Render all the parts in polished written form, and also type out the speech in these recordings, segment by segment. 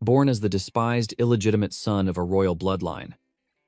Born as the despised, illegitimate son of a royal bloodline.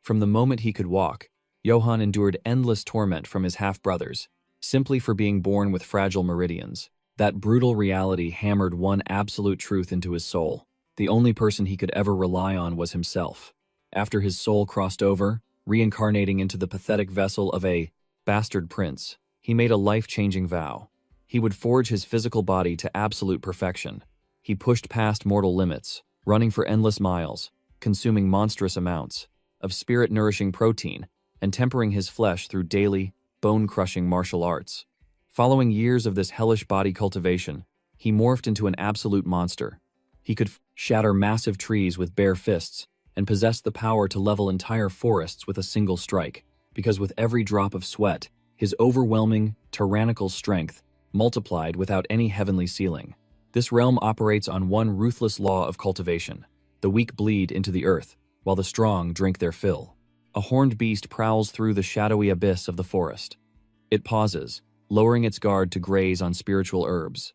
From the moment he could walk, Johann endured endless torment from his half-brothers, simply for being born with fragile meridians. That brutal reality hammered one absolute truth into his soul. The only person he could ever rely on was himself. After his soul crossed over, reincarnating into the pathetic vessel of a bastard prince, he made a life-changing vow. He would forge his physical body to absolute perfection. He pushed past mortal limits, running for endless miles, consuming monstrous amounts of spirit-nourishing protein, and tempering his flesh through daily, bone-crushing martial arts. Following years of this hellish body cultivation, he morphed into an absolute monster. He could shatter massive trees with bare fists and possessed the power to level entire forests with a single strike, because with every drop of sweat, his overwhelming, tyrannical strength multiplied without any heavenly ceiling. This realm operates on one ruthless law of cultivation. The weak bleed into the earth, while the strong drink their fill. A horned beast prowls through the shadowy abyss of the forest. It pauses, lowering its guard to graze on spiritual herbs.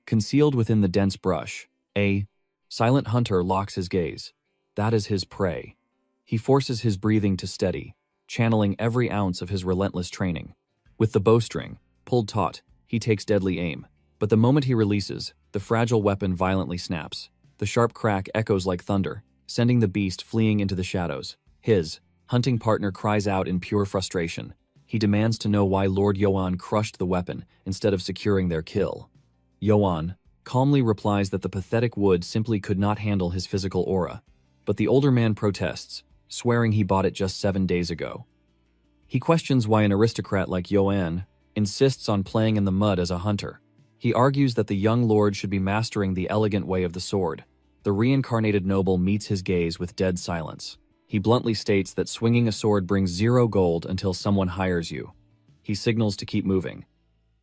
Concealed within the dense brush, a silent hunter locks his gaze. That is his prey. He forces his breathing to steady, channeling every ounce of his relentless training. With the bowstring pulled taut, he takes deadly aim. But the moment he releases, the fragile weapon violently snaps. The sharp crack echoes like thunder, sending the beast fleeing into the shadows. His hunting partner cries out in pure frustration. He demands to know why Lord Johann crushed the weapon instead of securing their kill. Johann calmly replies that the pathetic wood simply could not handle his physical aura. But the older man protests, swearing he bought it just 7 days ago. He questions why an aristocrat like Johann insists on playing in the mud as a hunter. He argues that the young lord should be mastering the elegant way of the sword. The reincarnated noble meets his gaze with dead silence. He bluntly states that swinging a sword brings 0 gold until someone hires you. He signals to keep moving.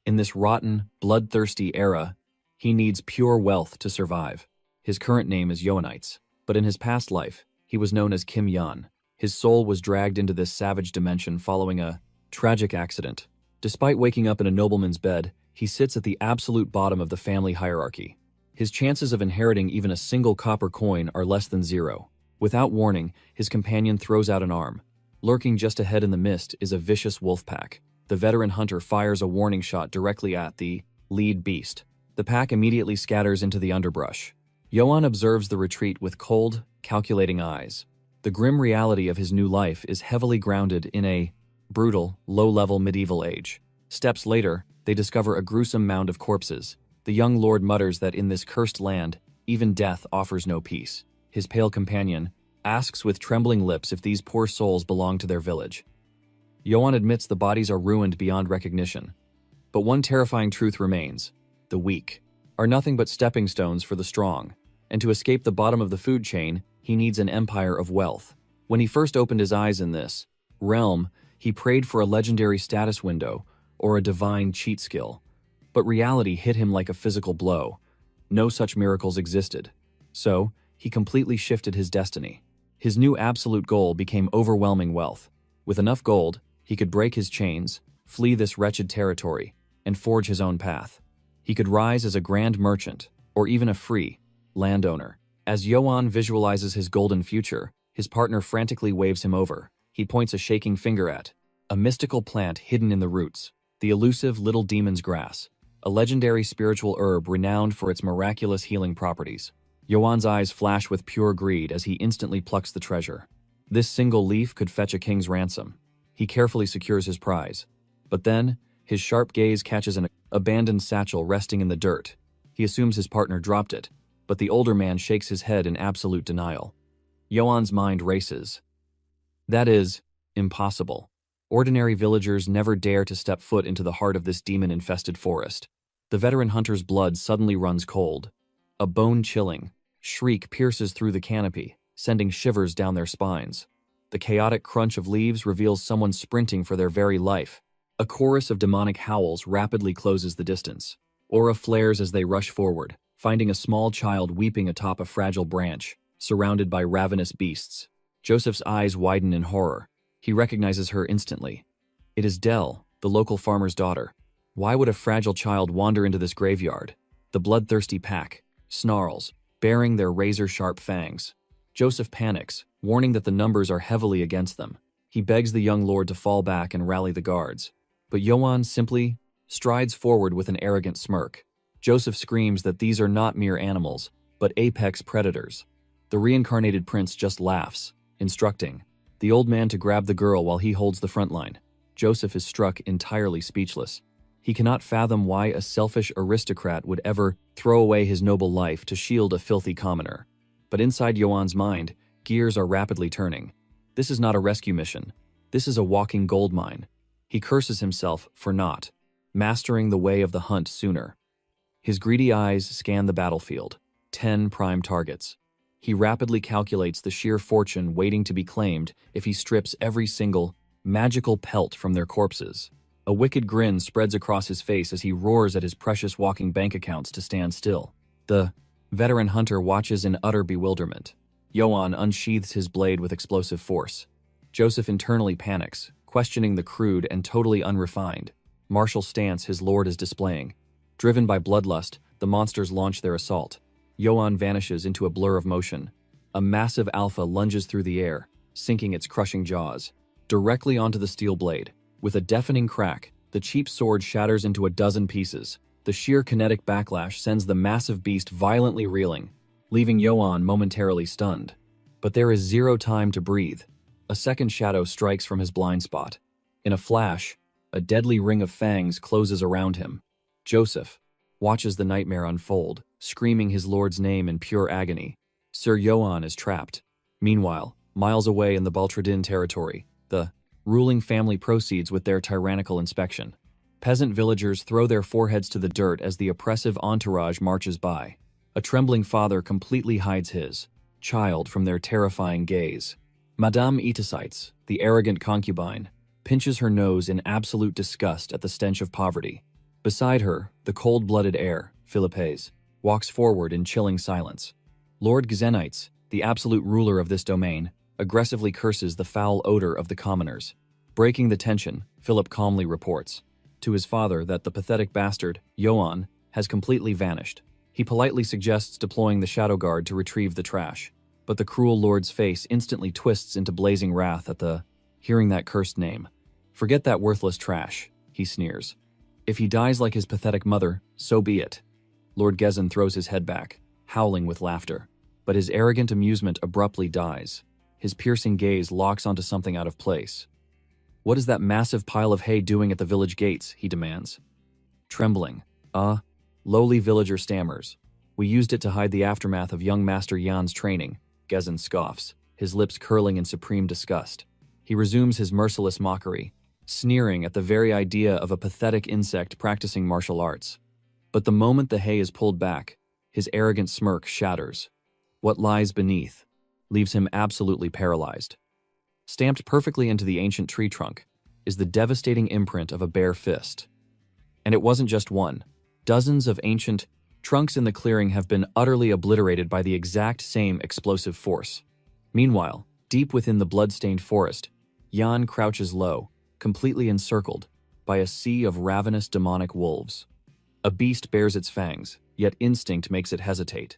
In this rotten, bloodthirsty era, he needs pure wealth to survive. His current name is Johannites, but in his past life, he was known as Kim Yan. His soul was dragged into this savage dimension following a tragic accident. Despite waking up in a nobleman's bed, he sits at the absolute bottom of the family hierarchy. His chances of inheriting even a single copper coin are less than 0. Without warning, his companion throws out an arm. Lurking just ahead in the mist is a vicious wolf pack. The veteran hunter fires a warning shot directly at the lead beast. The pack immediately scatters into the underbrush. Johann observes the retreat with cold, calculating eyes. The grim reality of his new life is heavily grounded in a brutal, low-level medieval age. Steps later, they discover a gruesome mound of corpses. The young lord mutters that in this cursed land, even death offers no peace. His pale companion asks with trembling lips if these poor souls belong to their village. Johann admits the bodies are ruined beyond recognition. But one terrifying truth remains. The weak are nothing but stepping stones for the strong. And to escape the bottom of the food chain, he needs an empire of wealth. When he first opened his eyes in this realm, he prayed for a legendary status window or a divine cheat skill. But reality hit him like a physical blow. No such miracles existed. So, he completely shifted his destiny. His new absolute goal became overwhelming wealth. With enough gold, he could break his chains, flee this wretched territory, and forge his own path. He could rise as a grand merchant, or even a free landowner. As Johann visualizes his golden future, his partner frantically waves him over. He points a shaking finger at a mystical plant hidden in the roots, the elusive little demon's grass, a legendary spiritual herb renowned for its miraculous healing properties. Johann's eyes flash with pure greed as he instantly plucks the treasure. This single leaf could fetch a king's ransom. He carefully secures his prize. But then, his sharp gaze catches an abandoned satchel resting in the dirt. He assumes his partner dropped it, but the older man shakes his head in absolute denial. Johann's mind races. That is impossible. Ordinary villagers never dare to step foot into the heart of this demon-infested forest. The veteran hunter's blood suddenly runs cold. A bone-chilling shriek pierces through the canopy, sending shivers down their spines. The chaotic crunch of leaves reveals someone sprinting for their very life. A chorus of demonic howls rapidly closes the distance. Aura flares as they rush forward, finding a small child weeping atop a fragile branch, surrounded by ravenous beasts. Joseph's eyes widen in horror. He recognizes her instantly. It is Dell, the local farmer's daughter. Why would a fragile child wander into this graveyard? The bloodthirsty pack snarls, baring their razor-sharp fangs. Joseph panics, warning that the numbers are heavily against them. He begs the young lord to fall back and rally the guards. But Yohan simply strides forward with an arrogant smirk. Joseph screams that these are not mere animals, but apex predators. The reincarnated prince just laughs, instructing the old man to grab the girl while he holds the front line. Joseph is struck entirely speechless. He cannot fathom why a selfish aristocrat would ever throw away his noble life to shield a filthy commoner. But inside Yohan's mind, gears are rapidly turning. This is not a rescue mission. This is a walking gold mine. He curses himself for not mastering the way of the hunt sooner. His greedy eyes scan the battlefield. 10 prime targets. He rapidly calculates the sheer fortune waiting to be claimed if he strips every single magical pelt from their corpses. A wicked grin spreads across his face as he roars at his precious walking bank accounts to stand still. The veteran hunter watches in utter bewilderment. Yohan unsheathes his blade with explosive force. Joseph internally panics, questioning the crude and totally unrefined martial stance his lord is displaying. Driven by bloodlust, the monsters launch their assault. Yohan vanishes into a blur of motion. A massive alpha lunges through the air, sinking its crushing jaws directly onto the steel blade. With a deafening crack, the cheap sword shatters into a dozen pieces. The sheer kinetic backlash sends the massive beast violently reeling, leaving Yohan momentarily stunned. But there is zero time to breathe. A second shadow strikes from his blind spot. In a flash, a deadly ring of fangs closes around him. Joseph watches the nightmare unfold, screaming his lord's name in pure agony. Sir Yohan is trapped. Meanwhile, miles away in the Baltradin territory, the ruling family proceeds with their tyrannical inspection. Peasant villagers throw their foreheads to the dirt as the oppressive entourage marches by. A trembling father completely hides his child from their terrifying gaze. Madame Eticites, the arrogant concubine, pinches her nose in absolute disgust at the stench of poverty. Beside her, the cold-blooded heir, Philippes, walks forward in chilling silence. Lord Xenites, the absolute ruler of this domain, aggressively curses the foul odor of the commoners. Breaking the tension, Philip calmly reports to his father that the pathetic bastard, Yohan, has completely vanished. He politely suggests deploying the Shadow Guard to retrieve the trash, but the cruel lord's face instantly twists into blazing wrath at hearing that cursed name. Forget that worthless trash, he sneers. If he dies like his pathetic mother, so be it. Lord Gezin throws his head back, howling with laughter, but his arrogant amusement abruptly dies. His piercing gaze locks onto something out of place. What is that massive pile of hay doing at the village gates, he demands. Trembling, lowly villager stammers. We used it to hide the aftermath of young Master Yan's training, Gezin scoffs, his lips curling in supreme disgust. He resumes his merciless mockery, sneering at the very idea of a pathetic insect practicing martial arts. But the moment the hay is pulled back, his arrogant smirk shatters. What lies beneath leaves him absolutely paralyzed. Stamped perfectly into the ancient tree trunk is the devastating imprint of a bare fist. And it wasn't just one. Dozens of ancient trunks in the clearing have been utterly obliterated by the exact same explosive force. Meanwhile, deep within the blood-stained forest, Yan crouches low, completely encircled by a sea of ravenous demonic wolves. A beast bears its fangs, yet instinct makes it hesitate.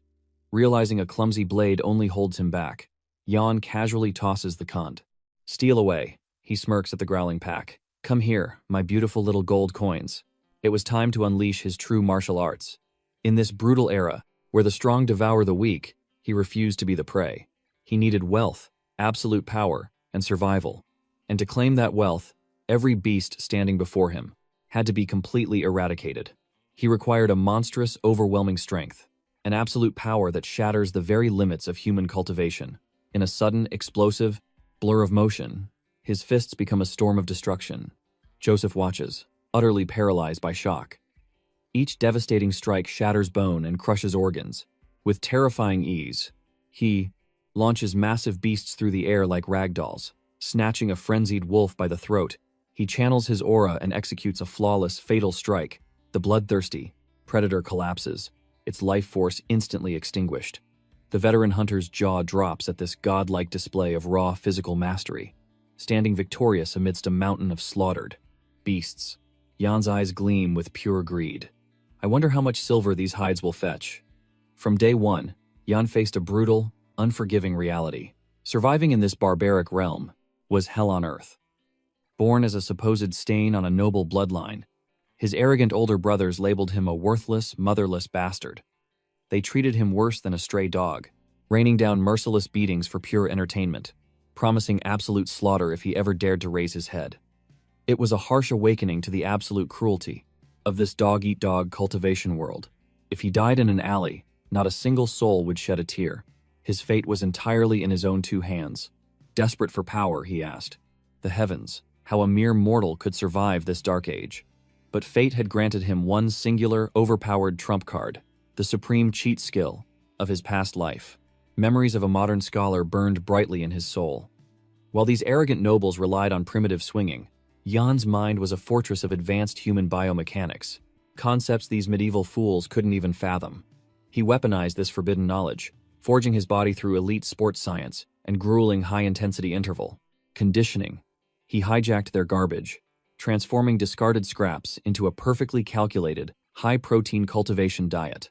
Realizing a clumsy blade only holds him back, Yan casually tosses the cunt. Steal away, he smirks at the growling pack. Come here, my beautiful little gold coins. It was time to unleash his true martial arts. In this brutal era, where the strong devour the weak, he refused to be the prey. He needed wealth, absolute power, and survival. And to claim that wealth, every beast standing before him had to be completely eradicated. He required a monstrous, overwhelming strength, an absolute power that shatters the very limits of human cultivation. In a sudden, explosive blur of motion, his fists become a storm of destruction. Joseph watches, utterly paralyzed by shock. Each devastating strike shatters bone and crushes organs. With terrifying ease, he launches massive beasts through the air like ragdolls. Snatching a frenzied wolf by the throat, he channels his aura and executes a flawless, fatal strike. The bloodthirsty predator collapses, its life force instantly extinguished. The veteran hunter's jaw drops at this godlike display of raw physical mastery. Standing victorious amidst a mountain of slaughtered beasts, Yan's eyes gleam with pure greed. I wonder how much silver these hides will fetch. From day one, Jan faced a brutal, unforgiving reality. Surviving in this barbaric realm was hell on earth. Born as a supposed stain on a noble bloodline, his arrogant older brothers labeled him a worthless, motherless bastard. They treated him worse than a stray dog, raining down merciless beatings for pure entertainment, promising absolute slaughter if he ever dared to raise his head. It was a harsh awakening to the absolute cruelty of this dog-eat-dog cultivation world. If he died in an alley, not a single soul would shed a tear. His fate was entirely in his own two hands. Desperate for power, he asked. The heavens, how a mere mortal could survive this dark age. But fate had granted him one singular, overpowered trump card, the supreme cheat skill of his past life. Memories of a modern scholar burned brightly in his soul. While these arrogant nobles relied on primitive swinging, Jan's mind was a fortress of advanced human biomechanics, concepts these medieval fools couldn't even fathom. He weaponized this forbidden knowledge, forging his body through elite sports science and grueling high-intensity interval conditioning. He hijacked their garbage, transforming discarded scraps into a perfectly calculated, high-protein cultivation diet.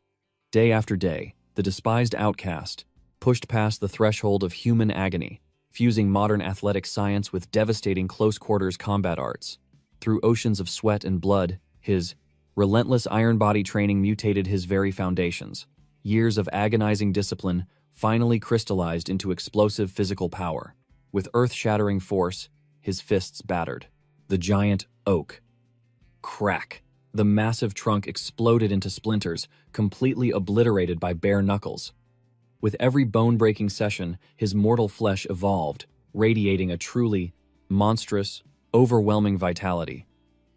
Day after day, the despised outcast pushed past the threshold of human agony, fusing modern athletic science with devastating close-quarters combat arts. Through oceans of sweat and blood, his relentless iron body training mutated his very foundations. Years of agonizing discipline finally crystallized into explosive physical power. With earth-shattering force, his fists battered the giant oak. Crack! The massive trunk exploded into splinters, completely obliterated by bare knuckles. With every bone-breaking session, his mortal flesh evolved, radiating a truly monstrous, overwhelming vitality.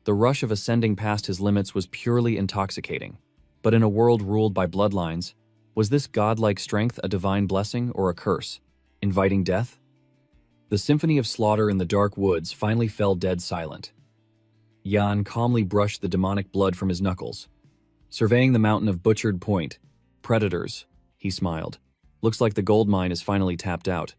The rush of ascending past his limits was purely intoxicating. But in a world ruled by bloodlines, was this godlike strength a divine blessing or a curse, inviting death? The symphony of slaughter in the dark woods finally fell dead silent. Jan calmly brushed the demonic blood from his knuckles. Surveying the mountain of butchered point, predators, he smiled. Looks like the gold mine is finally tapped out.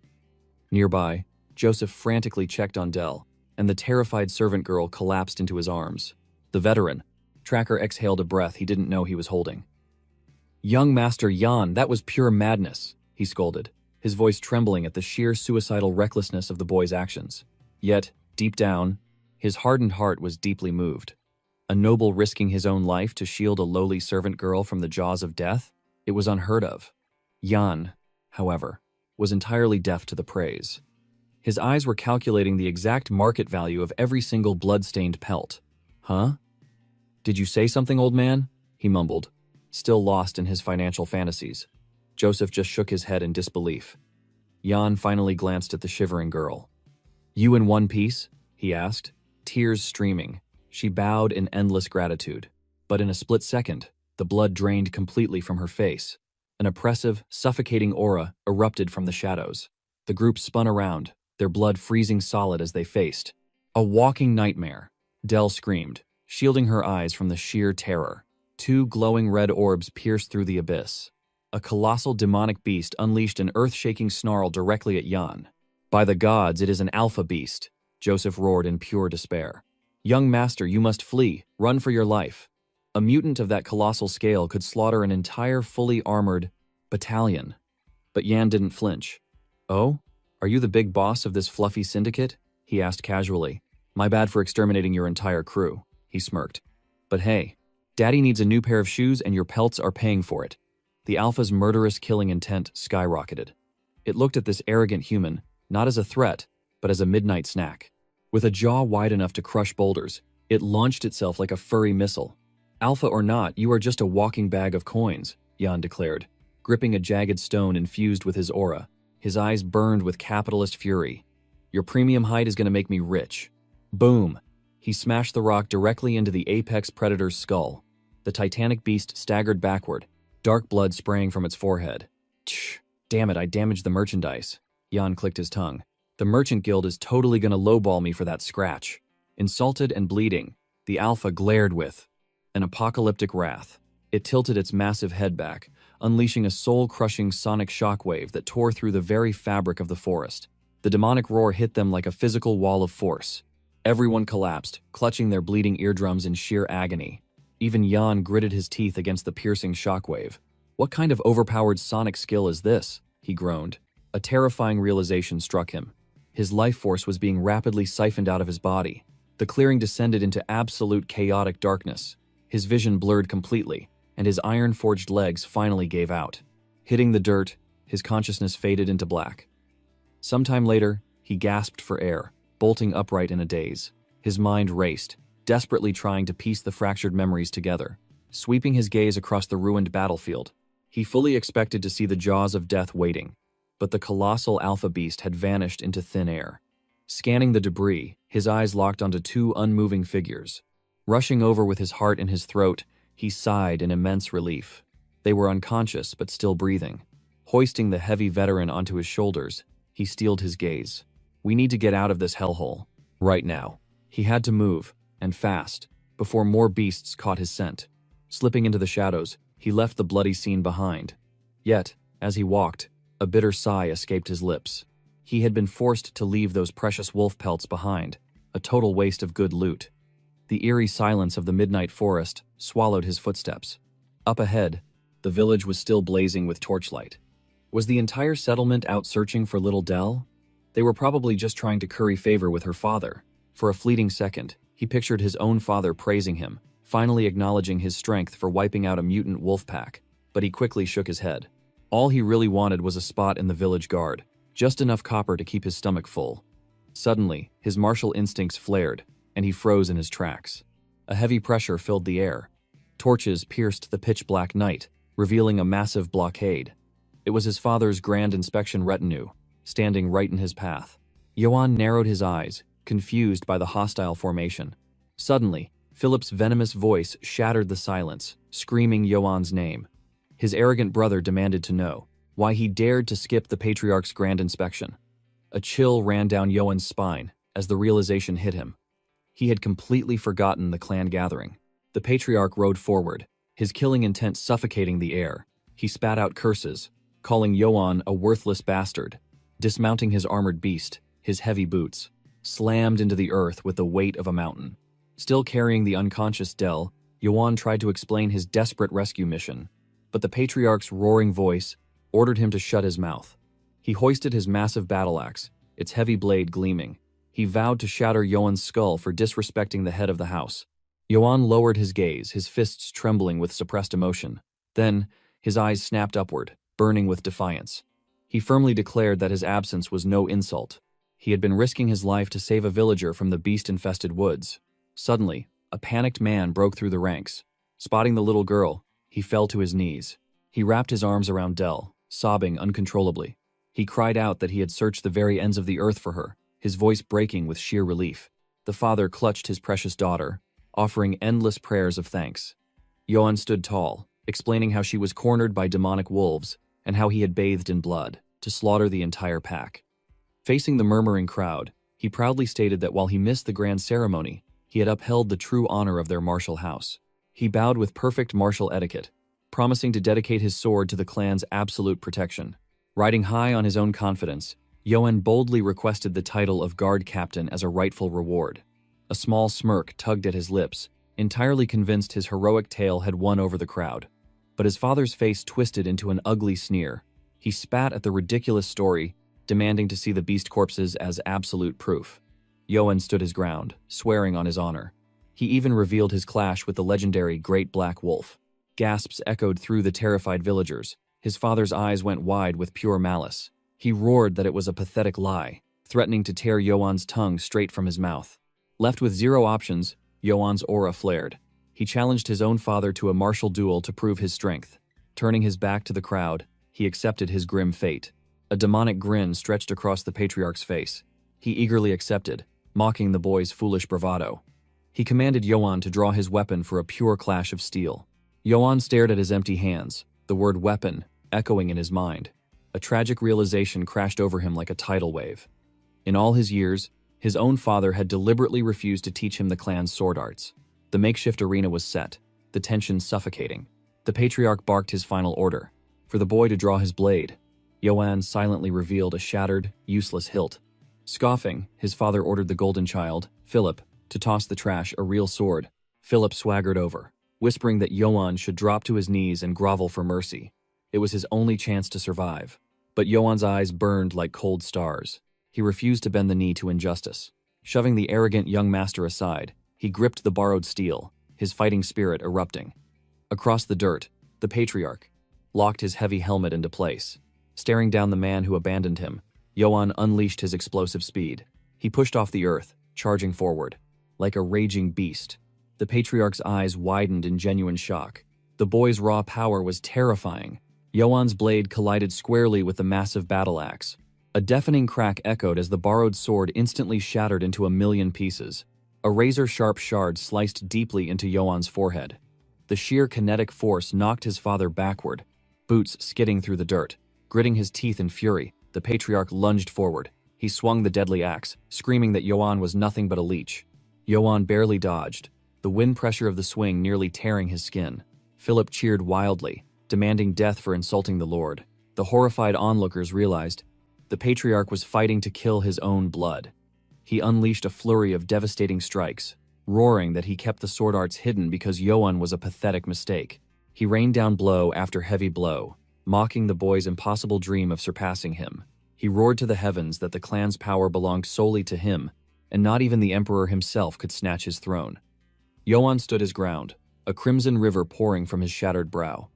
Nearby, Joseph frantically checked on Dell, and the terrified servant girl collapsed into his arms. The veteran, Tracker exhaled a breath he didn't know he was holding. "Young Master Jan, that was pure madness," he scolded, his voice trembling at the sheer suicidal recklessness of the boy's actions. Yet, deep down, his hardened heart was deeply moved. A noble risking his own life to shield a lowly servant girl from the jaws of death? It was unheard of. Jan, however, was entirely deaf to the praise. His eyes were calculating the exact market value of every single blood-stained pelt. "Huh? Did you say something, old man?" he mumbled, still lost in his financial fantasies. Joseph just shook his head in disbelief. Jan finally glanced at the shivering girl. "You in one piece?" he asked, tears streaming. She bowed in endless gratitude. But in a split second, the blood drained completely from her face. An oppressive, suffocating aura erupted from the shadows. The group spun around, their blood freezing solid as they faced. "A walking nightmare," Dell screamed, shielding her eyes from the sheer terror. Two glowing red orbs pierced through the abyss. A colossal demonic beast unleashed an earth-shaking snarl directly at Jan. "By the gods, it is an alpha beast," Joseph roared in pure despair. "Young master, you must flee. Run for your life." A mutant of that colossal scale could slaughter an entire fully armored battalion. But Jan didn't flinch. "Oh? Are you the big boss of this fluffy syndicate?" he asked casually. "My bad for exterminating your entire crew," he smirked. "But hey, Daddy needs a new pair of shoes and your pelts are paying for it." The Alpha's murderous killing intent skyrocketed. It looked at this arrogant human, not as a threat, but as a midnight snack. With a jaw wide enough to crush boulders, it launched itself like a furry missile. "Alpha or not, you are just a walking bag of coins," Jan declared, gripping a jagged stone infused with his aura. His eyes burned with capitalist fury. "Your premium height is going to make me rich." Boom! He smashed the rock directly into the apex predator's skull. The titanic beast staggered backward, dark blood spraying from its forehead. "Tch, damn it, I damaged the merchandise." Jan clicked his tongue. "The Merchant Guild is totally going to lowball me for that scratch." Insulted and bleeding, the Alpha glared with an apocalyptic wrath. It tilted its massive head back, unleashing a soul-crushing sonic shockwave that tore through the very fabric of the forest. The demonic roar hit them like a physical wall of force. Everyone collapsed, clutching their bleeding eardrums in sheer agony. Even Jan gritted his teeth against the piercing shockwave. What kind of overpowered sonic skill is this? He groaned. A terrifying realization struck him. His life force was being rapidly siphoned out of his body. The clearing descended into absolute chaotic darkness. His vision blurred completely, and his iron-forged legs finally gave out. Hitting the dirt, his consciousness faded into black. Sometime later, he gasped for air, bolting upright in a daze. His mind raced, desperately trying to piece the fractured memories together. Sweeping his gaze across the ruined battlefield, he fully expected to see the jaws of death waiting, but the colossal alpha beast had vanished into thin air. Scanning the debris, his eyes locked onto two unmoving figures. Rushing over with his heart in his throat, he sighed in immense relief. They were unconscious but still breathing. Hoisting the heavy veteran onto his shoulders, he steeled his gaze. We need to get out of this hellhole. Right now. He had to move, and fast, before more beasts caught his scent. Slipping into the shadows, he left the bloody scene behind. Yet, as he walked, a bitter sigh escaped his lips. He had been forced to leave those precious wolf pelts behind, a total waste of good loot. The eerie silence of the midnight forest swallowed his footsteps. Up ahead, the village was still blazing with torchlight. Was the entire settlement out searching for little Dell? They were probably just trying to curry favor with her father. For a fleeting second, he pictured his own father praising him, finally acknowledging his strength for wiping out a mutant wolf pack, but he quickly shook his head. All he really wanted was a spot in the village guard, just enough copper to keep his stomach full. Suddenly, his martial instincts flared, and he froze in his tracks. A heavy pressure filled the air. Torches pierced the pitch-black night, revealing a massive blockade. It was his father's grand inspection retinue, standing right in his path. Yoan narrowed his eyes, confused by the hostile formation. Suddenly, Philip's venomous voice shattered the silence, screaming Yoan's name. His arrogant brother demanded to know why he dared to skip the patriarch's grand inspection. A chill ran down Yoan's spine as the realization hit him. He had completely forgotten the clan gathering. The patriarch rode forward, his killing intent suffocating the air. He spat out curses, calling Yoan a worthless bastard. Dismounting his armored beast, his heavy boots slammed into the earth with the weight of a mountain. Still carrying the unconscious Dell, Yoan tried to explain his desperate rescue mission, but the patriarch's roaring voice ordered him to shut his mouth. He hoisted his massive battle axe, its heavy blade gleaming. He vowed to shatter Yoan's skull for disrespecting the head of the house. Yoan lowered his gaze, his fists trembling with suppressed emotion. Then, his eyes snapped upward, burning with defiance. He firmly declared that his absence was no insult. He had been risking his life to save a villager from the beast-infested woods. Suddenly, a panicked man broke through the ranks. Spotting the little girl, he fell to his knees. He wrapped his arms around Dell, sobbing uncontrollably. He cried out that he had searched the very ends of the earth for her, his voice breaking with sheer relief. The father clutched his precious daughter, offering endless prayers of thanks. Yoan stood tall, explaining how she was cornered by demonic wolves and how he had bathed in blood to slaughter the entire pack. Facing the murmuring crowd, he proudly stated that while he missed the grand ceremony, he had upheld the true honor of their martial house. He bowed with perfect martial etiquette, promising to dedicate his sword to the clan's absolute protection. Riding high on his own confidence, Yoan boldly requested the title of guard captain as a rightful reward. A small smirk tugged at his lips, entirely convinced his heroic tale had won over the crowd. But his father's face twisted into an ugly sneer. He spat at the ridiculous story, demanding to see the beast corpses as absolute proof. Yoan stood his ground, swearing on his honor. He even revealed his clash with the legendary Great Black Wolf. Gasps echoed through the terrified villagers. His father's eyes went wide with pure malice. He roared that it was a pathetic lie, threatening to tear Yoan's tongue straight from his mouth. Left with zero options, Yoan's aura flared. He challenged his own father to a martial duel to prove his strength. Turning his back to the crowd, he accepted his grim fate. A demonic grin stretched across the patriarch's face. He eagerly accepted, mocking the boy's foolish bravado. He commanded Yoan to draw his weapon for a pure clash of steel. Yoan stared at his empty hands, the word weapon echoing in his mind. A tragic realization crashed over him like a tidal wave. In all his years, his own father had deliberately refused to teach him the clan's sword arts. The makeshift arena was set, the tension suffocating. The patriarch barked his final order, for the boy to draw his blade. Yoan silently revealed a shattered, useless hilt. Scoffing, his father ordered the golden child, Philip, to toss the trash a real sword. Philip swaggered over, whispering that Yoan should drop to his knees and grovel for mercy. It was his only chance to survive. But Yoan's eyes burned like cold stars. He refused to bend the knee to injustice. Shoving the arrogant young master aside, he gripped the borrowed steel, his fighting spirit erupting. Across the dirt, the patriarch locked his heavy helmet into place. Staring down the man who abandoned him, Yoan unleashed his explosive speed. He pushed off the earth, charging forward. Like a raging beast, the patriarch's eyes widened in genuine shock. The boy's raw power was terrifying. Yoan's blade collided squarely with the massive battle axe. A deafening crack echoed as the borrowed sword instantly shattered into a million pieces. A razor-sharp shard sliced deeply into Yoan's forehead. The sheer kinetic force knocked his father backward, boots skidding through the dirt. Gritting his teeth in fury, the patriarch lunged forward. He swung the deadly axe, screaming that Yoan was nothing but a leech. Yoan barely dodged, the wind pressure of the swing nearly tearing his skin. Philip cheered wildly, demanding death for insulting the Lord. The horrified onlookers realized the patriarch was fighting to kill his own blood. He unleashed a flurry of devastating strikes, roaring that he kept the sword arts hidden because Yoan was a pathetic mistake. He rained down blow after heavy blow, mocking the boy's impossible dream of surpassing him. He roared to the heavens that the clan's power belonged solely to him, and not even the emperor himself could snatch his throne. Yoan stood his ground, a crimson river pouring from his shattered brow.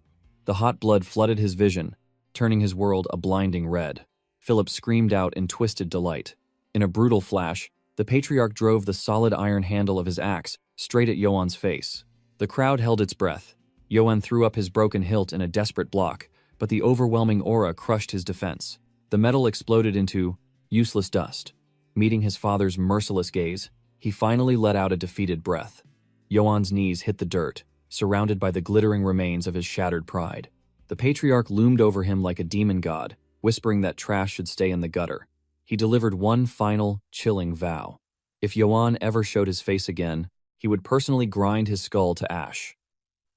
The hot blood flooded his vision, turning his world a blinding red. Philip screamed out in twisted delight. In a brutal flash, the patriarch drove the solid iron handle of his axe straight at Yoan's face. The crowd held its breath. Yoan threw up his broken hilt in a desperate block, but the overwhelming aura crushed his defense. The metal exploded into useless dust. Meeting his father's merciless gaze, he finally let out a defeated breath. Yoan's knees hit the dirt, surrounded by the glittering remains of his shattered pride. The patriarch loomed over him like a demon god, whispering that trash should stay in the gutter. He delivered one final, chilling vow. If Yoan ever showed his face again, he would personally grind his skull to ash.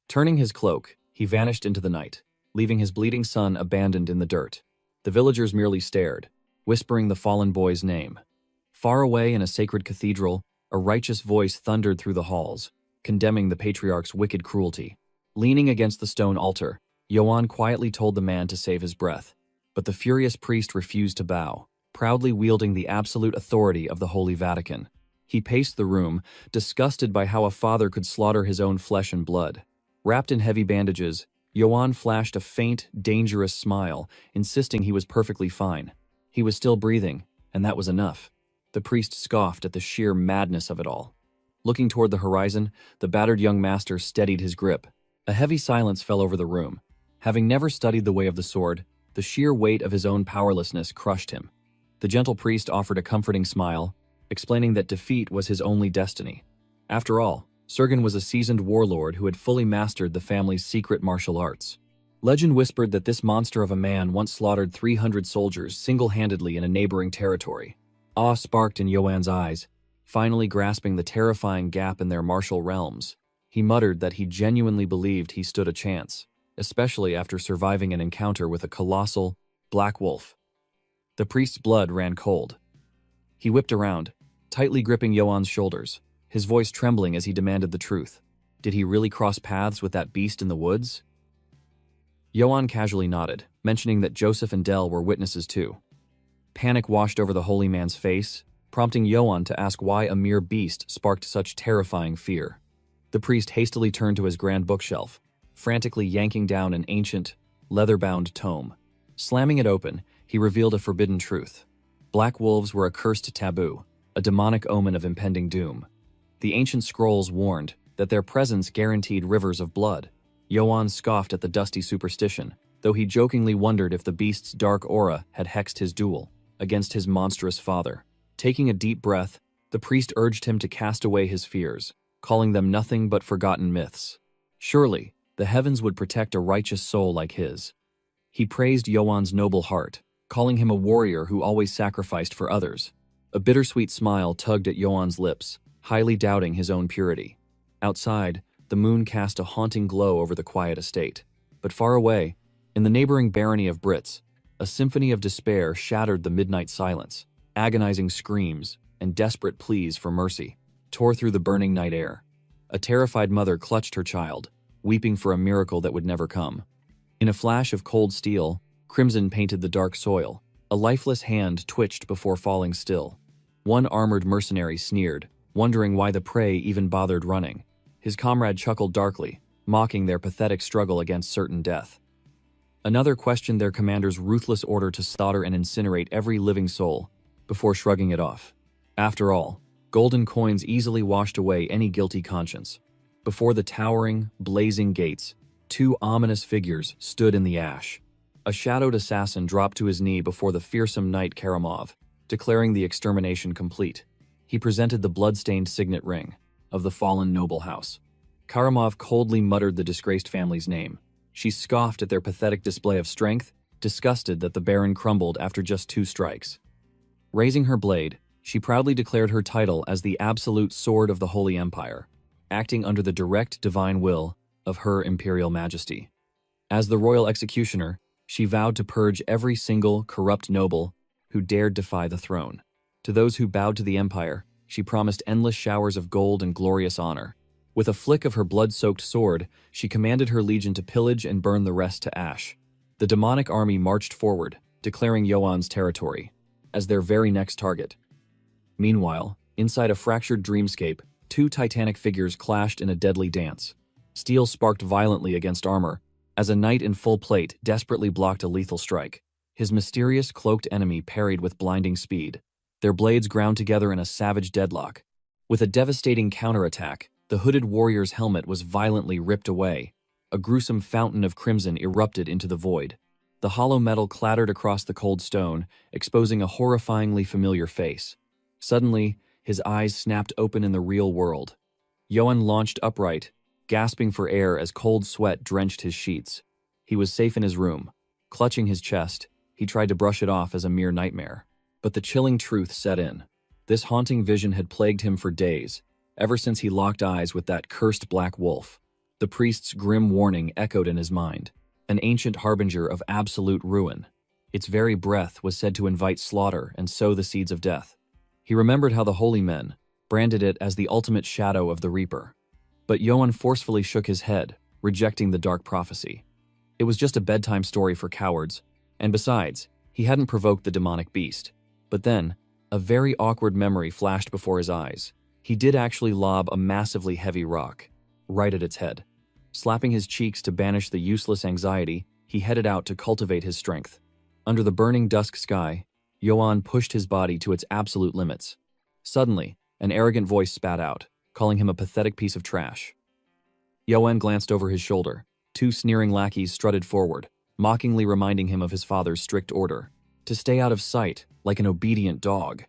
Turning his cloak, he vanished into the night, leaving his bleeding son abandoned in the dirt. The villagers merely stared, whispering the fallen boy's name. Far away in a sacred cathedral, a righteous voice thundered through the halls, condemning the patriarch's wicked cruelty. Leaning against the stone altar, Yoan quietly told the man to save his breath, but the furious priest refused to bow, proudly wielding the absolute authority of the Holy Vatican. He paced the room, disgusted by how a father could slaughter his own flesh and blood. Wrapped in heavy bandages, Yoan flashed a faint, dangerous smile, insisting he was perfectly fine. He was still breathing, and that was enough. The priest scoffed at the sheer madness of it all. Looking toward the horizon, the battered young master steadied his grip. A heavy silence fell over the room. Having never studied the way of the sword, the sheer weight of his own powerlessness crushed him. The gentle priest offered a comforting smile, explaining that defeat was his only destiny. After all, Sergen was a seasoned warlord who had fully mastered the family's secret martial arts. Legend whispered that this monster of a man once slaughtered 300 soldiers single-handedly in a neighboring territory. Awe sparked in Yoan's eyes, finally grasping the terrifying gap in their martial realms. He muttered that he genuinely believed he stood a chance, especially after surviving an encounter with a colossal black wolf. The priest's blood ran cold. He whipped around, tightly gripping Yoan's shoulders, his voice trembling as he demanded the truth. Did he really cross paths with that beast in the woods? Yoan casually nodded, mentioning that Joseph and Del were witnesses too. Panic washed over the holy man's face, prompting Yoan to ask why a mere beast sparked such terrifying fear. The priest hastily turned to his grand bookshelf, frantically yanking down an ancient, leather-bound tome. Slamming it open, he revealed a forbidden truth. Black wolves were a cursed taboo, a demonic omen of impending doom. The ancient scrolls warned that their presence guaranteed rivers of blood. Yoan scoffed at the dusty superstition, though he jokingly wondered if the beast's dark aura had hexed his duel against his monstrous father. Taking a deep breath, the priest urged him to cast away his fears, calling them nothing but forgotten myths. Surely, the heavens would protect a righteous soul like his. He praised Yoan's noble heart, calling him a warrior who always sacrificed for others. A bittersweet smile tugged at Yoan's lips, highly doubting his own purity. Outside, the moon cast a haunting glow over the quiet estate. But far away, in the neighboring barony of Brits, a symphony of despair shattered the midnight silence. Agonizing screams and desperate pleas for mercy tore through the burning night air. A terrified mother clutched her child, weeping for a miracle that would never come. In a flash of cold steel, crimson painted the dark soil. A lifeless hand twitched before falling still. One armored mercenary sneered, wondering why the prey even bothered running. His comrade chuckled darkly, mocking their pathetic struggle against certain death. Another questioned their commander's ruthless order to slaughter and incinerate every living soul, before shrugging it off. After all, golden coins easily washed away any guilty conscience. Before the towering, blazing gates, two ominous figures stood in the ash. A shadowed assassin dropped to his knee before the fearsome knight Karamov, declaring the extermination complete. He presented the blood-stained signet ring of the fallen noble house. Karamov coldly muttered the disgraced family's name. She scoffed at their pathetic display of strength, disgusted that the Baron crumbled after just 2 strikes. Raising her blade, she proudly declared her title as the absolute sword of the Holy Empire, acting under the direct divine will of Her Imperial Majesty. As the royal executioner, she vowed to purge every single corrupt noble who dared defy the throne. To those who bowed to the empire, she promised endless showers of gold and glorious honor. With a flick of her blood-soaked sword, she commanded her legion to pillage and burn the rest to ash. The demonic army marched forward, declaring Yoan's territory as their very next target. Meanwhile, inside a fractured dreamscape, 2 titanic figures clashed in a deadly dance. Steel sparked violently against armor, as a knight in full plate desperately blocked a lethal strike. His mysterious cloaked enemy parried with blinding speed. Their blades ground together in a savage deadlock. With a devastating counterattack, the hooded warrior's helmet was violently ripped away. A gruesome fountain of crimson erupted into the void. The hollow metal clattered across the cold stone, exposing a horrifyingly familiar face. Suddenly, his eyes snapped open in the real world. Yoan launched upright, gasping for air as cold sweat drenched his sheets. He was safe in his room. Clutching his chest, he tried to brush it off as a mere nightmare. But the chilling truth set in. This haunting vision had plagued him for days, ever since he locked eyes with that cursed black wolf. The priest's grim warning echoed in his mind, an ancient harbinger of absolute ruin. Its very breath was said to invite slaughter and sow the seeds of death. He remembered how the holy men branded it as the ultimate shadow of the Reaper. But Yoan forcefully shook his head, rejecting the dark prophecy. It was just a bedtime story for cowards, and besides, he hadn't provoked the demonic beast. But then, a very awkward memory flashed before his eyes. He did actually lob a massively heavy rock, right at its head. Slapping his cheeks to banish the useless anxiety, he headed out to cultivate his strength. Under the burning dusk sky, Yoan pushed his body to its absolute limits. Suddenly, an arrogant voice spat out, calling him a pathetic piece of trash. Yoan glanced over his shoulder. 2 sneering lackeys strutted forward, mockingly reminding him of his father's strict order, to stay out of sight, like an obedient dog.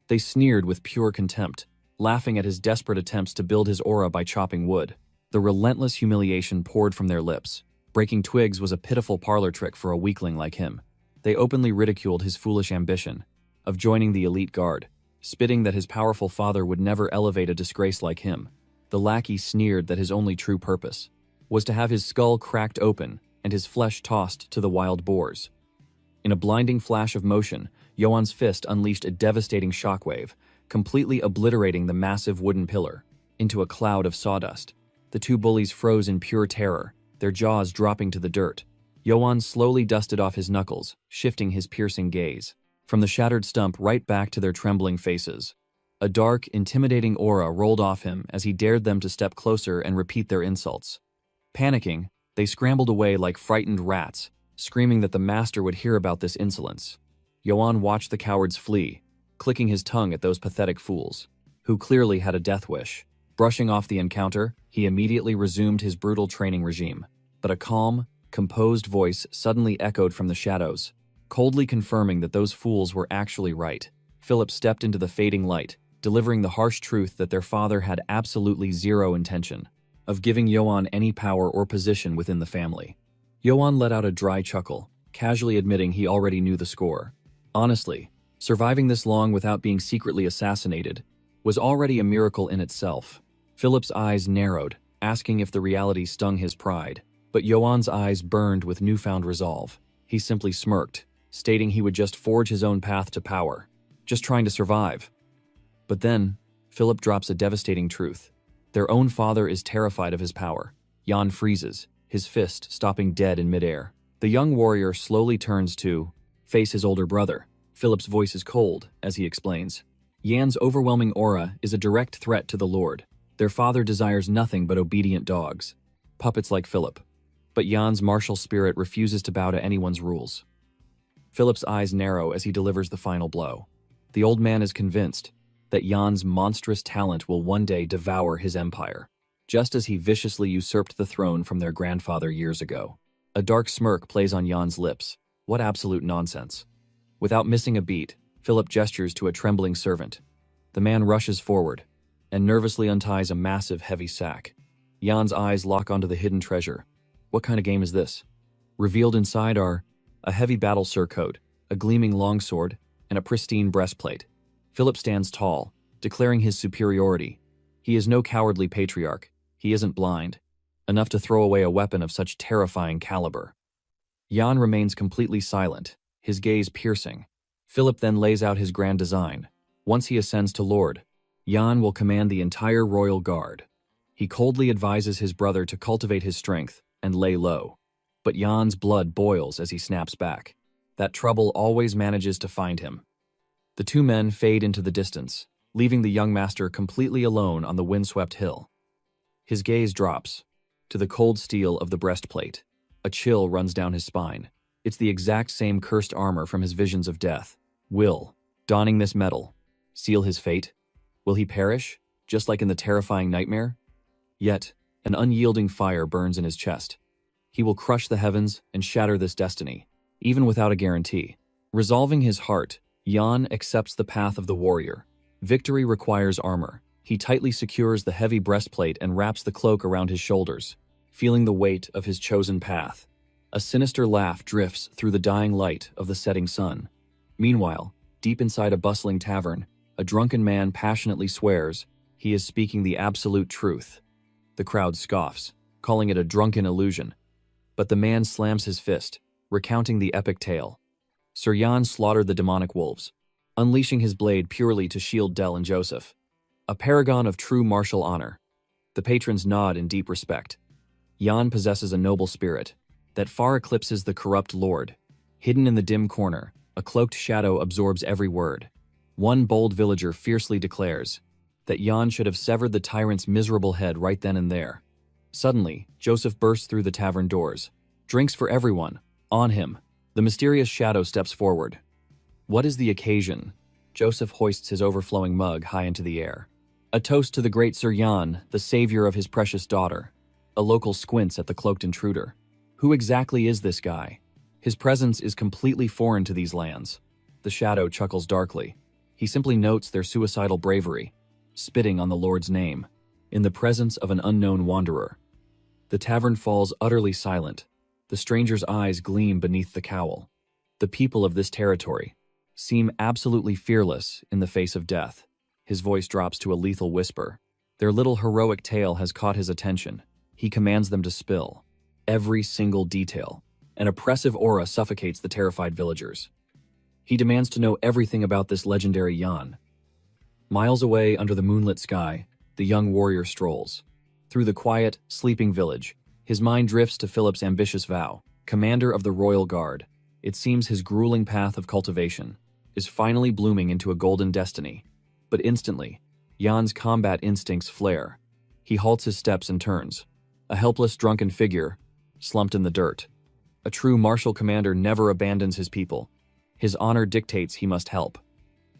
They sneered with pure contempt, laughing at his desperate attempts to build his aura by chopping wood. The relentless humiliation poured from their lips. Breaking twigs was a pitiful parlor trick for a weakling like him. They openly ridiculed his foolish ambition of joining the elite guard, spitting that his powerful father would never elevate a disgrace like him. The lackey sneered that his only true purpose was to have his skull cracked open and his flesh tossed to the wild boars. In a blinding flash of motion, Yoan's fist unleashed a devastating shockwave, completely obliterating the massive wooden pillar into a cloud of sawdust. The 2 bullies froze in pure terror, their jaws dropping to the dirt. Yoan slowly dusted off his knuckles, shifting his piercing gaze from the shattered stump right back to their trembling faces. A dark, intimidating aura rolled off him as he dared them to step closer and repeat their insults. Panicking, they scrambled away like frightened rats, screaming that the master would hear about this insolence. Yoan watched the cowards flee, clicking his tongue at those pathetic fools, who clearly had a death wish. Brushing off the encounter, he immediately resumed his brutal training regime. But a calm, composed voice suddenly echoed from the shadows, coldly confirming that those fools were actually right. Philip stepped into the fading light, delivering the harsh truth that their father had absolutely zero intention of giving Yoan any power or position within the family. Yoan let out a dry chuckle, casually admitting he already knew the score. Honestly, surviving this long without being secretly assassinated was already a miracle in itself. Philip's eyes narrowed, asking if the reality stung his pride. But Yoan's eyes burned with newfound resolve. He simply smirked, stating he would just forge his own path to power, just trying to survive. But then, Philip drops a devastating truth. Their own father is terrified of his power. Jan freezes, his fist stopping dead in midair. The young warrior slowly turns to face his older brother. Philip's voice is cold as he explains. Yan's overwhelming aura is a direct threat to the Lord. Their father desires nothing but obedient dogs, puppets like Philip. But Yan's martial spirit refuses to bow to anyone's rules. Philip's eyes narrow as he delivers the final blow. The old man is convinced that Yan's monstrous talent will one day devour his empire, just as he viciously usurped the throne from their grandfather years ago. A dark smirk plays on Yan's lips. What absolute nonsense. Without missing a beat, Philip gestures to a trembling servant. The man rushes forward and nervously unties a massive, heavy sack. Yan's eyes lock onto the hidden treasure. What kind of game is this? Revealed inside are a heavy battle surcoat, a gleaming longsword, and a pristine breastplate. Philip stands tall, declaring his superiority. He is no cowardly patriarch. He isn't blind enough to throw away a weapon of such terrifying caliber. Yan remains completely silent, his gaze piercing. Philip then lays out his grand design. Once he ascends to Lord, Yan will command the entire royal guard. He coldly advises his brother to cultivate his strength and lay low. But Yan's blood boils as he snaps back. That trouble always manages to find him. The two men fade into the distance, leaving the young master completely alone on the windswept hill. His gaze drops to the cold steel of the breastplate. A chill runs down his spine. It's the exact same cursed armor from his visions of death. Will, donning this metal, seal his fate? Will he perish, just like in the terrifying nightmare? Yet, an unyielding fire burns in his chest. He will crush the heavens and shatter this destiny, even without a guarantee. Resolving his heart, Yan accepts the path of the warrior. Victory requires armor. He tightly secures the heavy breastplate and wraps the cloak around his shoulders, feeling the weight of his chosen path. A sinister laugh drifts through the dying light of the setting sun. Meanwhile, deep inside a bustling tavern, a drunken man passionately swears he is speaking the absolute truth. The crowd scoffs, calling it a drunken illusion. But the man slams his fist, recounting the epic tale. Sir Yan slaughtered the demonic wolves, unleashing his blade purely to shield Del and Joseph. A paragon of true martial honor. The patrons nod in deep respect. Yan possesses a noble spirit that far eclipses the corrupt lord. Hidden in the dim corner, a cloaked shadow absorbs every word. One bold villager fiercely declares that Yan should have severed the tyrant's miserable head right then and there. Suddenly, Joseph bursts through the tavern doors. Drinks for everyone. On him, the mysterious shadow steps forward. What is the occasion? Joseph hoists his overflowing mug high into the air. A toast to the great Sir Yan, the savior of his precious daughter. A local squints at the cloaked intruder. Who exactly is this guy? His presence is completely foreign to these lands. The shadow chuckles darkly. He simply notes their suicidal bravery, spitting on the Lord's name, in the presence of an unknown wanderer. The tavern falls utterly silent. The stranger's eyes gleam beneath the cowl. The people of this territory seem absolutely fearless in the face of death. His voice drops to a lethal whisper. Their little heroic tale has caught his attention. He commands them to spill every single detail. An oppressive aura suffocates the terrified villagers. He demands to know everything about this legendary Yan. Miles away under the moonlit sky, the young warrior strolls. Through the quiet, sleeping village, his mind drifts to Philip's ambitious vow, commander of the royal guard. It seems his grueling path of cultivation is finally blooming into a golden destiny. But instantly, Yan's combat instincts flare. He halts his steps and turns. A helpless, drunken figure, slumped in the dirt. A true martial commander never abandons his people. His honor dictates he must help.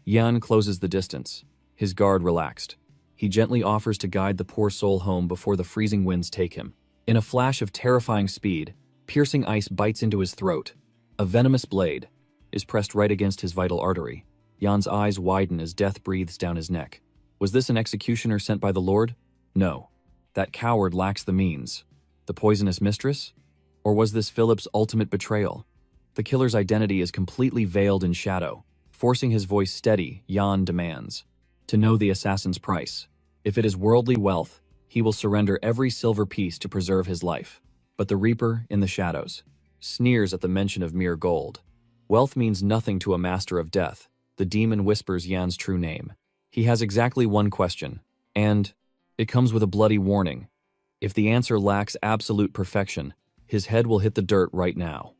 Yan closes the distance, his guard relaxed. He gently offers to guide the poor soul home before the freezing winds take him. In a flash of terrifying speed, piercing ice bites into his throat. A venomous blade is pressed right against his vital artery. Yan's eyes widen as death breathes down his neck. Was this an executioner sent by the Lord? No. That coward lacks the means. The poisonous mistress? Or was this Philip's ultimate betrayal? The killer's identity is completely veiled in shadow. Forcing his voice steady, Yan demands to know the assassin's price. If it is worldly wealth, he will surrender every silver piece to preserve his life. But the Reaper in the shadows sneers at the mention of mere gold. Wealth means nothing to a master of death. The demon whispers Yan's true name. He has exactly one question, and it comes with a bloody warning. If the answer lacks absolute perfection, His head will hit the dirt right now.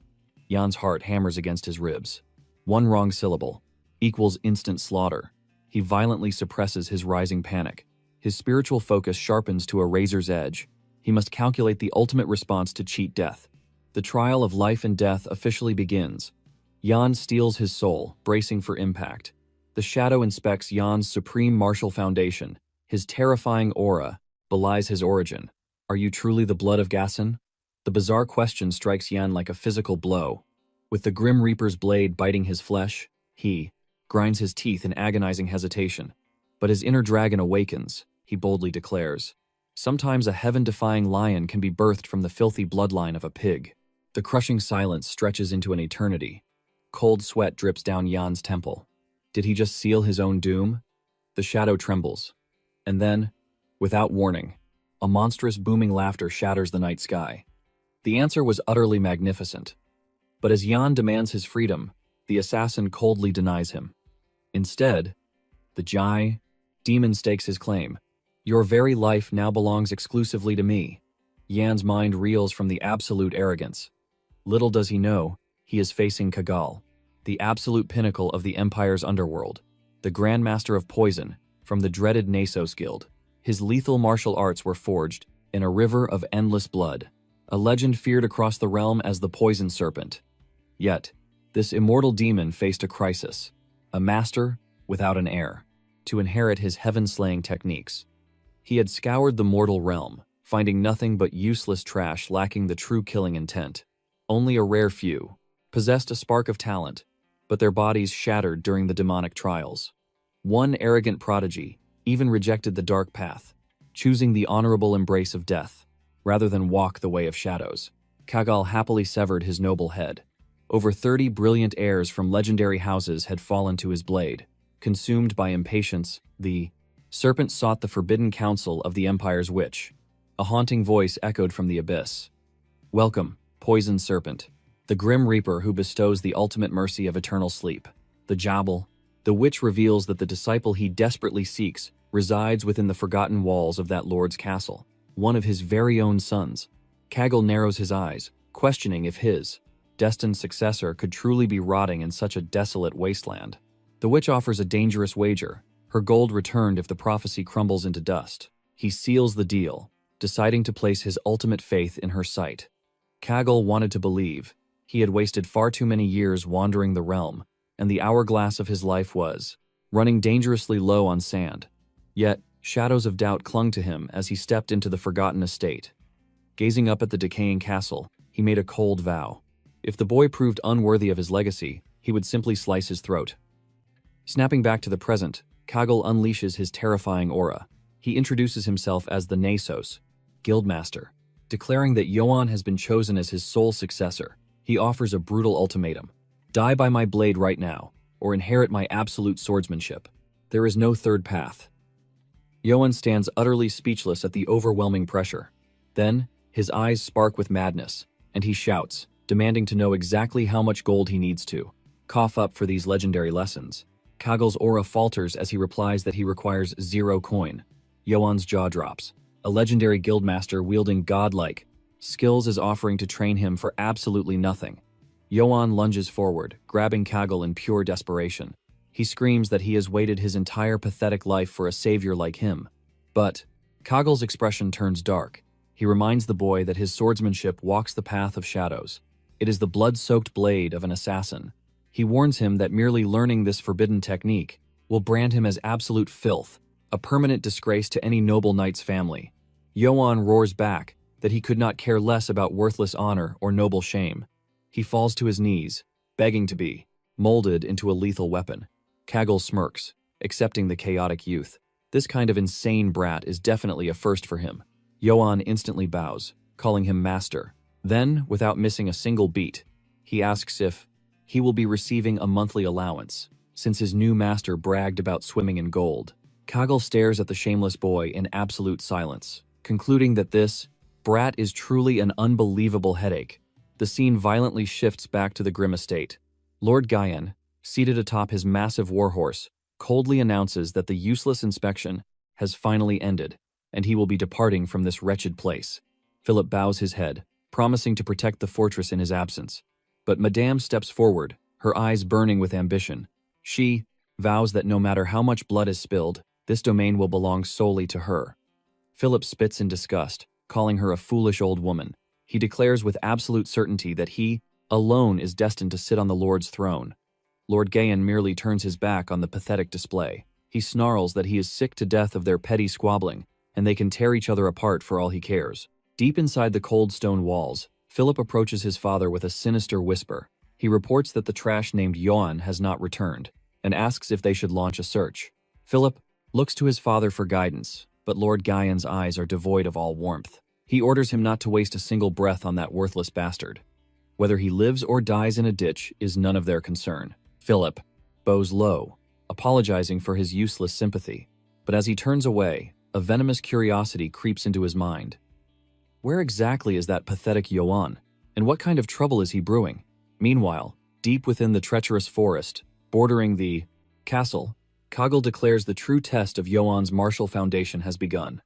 Yan's heart hammers against his ribs. One wrong syllable equals instant slaughter. He violently suppresses his rising panic. His spiritual focus sharpens to a razor's edge. He must calculate the ultimate response to cheat death. The trial of life and death officially begins. Yan steels his soul, bracing for impact. The shadow inspects Yan's supreme martial foundation. His terrifying aura belies his origin. Are you truly the blood of Gassen? The bizarre question strikes Yan like a physical blow. With the Grim Reaper's blade biting his flesh, he grinds his teeth in agonizing hesitation. But his inner dragon awakens, he boldly declares. Sometimes a heaven-defying lion can be birthed from the filthy bloodline of a pig. The crushing silence stretches into an eternity. Cold sweat drips down Yan's temple. Did he just seal his own doom? The shadow trembles. And then, without warning, a monstrous booming laughter shatters the night sky. The answer was utterly magnificent. But as Yan demands his freedom, the assassin coldly denies him. Instead, the Jai demon stakes his claim. Your very life now belongs exclusively to me. Yan's mind reels from the absolute arrogance. Little does he know, he is facing Kagal, the absolute pinnacle of the Empire's underworld, the Grandmaster of Poison from the dreaded Nasos Guild. His lethal martial arts were forged in a river of endless blood, a legend feared across the realm as the Poison Serpent. Yet, this immortal demon faced a crisis, a master without an heir, to inherit his heaven-slaying techniques. He had scoured the mortal realm, finding nothing but useless trash lacking the true killing intent. Only a rare few possessed a spark of talent, but their bodies shattered during the demonic trials. One arrogant prodigy even rejected the dark path, choosing the honorable embrace of death, rather than walk the way of shadows. Kagal happily severed his noble head. Over 30 brilliant heirs from legendary houses had fallen to his blade. Consumed by impatience, the serpent sought the forbidden counsel of the Empire's witch. A haunting voice echoed from the abyss. Welcome, Poison Serpent, the Grim Reaper who bestows the ultimate mercy of eternal sleep. The Jabal, the witch reveals that the disciple he desperately seeks resides within the forgotten walls of that lord's castle, one of his very own sons. Kagal narrows his eyes, questioning if his destined successor could truly be rotting in such a desolate wasteland. The witch offers a dangerous wager, her gold returned if the prophecy crumbles into dust. He seals the deal, deciding to place his ultimate faith in her sight. Kagal wanted to believe. He had wasted far too many years wandering the realm, and the hourglass of his life was running dangerously low on sand. Yet, shadows of doubt clung to him as he stepped into the forgotten estate. Gazing up at the decaying castle, he made a cold vow. If the boy proved unworthy of his legacy, he would simply slice his throat. Snapping back to the present, Kagal unleashes his terrifying aura. He introduces himself as the Nasos, Guildmaster. Declaring that Yoan has been chosen as his sole successor, he offers a brutal ultimatum. Die by my blade right now, or inherit my absolute swordsmanship. There is no third path. Yoan stands utterly speechless at the overwhelming pressure. Then, his eyes spark with madness, and he shouts, demanding to know exactly how much gold he needs to cough up for these legendary lessons. Kagal's aura falters as he replies that he requires 0 coin. Yoan's jaw drops. A legendary guildmaster wielding godlike skills is offering to train him for absolutely nothing. Yoan lunges forward, grabbing Kagal in pure desperation. He screams that he has waited his entire pathetic life for a savior like him. But Kagal's expression turns dark. He reminds the boy that his swordsmanship walks the path of shadows. It is the blood-soaked blade of an assassin. He warns him that merely learning this forbidden technique will brand him as absolute filth, a permanent disgrace to any noble knight's family. Yoan roars back that he could not care less about worthless honor or noble shame. He falls to his knees, begging to be molded into a lethal weapon. Kagal smirks, accepting the chaotic youth. This kind of insane brat is definitely a first for him. Yoan instantly bows, calling him master. Then, without missing a single beat, he asks if he will be receiving a monthly allowance, since his new master bragged about swimming in gold. Kagal stares at the shameless boy in absolute silence, concluding that this brat is truly an unbelievable headache. The scene violently shifts back to the grim estate. Lord Gaian, seated atop his massive warhorse, coldly announces that the useless inspection has finally ended, and he will be departing from this wretched place. Philip bows his head, promising to protect the fortress in his absence. But Madame steps forward, her eyes burning with ambition. She vows that no matter how much blood is spilled, this domain will belong solely to her. Philip spits in disgust, calling her a foolish old woman. He declares with absolute certainty that he, alone, is destined to sit on the Lord's throne. Lord Gayan merely turns his back on the pathetic display. He snarls that he is sick to death of their petty squabbling, and they can tear each other apart for all he cares. Deep inside the cold stone walls, Philip approaches his father with a sinister whisper. He reports that the trash named Yoan has not returned, and asks if they should launch a search. Philip looks to his father for guidance, but Lord Gayan's eyes are devoid of all warmth. He orders him not to waste a single breath on that worthless bastard. Whether he lives or dies in a ditch is none of their concern. Philip bows low, apologizing for his useless sympathy. But as he turns away, a venomous curiosity creeps into his mind. Where exactly is that pathetic Yoan, and what kind of trouble is he brewing? Meanwhile, deep within the treacherous forest, bordering the castle, Kaggle declares the true test of Yoan's martial foundation has begun.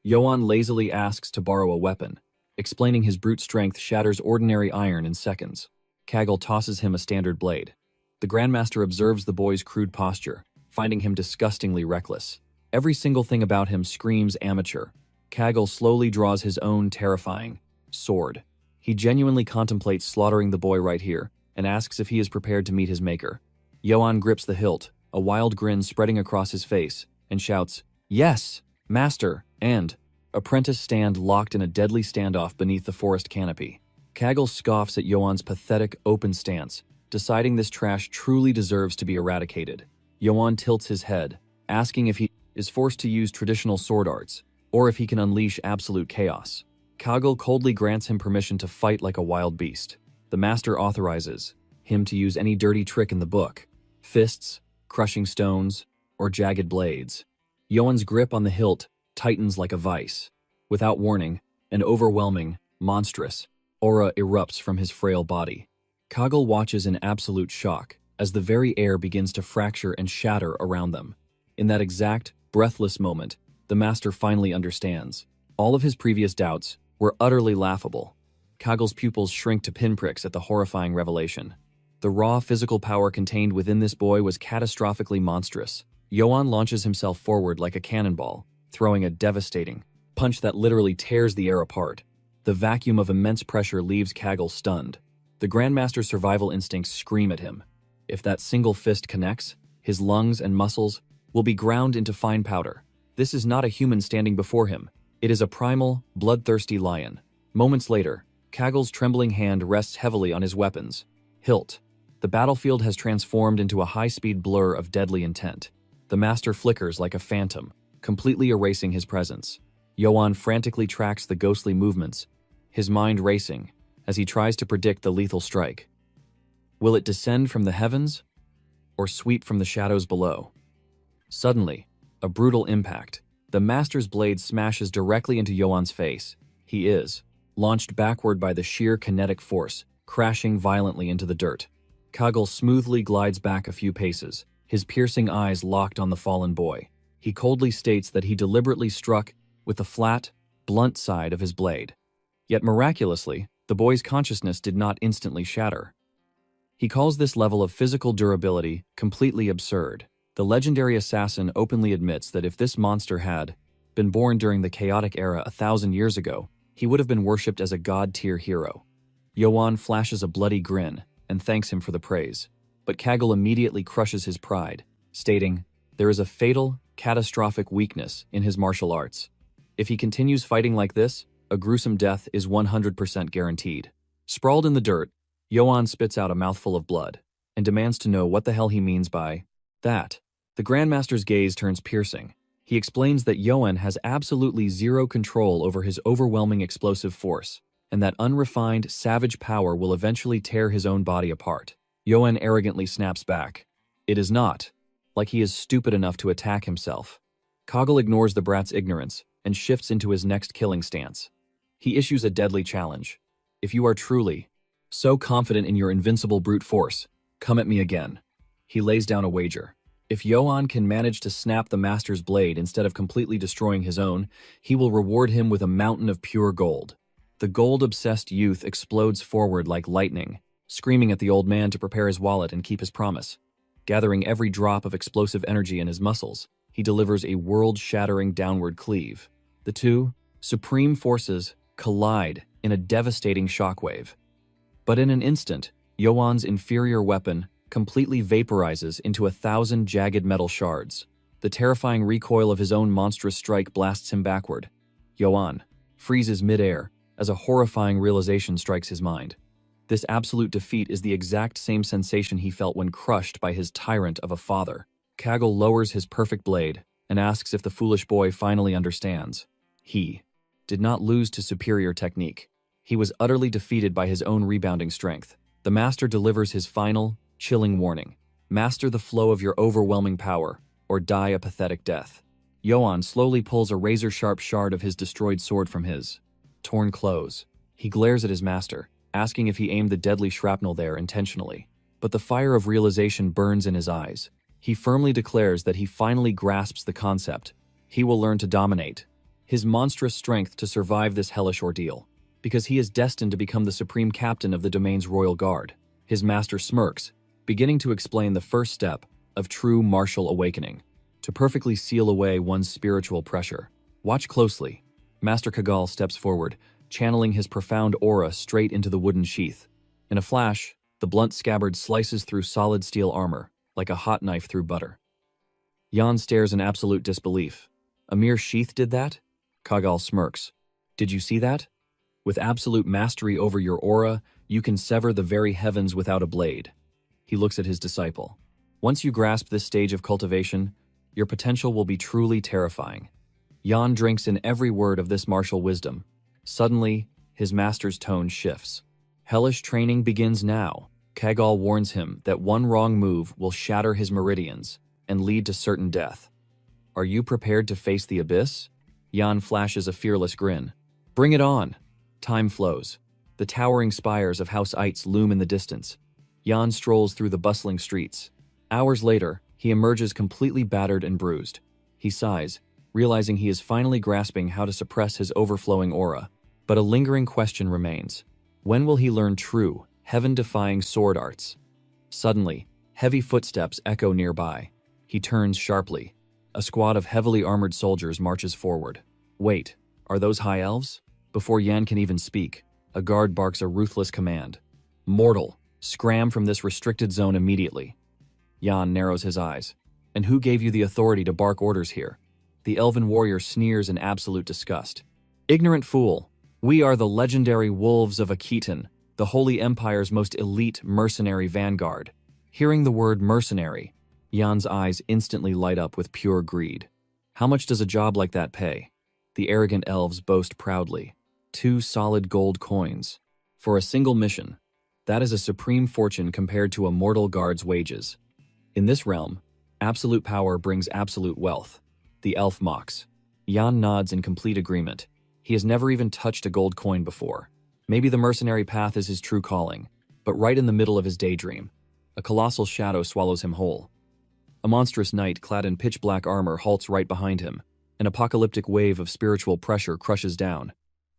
Yoan lazily asks to borrow a weapon, explaining his brute strength shatters ordinary iron in seconds. Kaggle tosses him a standard blade. The Grandmaster observes the boy's crude posture, finding him disgustingly reckless. Every single thing about him screams amateur. Kaggle slowly draws his own terrifying sword. He genuinely contemplates slaughtering the boy right here, and asks if he is prepared to meet his maker. Yoan grips the hilt, a wild grin spreading across his face, and shouts, "Yes, master!" and apprentice stand locked in a deadly standoff beneath the forest canopy. Kaggle scoffs at Yoan's pathetic, open stance, deciding this trash truly deserves to be eradicated. Yoan tilts his head, asking if he is forced to use traditional sword arts, or if he can unleash absolute chaos. Kaggle coldly grants him permission to fight like a wild beast. The master authorizes him to use any dirty trick in the book: fists, crushing stones, or jagged blades. Yoan's grip on the hilt tightens like a vice. Without warning, an overwhelming, monstrous aura erupts from his frail body. Kaggle watches in absolute shock as the very air begins to fracture and shatter around them. In that exact, breathless moment, the master finally understands. All of his previous doubts were utterly laughable. Kaggle's pupils shrink to pinpricks at the horrifying revelation. The raw physical power contained within this boy was catastrophically monstrous. Yoan launches himself forward like a cannonball, throwing a devastating punch that literally tears the air apart. The vacuum of immense pressure leaves Kaggle stunned. The Grandmaster's survival instincts scream at him. If that single fist connects, his lungs and muscles will be ground into fine powder. This is not a human standing before him. It is a primal, bloodthirsty lion. Moments later, Kaggle's trembling hand rests heavily on his weapon's hilt. The battlefield has transformed into a high-speed blur of deadly intent. The master flickers like a phantom, completely erasing his presence. Yoan frantically tracks the ghostly movements, his mind racing, as he tries to predict the lethal strike. Will it descend from the heavens, or sweep from the shadows below? Suddenly, a brutal impact. The master's blade smashes directly into Yoan's face. He is launched backward by the sheer kinetic force, crashing violently into the dirt. Kaggle smoothly glides back a few paces, his piercing eyes locked on the fallen boy. He coldly states that he deliberately struck with the flat, blunt side of his blade. Yet miraculously, the boy's consciousness did not instantly shatter. He calls this level of physical durability completely absurd. The legendary assassin openly admits that if this monster had been born during the chaotic era 1,000 years ago, he would have been worshipped as a god-tier hero. Yoan flashes a bloody grin and thanks him for the praise, but Kaggle immediately crushes his pride, stating, there is a fatal, catastrophic weakness in his martial arts. If he continues fighting like this, a gruesome death is 100% guaranteed. Sprawled in the dirt, Yoan spits out a mouthful of blood and demands to know what the hell he means by that. The Grandmaster's gaze turns piercing. He explains that Yoan has absolutely zero control over his overwhelming explosive force, and that unrefined, savage power will eventually tear his own body apart. Yoan arrogantly snaps back. It is not like he is stupid enough to attack himself. Kaggle ignores the brat's ignorance and shifts into his next killing stance. He issues a deadly challenge. If you are truly so confident in your invincible brute force, come at me again. He lays down a wager. If Yoan can manage to snap the master's blade instead of completely destroying his own, he will reward him with a mountain of pure gold. The gold-obsessed youth explodes forward like lightning, screaming at the old man to prepare his wallet and keep his promise. Gathering every drop of explosive energy in his muscles, he delivers a world-shattering downward cleave. The two supreme forces collide in a devastating shockwave. But in an instant, Yoan's inferior weapon completely vaporizes into 1,000 jagged metal shards. The terrifying recoil of his own monstrous strike blasts him backward. Yoan freezes midair as a horrifying realization strikes his mind. This absolute defeat is the exact same sensation he felt when crushed by his tyrant of a father. Kaggle lowers his perfect blade and asks if the foolish boy finally understands. He did not lose to superior technique. He was utterly defeated by his own rebounding strength. The master delivers his final, chilling warning. Master the flow of your overwhelming power, or die a pathetic death. Yoan slowly pulls a razor-sharp shard of his destroyed sword from his torn clothes. He glares at his master, asking if he aimed the deadly shrapnel there intentionally. But the fire of realization burns in his eyes. He firmly declares that he finally grasps the concept. He will learn to dominate his monstrous strength to survive this hellish ordeal, because he is destined to become the supreme captain of the domain's royal guard. His master smirks, beginning to explain the first step of true martial awakening, to perfectly seal away one's spiritual pressure. Watch closely. Master Kaggle steps forward, channeling his profound aura straight into the wooden sheath. In a flash, the blunt scabbard slices through solid steel armor, like a hot knife through butter. Yoan stares in absolute disbelief. A mere sheath did that? Kaggle smirks. Did you see that? With absolute mastery over your aura, you can sever the very heavens without a blade. He looks at his disciple. Once you grasp this stage of cultivation, your potential will be truly terrifying. Yoan drinks in every word of this martial wisdom. Suddenly, his master's tone shifts. Hellish training begins now. Kaggle warns him that one wrong move will shatter his meridians and lead to certain death. Are you prepared to face the abyss? Yoan flashes a fearless grin. Bring it on! Time flows. The towering spires of House Eitz loom in the distance. Yoan strolls through the bustling streets. Hours later, he emerges completely battered and bruised. He sighs, realizing he is finally grasping how to suppress his overflowing aura. But a lingering question remains. When will he learn true, heaven-defying sword arts? Suddenly, heavy footsteps echo nearby. He turns sharply. A squad of heavily armored soldiers marches forward. Wait, are those high elves? Before Yan can even speak, a guard barks a ruthless command. Mortal, scram from this restricted zone immediately. Yan narrows his eyes. And who gave you the authority to bark orders here? The elven warrior sneers in absolute disgust. Ignorant fool, we are the legendary wolves of Akiton, the Holy Empire's most elite mercenary vanguard. Hearing the word mercenary, Yan's eyes instantly light up with pure greed. How much does a job like that pay? The arrogant elves boast proudly. 2 solid gold coins. For a single mission. That is a supreme fortune compared to a mortal guard's wages. In this realm, absolute power brings absolute wealth. The elf mocks. Yan nods in complete agreement. He has never even touched a gold coin before. Maybe the mercenary path is his true calling, but right in the middle of his daydream, a colossal shadow swallows him whole. A monstrous knight clad in pitch-black armor halts right behind him. An apocalyptic wave of spiritual pressure crushes down.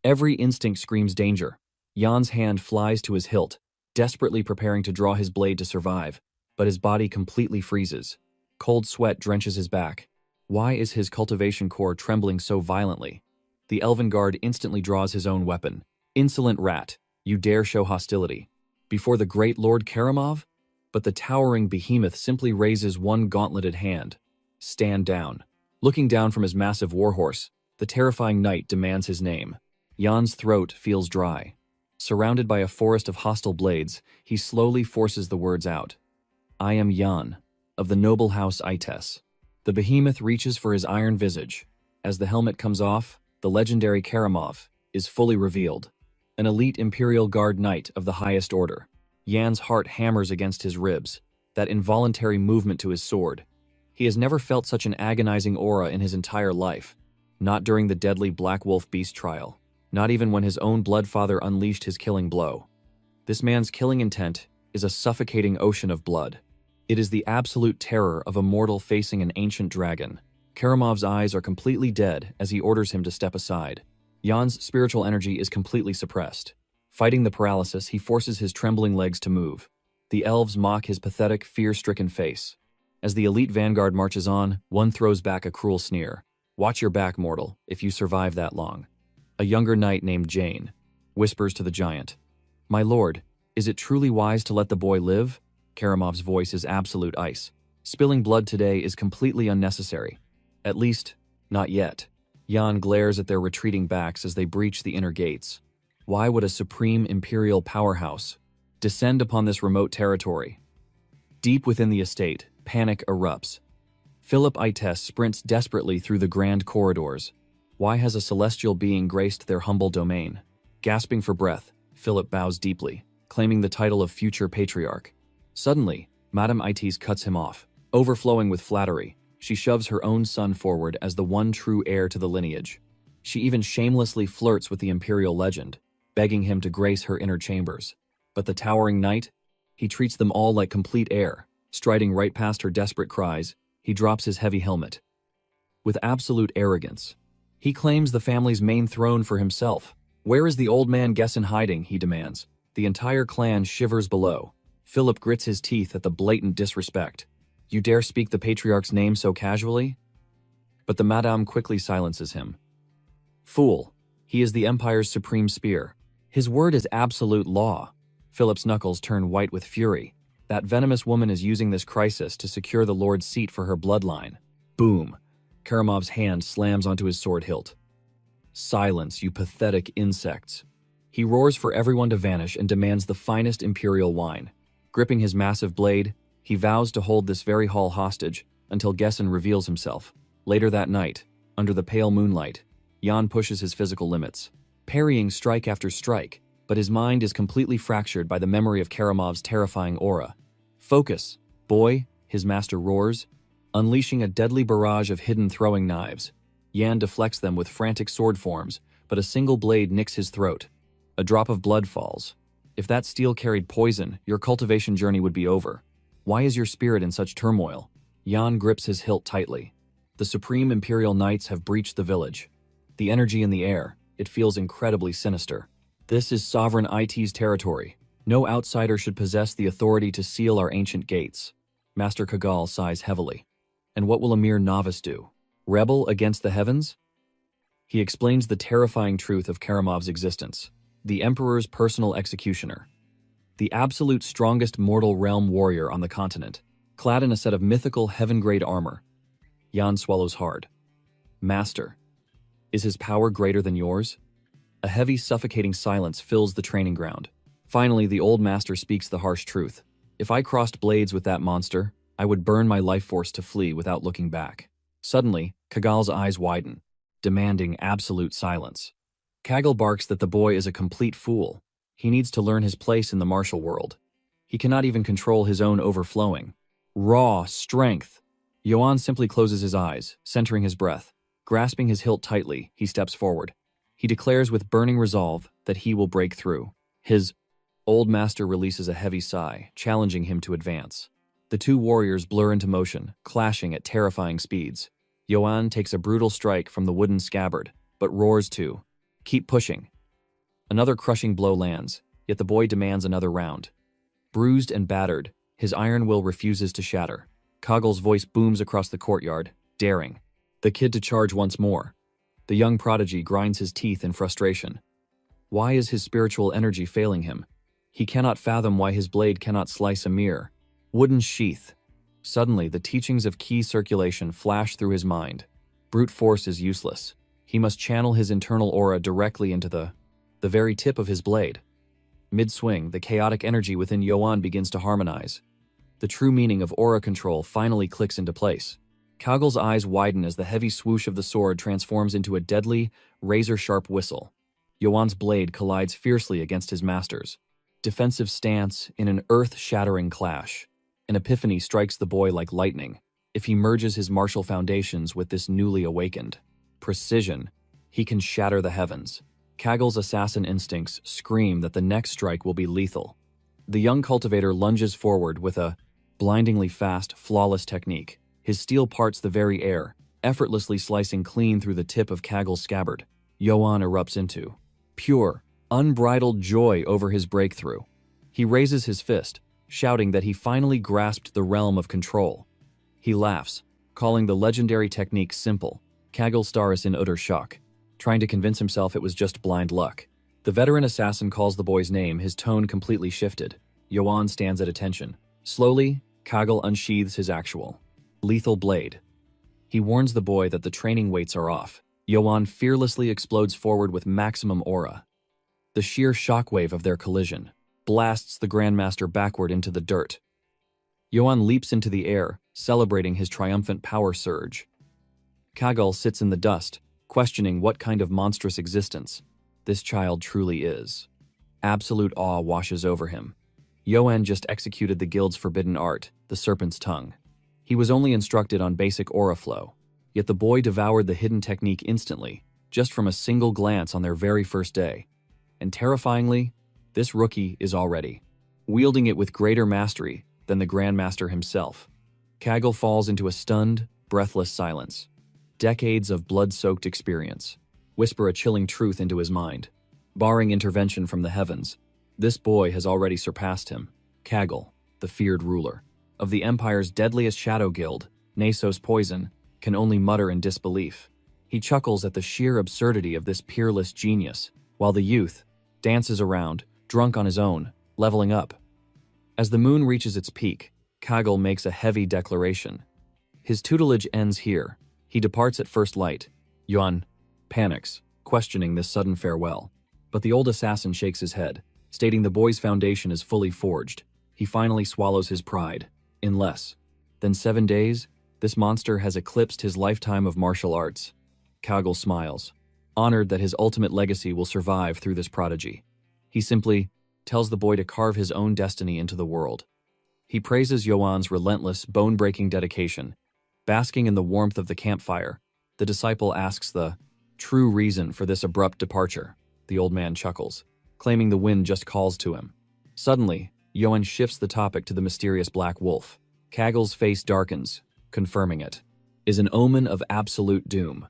Every instinct screams danger. Yan's hand flies to his hilt, desperately preparing to draw his blade to survive, but his body completely freezes. Cold sweat drenches his back. Why is his cultivation core trembling so violently? The elven guard instantly draws his own weapon. Insolent rat, you dare show hostility. Before the great Lord Karamov? But the towering behemoth simply raises one gauntleted hand. Stand down. Looking down from his massive warhorse, the terrifying knight demands his name. Yan's throat feels dry. Surrounded by a forest of hostile blades, he slowly forces the words out. I am Yan, of the noble house Eitz. The behemoth reaches for his iron visage. As the helmet comes off, the legendary Karamov is fully revealed. An elite Imperial Guard knight of the highest order. Yan's heart hammers against his ribs, that involuntary movement to his sword. He has never felt such an agonizing aura in his entire life. Not during the deadly Black Wolf Beast trial. Not even when his own bloodfather unleashed his killing blow. This man's killing intent is a suffocating ocean of blood. It is the absolute terror of a mortal facing an ancient dragon. Karamov's eyes are completely dead as he orders him to step aside. Jan's spiritual energy is completely suppressed. Fighting the paralysis, he forces his trembling legs to move. The elves mock his pathetic, fear-stricken face. As the elite vanguard marches on, one throws back a cruel sneer. "Watch your back, mortal, if you survive that long." A younger knight named Jane whispers to the giant, "My lord, is it truly wise to let the boy live?" Karamov's voice is absolute ice. "Spilling blood today is completely unnecessary. At least, not yet." Jan glares at their retreating backs as they breach the inner gates. Why would a supreme imperial powerhouse descend upon this remote territory? Deep within the estate, panic erupts. Philip Ites sprints desperately through the grand corridors. Why has a celestial being graced their humble domain? Gasping for breath, Philip bows deeply, claiming the title of future patriarch. Suddenly, Madame Ites cuts him off. Overflowing with flattery, she shoves her own son forward as the one true heir to the lineage. She even shamelessly flirts with the imperial legend, begging him to grace her inner chambers. But the towering knight? He treats them all like complete air. Striding right past her desperate cries, he drops his heavy helmet. With absolute arrogance, he claims the family's main throne for himself. "Where is the old man Gessen hiding?" he demands. The entire clan shivers below. Philip grits his teeth at the blatant disrespect. "You dare speak the patriarch's name so casually?" But the madame quickly silences him. "Fool, he is the Empire's supreme spear. His word is absolute law." Philip's knuckles turn white with fury. That venomous woman is using this crisis to secure the Lord's seat for her bloodline. Boom! Karamov's hand slams onto his sword hilt. "Silence, you pathetic insects." He roars for everyone to vanish and demands the finest imperial wine. Gripping his massive blade, he vows to hold this very hall hostage until Gessen reveals himself. Later that night, under the pale moonlight, Jan pushes his physical limits, parrying strike after strike, but his mind is completely fractured by the memory of Karamov's terrifying aura. "Focus, boy," his master roars, unleashing a deadly barrage of hidden throwing knives. Jan deflects them with frantic sword forms, but a single blade nicks his throat. A drop of blood falls. If that steel carried poison, your cultivation journey would be over. Why is your spirit in such turmoil? Jan grips his hilt tightly. The Supreme Imperial Knights have breached the village. The energy in the air, it feels incredibly sinister. This is sovereign IT's territory. No outsider should possess the authority to seal our ancient gates. Master Kagal sighs heavily. And what will a mere novice do? Rebel against the heavens? He explains the terrifying truth of Karamov's existence. The Emperor's personal executioner. The absolute strongest mortal realm warrior on the continent, clad in a set of mythical heaven-grade armor. Jan swallows hard. "Master, is his power greater than yours?" A heavy, suffocating silence fills the training ground. Finally, the old master speaks the harsh truth. "If I crossed blades with that monster, I would burn my life force to flee without looking back." Suddenly, Kagal's eyes widen, demanding absolute silence. Kaggle barks that the boy is a complete fool. He needs to learn his place in the martial world. He cannot even control his own overflowing raw strength. Yoan simply closes his eyes, centering his breath. Grasping his hilt tightly, he steps forward. He declares with burning resolve that he will break through. His old master releases a heavy sigh, challenging him to advance. The two warriors blur into motion, clashing at terrifying speeds. Yoan takes a brutal strike from the wooden scabbard, but roars to, "Keep pushing." Another crushing blow lands, yet the boy demands another round. Bruised and battered, his iron will refuses to shatter. Kagal's voice booms across the courtyard, daring the kid to charge once more. The young prodigy grinds his teeth in frustration. Why is his spiritual energy failing him? He cannot fathom why his blade cannot slice a mere wooden sheath. Suddenly, the teachings of ki circulation flash through his mind. Brute force is useless. He must channel his internal aura directly into the very tip of his blade. Mid-swing, the chaotic energy within Yoan begins to harmonize. The true meaning of aura control finally clicks into place. Kagal's eyes widen as the heavy swoosh of the sword transforms into a deadly, razor-sharp whistle. Yoan's blade collides fiercely against his master's defensive stance in an earth-shattering clash. An epiphany strikes the boy like lightning. If he merges his martial foundations with this newly awakened precision, he can shatter the heavens. Kagal's assassin instincts scream that the next strike will be lethal. The young cultivator lunges forward with a blindingly fast, flawless technique. His steel parts the very air, effortlessly slicing clean through the tip of Kagal's scabbard. Yoan erupts into pure, unbridled joy over his breakthrough. He raises his fist, shouting that he finally grasped the realm of control. He laughs, calling the legendary technique simple, Kaggle Staris in utter shock, trying to convince himself it was just blind luck. The veteran assassin calls the boy's name, his tone completely shifted. Yoan stands at attention. Slowly, Kaggle unsheathes his actual lethal blade. He warns the boy that the training weights are off. Yoan fearlessly explodes forward with maximum aura. The sheer shockwave of their collision blasts the Grandmaster backward into the dirt. Yoan leaps into the air, celebrating his triumphant power surge. Kaggle sits in the dust, questioning what kind of monstrous existence this child truly is. Absolute awe washes over him. Yoan just executed the guild's forbidden art, the Serpent's Tongue. He was only instructed on basic aura flow, yet the boy devoured the hidden technique instantly, just from a single glance on their very first day. And terrifyingly, this rookie is already wielding it with greater mastery than the Grandmaster himself. Kaggle falls into a stunned, breathless silence. Decades of blood-soaked experience whisper a chilling truth into his mind. Barring intervention from the heavens, this boy has already surpassed him. Kaggle, the feared ruler of the Empire's deadliest shadow guild, Nasos Poison, can only mutter in disbelief. He chuckles at the sheer absurdity of this peerless genius, while the youth dances around, drunk on his own, leveling up. As the moon reaches its peak, Kaggle makes a heavy declaration. His tutelage ends here. He departs at first light. Yoan panics, questioning this sudden farewell. But the old assassin shakes his head, stating the boy's foundation is fully forged. He finally swallows his pride. In less than 7 days, this monster has eclipsed his lifetime of martial arts. Kaggle smiles, honored that his ultimate legacy will survive through this prodigy. He simply tells the boy to carve his own destiny into the world. He praises Yoan's relentless, bone-breaking dedication. Basking in the warmth of the campfire, the disciple asks the true reason for this abrupt departure. The old man chuckles, claiming the wind just calls to him. Suddenly, Yoan shifts the topic to the mysterious black wolf. Kaggle's face darkens, confirming it is an omen of absolute doom.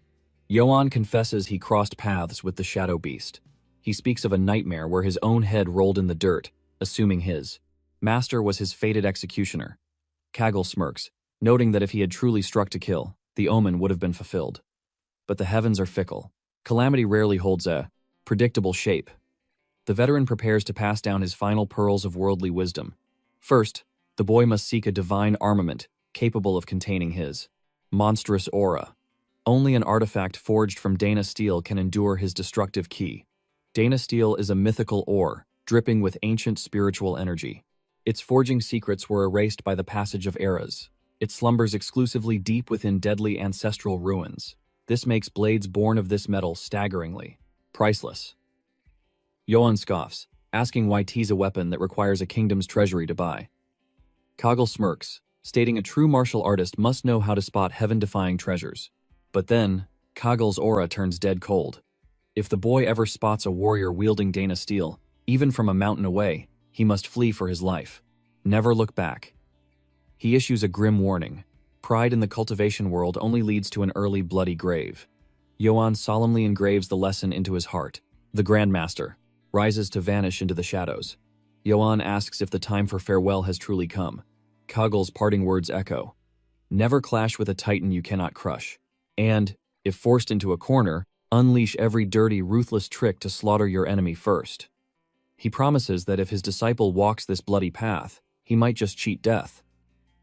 Yoan confesses he crossed paths with the shadow beast. He speaks of a nightmare where his own head rolled in the dirt, assuming his master was his fated executioner. Kaggle smirks, noting that if he had truly struck to kill, the omen would have been fulfilled. But the heavens are fickle. Calamity rarely holds a predictable shape. The veteran prepares to pass down his final pearls of worldly wisdom. First, the boy must seek a divine armament capable of containing his monstrous aura. Only an artifact forged from Dana steel can endure his destructive key. Dana steel is a mythical ore, dripping with ancient spiritual energy. Its forging secrets were erased by the passage of eras. It slumbers exclusively deep within deadly ancestral ruins. This makes blades born of this metal staggeringly priceless. Yoan scoffs, asking why tease a weapon that requires a kingdom's treasury to buy. Kaggle smirks, stating a true martial artist must know how to spot heaven-defying treasures. But then, Kaggle's aura turns dead cold. If the boy ever spots a warrior wielding Dana steel, even from a mountain away, he must flee for his life. Never look back. He issues a grim warning. Pride in the cultivation world only leads to an early bloody grave. Yoan solemnly engraves the lesson into his heart. The Grandmaster rises to vanish into the shadows. Yoan asks if the time for farewell has truly come. Kaggle's parting words echo. Never clash with a titan you cannot crush. And, if forced into a corner, unleash every dirty, ruthless trick to slaughter your enemy first. He promises that if his disciple walks this bloody path, he might just cheat death.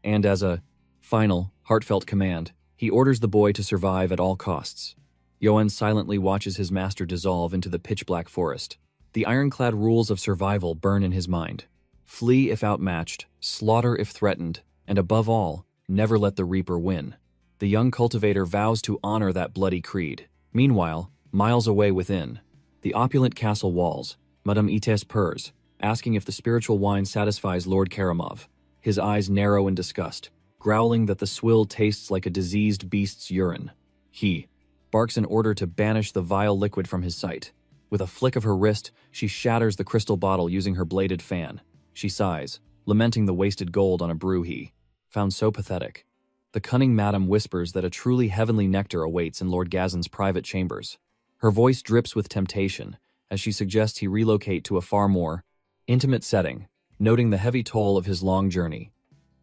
And as a final, heartfelt command, he orders the boy to survive at all costs. Yoan silently watches his master dissolve into the pitch-black forest. The ironclad rules of survival burn in his mind. Flee if outmatched, slaughter if threatened, and above all, never let the reaper win. The young cultivator vows to honor that bloody creed. Meanwhile, miles away within the opulent castle walls, Madame Ites purrs, asking if the spiritual wine satisfies Lord Karamov. His eyes narrow in disgust, growling that the swill tastes like a diseased beast's urine. He barks an order to banish the vile liquid from his sight. With a flick of her wrist, she shatters the crystal bottle using her bladed fan. She sighs, lamenting the wasted gold on a brew he found so pathetic. The cunning madam whispers that a truly heavenly nectar awaits in Lord Gazen's private chambers. Her voice drips with temptation as she suggests he relocate to a far more intimate setting, noting the heavy toll of his long journey.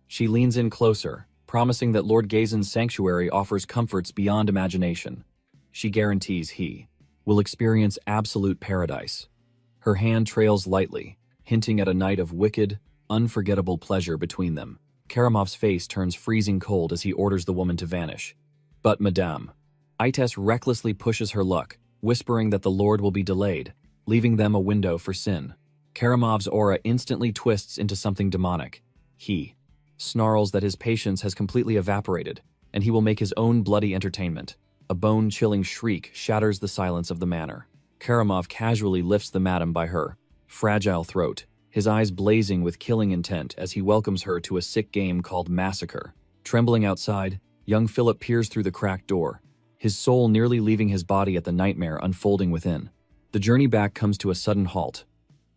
She leans in closer, promising that Lord Gazen's sanctuary offers comforts beyond imagination. She guarantees he will experience absolute paradise. Her hand trails lightly, hinting at a night of wicked, unforgettable pleasure between them. Karamov's face turns freezing cold as he orders the woman to vanish. But Madame Ites recklessly pushes her luck, whispering that the Lord will be delayed, leaving them a window for sin. Karamov's aura instantly twists into something demonic. He snarls that his patience has completely evaporated, and he will make his own bloody entertainment. A bone-chilling shriek shatters the silence of the manor. Karamov casually lifts the madam by her fragile throat, his eyes blazing with killing intent as he welcomes her to a sick game called Massacre. Trembling outside, young Philip peers through the cracked door, his soul nearly leaving his body at the nightmare unfolding within. The journey back comes to a sudden halt.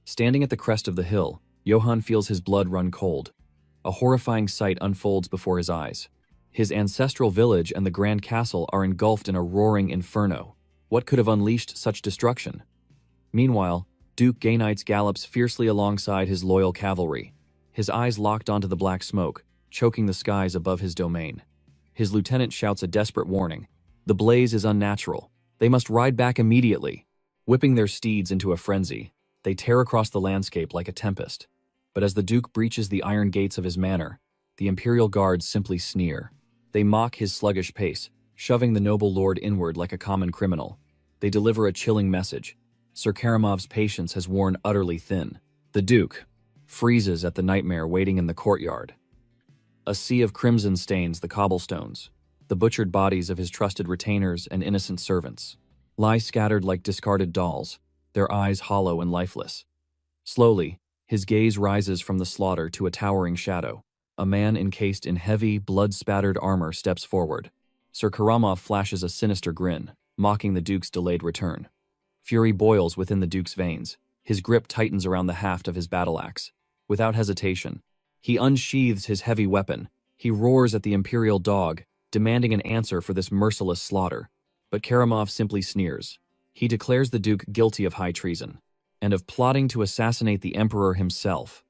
Standing at the crest of the hill, Johann feels his blood run cold. A horrifying sight unfolds before his eyes. His ancestral village and the grand castle are engulfed in a roaring inferno. What could have unleashed such destruction? Meanwhile, Duke Gainites gallops fiercely alongside his loyal cavalry, his eyes locked onto the black smoke, choking the skies above his domain. His lieutenant shouts a desperate warning. The blaze is unnatural. They must ride back immediately. Whipping their steeds into a frenzy, they tear across the landscape like a tempest. But as the Duke breaches the iron gates of his manor, the Imperial Guards simply sneer. They mock his sluggish pace, shoving the noble lord inward like a common criminal. They deliver a chilling message. Sir Karamov's patience has worn utterly thin. The Duke freezes at the nightmare waiting in the courtyard. A sea of crimson stains the cobblestones. The butchered bodies of his trusted retainers and innocent servants lie scattered like discarded dolls, their eyes hollow and lifeless. Slowly, his gaze rises from the slaughter to a towering shadow. A man encased in heavy, blood-spattered armor steps forward. Sir Karamov flashes a sinister grin, mocking the Duke's delayed return. Fury boils within the Duke's veins. His grip tightens around the haft of his battle axe. Without hesitation, he unsheathes his heavy weapon. He roars at the Imperial dog, demanding an answer for this merciless slaughter. But Karamov simply sneers. He declares the Duke guilty of high treason, and of plotting to assassinate the Emperor himself.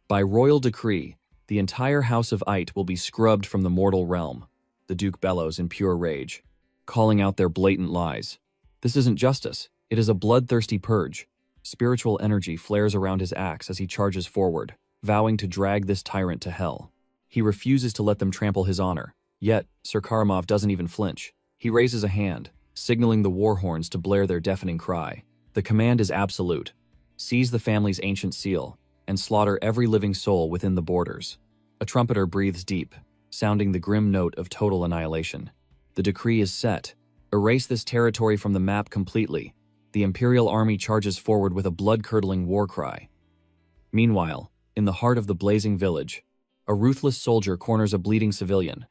By royal decree, the entire House of Ait will be scrubbed from the mortal realm, the Duke bellows in pure rage, calling out their blatant lies. This isn't justice, it is a bloodthirsty purge. Spiritual energy flares around his axe as he charges forward, vowing to drag this tyrant to hell. He refuses to let them trample his honor, yet Sir Karamov doesn't even flinch. He raises a hand, signaling the war horns to blare their deafening cry. The command is absolute. Seize the family's ancient seal, and slaughter every living soul within the borders. A trumpeter breathes deep, sounding the grim note of total annihilation. The decree is set. Erase this territory from the map completely. The Imperial army charges forward with a blood-curdling war cry. Meanwhile, in the heart of the blazing village, a ruthless soldier corners a bleeding civilian.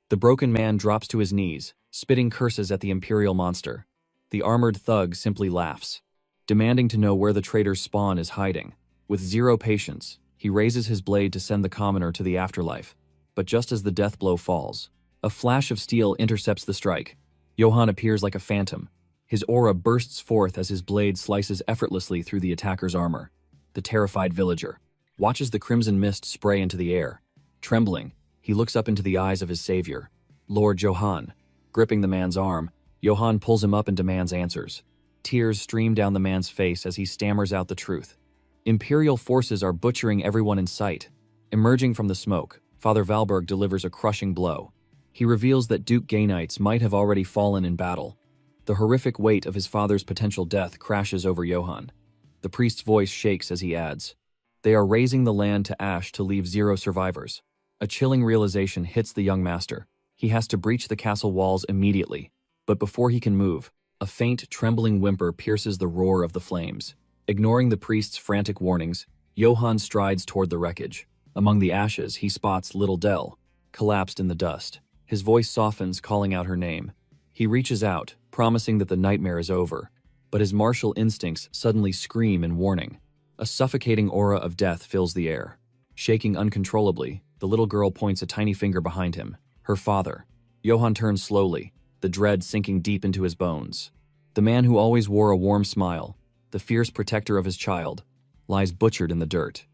The broken man drops to his knees, spitting curses at the Imperial monster. The armored thug simply laughs, demanding to know where the traitor's spawn is hiding. With zero patience, he raises his blade to send the commoner to the afterlife. But just as the death blow falls, a flash of steel intercepts the strike. Johann appears like a phantom. His aura bursts forth as his blade slices effortlessly through the attacker's armor. The terrified villager watches the crimson mist spray into the air. Trembling, he looks up into the eyes of his savior, Lord Johann. Gripping the man's arm, Johann pulls him up and demands answers. Tears stream down the man's face as he stammers out the truth. Imperial forces are butchering everyone in sight. Emerging from the smoke, Father Valberg delivers a crushing blow. He reveals that Duke Gainites might have already fallen in battle. The horrific weight of his father's potential death crashes over Johann. The priest's voice shakes as he adds, "They are razing the land to ash to leave zero survivors." A chilling realization hits the young master. He has to breach the castle walls immediately. But before he can move, a faint, trembling whimper pierces the roar of the flames. Ignoring the priest's frantic warnings, Johann strides toward the wreckage. Among the ashes, he spots little Dell, collapsed in the dust. His voice softens, calling out her name. He reaches out, promising that the nightmare is over. But his martial instincts suddenly scream in warning. A suffocating aura of death fills the air. Shaking uncontrollably, the little girl points a tiny finger behind him. Her father. Johann turns slowly, the dread sinking deep into his bones. The man who always wore a warm smile, the fierce protector of his child, lies butchered in the dirt.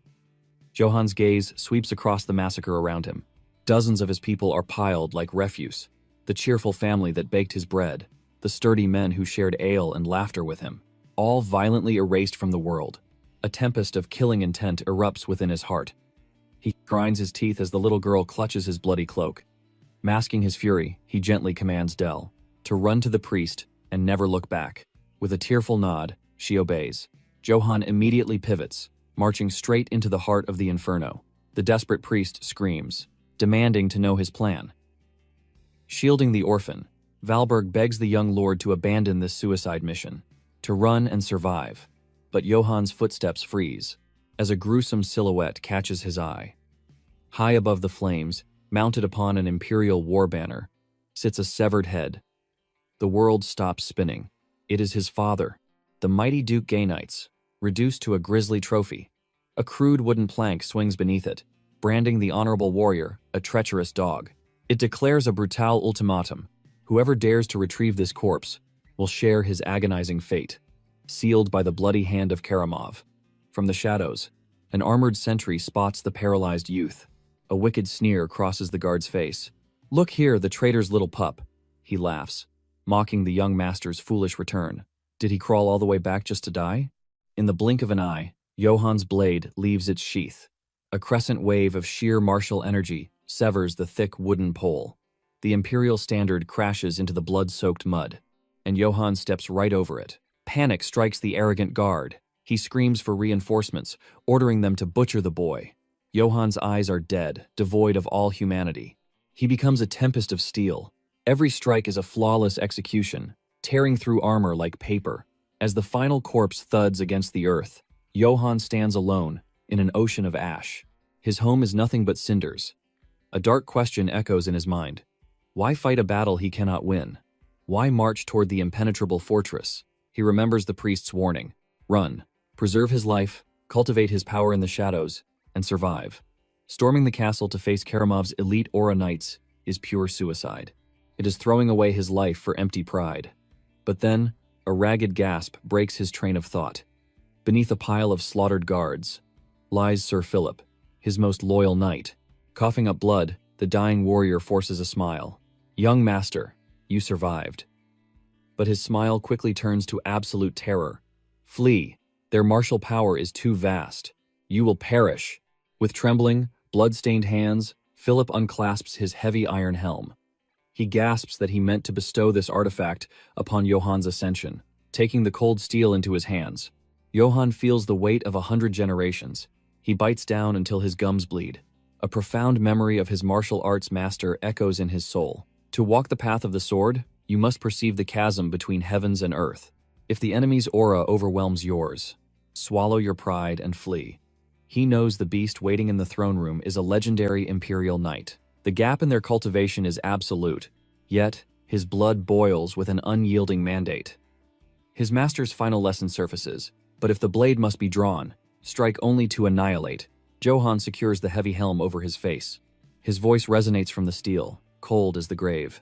Johan's gaze sweeps across the massacre around him. Dozens of his people are piled like refuse. The cheerful family that baked his bread, the sturdy men who shared ale and laughter with him, all violently erased from the world. A tempest of killing intent erupts within his heart. He grinds his teeth as the little girl clutches his bloody cloak. Masking his fury, he gently commands Dell to run to the priest and never look back. With a tearful nod, she obeys. Johan immediately pivots, marching straight into the heart of the inferno. The desperate priest screams, demanding to know his plan. Shielding the orphan, Valberg begs the young lord to abandon this suicide mission, to run and survive. But Johan's footsteps freeze, as a gruesome silhouette catches his eye. High above the flames, mounted upon an imperial war banner, sits a severed head. The world stops spinning. It is his father, the mighty Duke Gainites, reduced to a grisly trophy. A crude wooden plank swings beneath it, branding the honorable warrior a treacherous dog. It declares a brutal ultimatum. Whoever dares to retrieve this corpse will share his agonizing fate, sealed by the bloody hand of Karamov. From the shadows, an armored sentry spots the paralyzed youth. A wicked sneer crosses the guard's face. "Look here, the traitor's little pup." He laughs, mocking the young master's foolish return. Did he crawl all the way back just to die? In the blink of an eye, Johan's blade leaves its sheath. A crescent wave of sheer martial energy severs the thick wooden pole. The imperial standard crashes into the blood-soaked mud, and Johan steps right over it. Panic strikes the arrogant guard. He screams for reinforcements, ordering them to butcher the boy. Johan's eyes are dead, devoid of all humanity. He becomes a tempest of steel. Every strike is a flawless execution, tearing through armor like paper. As the final corpse thuds against the earth, Johan stands alone in an ocean of ash. His home is nothing but cinders. A dark question echoes in his mind. Why fight a battle he cannot win? Why march toward the impenetrable fortress? He remembers the priest's warning. Run, preserve his life, cultivate his power in the shadows, and survive. Storming the castle to face Karamov's elite Aura Knights is pure suicide. It is throwing away his life for empty pride. But then, a ragged gasp breaks his train of thought. Beneath a pile of slaughtered guards lies Sir Philip, his most loyal knight. Coughing up blood, the dying warrior forces a smile. "Young master, you survived." But his smile quickly turns to absolute terror. "Flee. Their martial power is too vast. You will perish." With trembling, blood-stained hands, Philip unclasps his heavy iron helm. He gasps that he meant to bestow this artifact upon Johan's ascension, taking the cold steel into his hands. Johan feels the weight of 100 generations. He bites down until his gums bleed. A profound memory of his martial arts master echoes in his soul. To walk the path of the sword, you must perceive the chasm between heavens and earth. If the enemy's aura overwhelms yours, swallow your pride and flee. He knows the beast waiting in the throne room is a legendary imperial knight. The gap in their cultivation is absolute, yet his blood boils with an unyielding mandate. His master's final lesson surfaces, but if the blade must be drawn, strike only to annihilate. Johan secures the heavy helm over his face. His voice resonates from the steel, cold as the grave.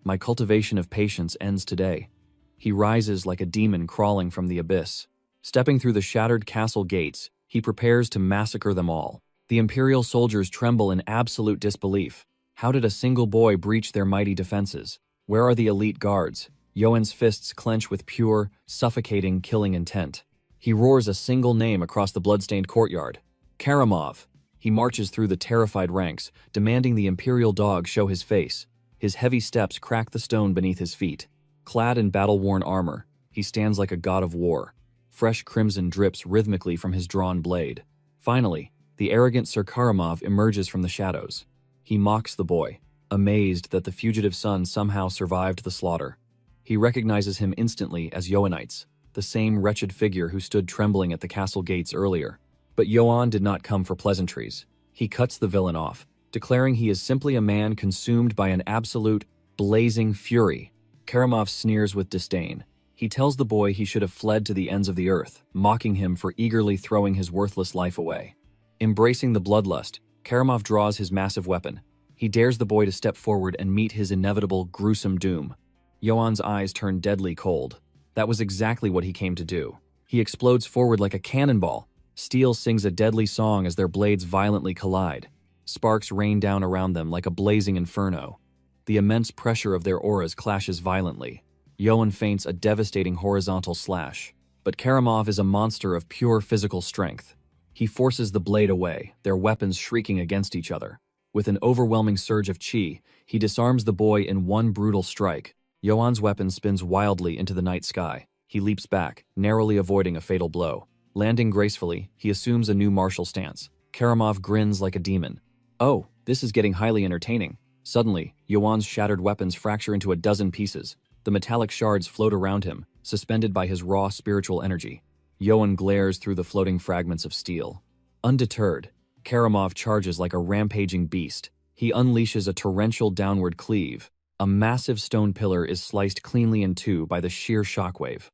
"My cultivation of patience ends today." He rises like a demon crawling from the abyss. Stepping through the shattered castle gates, he prepares to massacre them all. The imperial soldiers tremble in absolute disbelief. How did a single boy breach their mighty defenses? Where are the elite guards? Johan's fists clench with pure, suffocating, killing intent. He roars a single name across the bloodstained courtyard. Karamov. He marches through the terrified ranks, demanding the imperial dog show his face. His heavy steps crack the stone beneath his feet. Clad in battle-worn armor, he stands like a god of war. Fresh crimson drips rhythmically from his drawn blade. Finally, the arrogant Sir Karamov emerges from the shadows. He mocks the boy, amazed that the fugitive son somehow survived the slaughter. He recognizes him instantly as Johannites, the same wretched figure who stood trembling at the castle gates earlier. But Johan did not come for pleasantries. He cuts the villain off, declaring he is simply a man consumed by an absolute, blazing fury. Karamov sneers with disdain. He tells the boy he should have fled to the ends of the earth, mocking him for eagerly throwing his worthless life away. Embracing the bloodlust, Karamov draws his massive weapon. He dares the boy to step forward and meet his inevitable, gruesome doom. Johan's eyes turn deadly cold. That was exactly what he came to do. He explodes forward like a cannonball. Steel sings a deadly song as their blades violently collide. Sparks rain down around them like a blazing inferno. The immense pressure of their auras clashes violently. Yoan feints a devastating horizontal slash. But Karamov is a monster of pure physical strength. He forces the blade away, their weapons shrieking against each other. With an overwhelming surge of chi, he disarms the boy in one brutal strike. Yoan's weapon spins wildly into the night sky. He leaps back, narrowly avoiding a fatal blow. Landing gracefully, he assumes a new martial stance. Karamov grins like a demon. Oh, this is getting highly entertaining. Suddenly, Yoan's shattered weapons fracture into a dozen pieces. The metallic shards float around him, suspended by his raw spiritual energy. Yoan glares through the floating fragments of steel. Undeterred, Karamov charges like a rampaging beast. He unleashes a torrential downward cleave. A massive stone pillar is sliced cleanly in two by the sheer shockwave.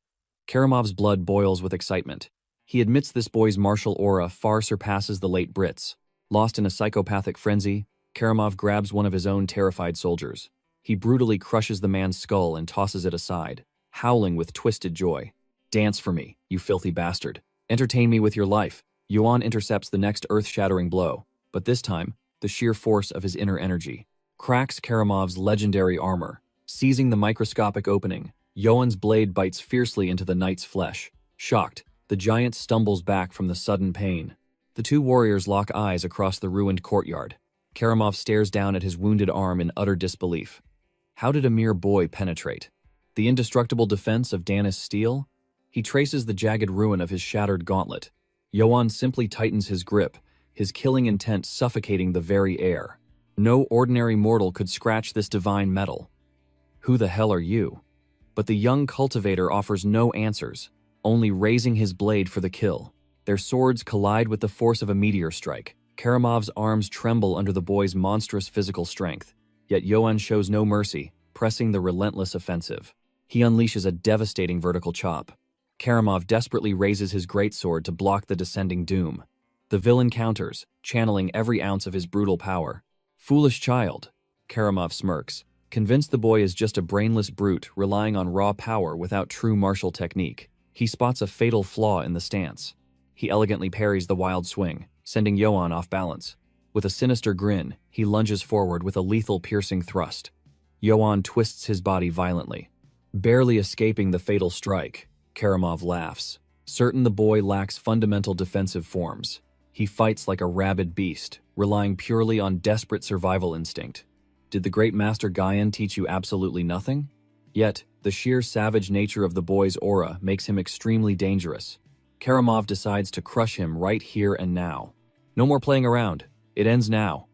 Karamov's blood boils with excitement. He admits this boy's martial aura far surpasses the late Brits. Lost in a psychopathic frenzy, Karamov grabs one of his own terrified soldiers. He brutally crushes the man's skull and tosses it aside, howling with twisted joy. Dance for me, you filthy bastard. Entertain me with your life. Yuan intercepts the next earth-shattering blow, but this time, the sheer force of his inner energy cracks Karamov's legendary armor. Seizing the microscopic opening, Yoan's blade bites fiercely into the knight's flesh. Shocked, the giant stumbles back from the sudden pain. The two warriors lock eyes across the ruined courtyard. Karamov stares down at his wounded arm in utter disbelief. How did a mere boy penetrate? The indestructible defense of Danis steel? He traces the jagged ruin of his shattered gauntlet. Yoan simply tightens his grip, his killing intent suffocating the very air. No ordinary mortal could scratch this divine metal. Who the hell are you? But the young cultivator offers no answers, only raising his blade for the kill. Their swords collide with the force of a meteor strike. Karamov's arms tremble under the boy's monstrous physical strength, yet Yoan shows no mercy, pressing the relentless offensive. He unleashes a devastating vertical chop. Karamov desperately raises his greatsword to block the descending doom. The villain counters, channeling every ounce of his brutal power. Foolish child, Karamov smirks, convinced the boy is just a brainless brute relying on raw power without true martial technique. He spots a fatal flaw in the stance. He elegantly parries the wild swing, sending Yoan off balance. With a sinister grin, he lunges forward with a lethal piercing thrust. Yoan twists his body violently. Barely escaping the fatal strike, Karamov laughs, certain the boy lacks fundamental defensive forms. He fights like a rabid beast, relying purely on desperate survival instinct. Did the great master Gaian teach you absolutely nothing? Yet, the sheer savage nature of the boy's aura makes him extremely dangerous. Karamov decides to crush him right here and now. No more playing around. It ends now.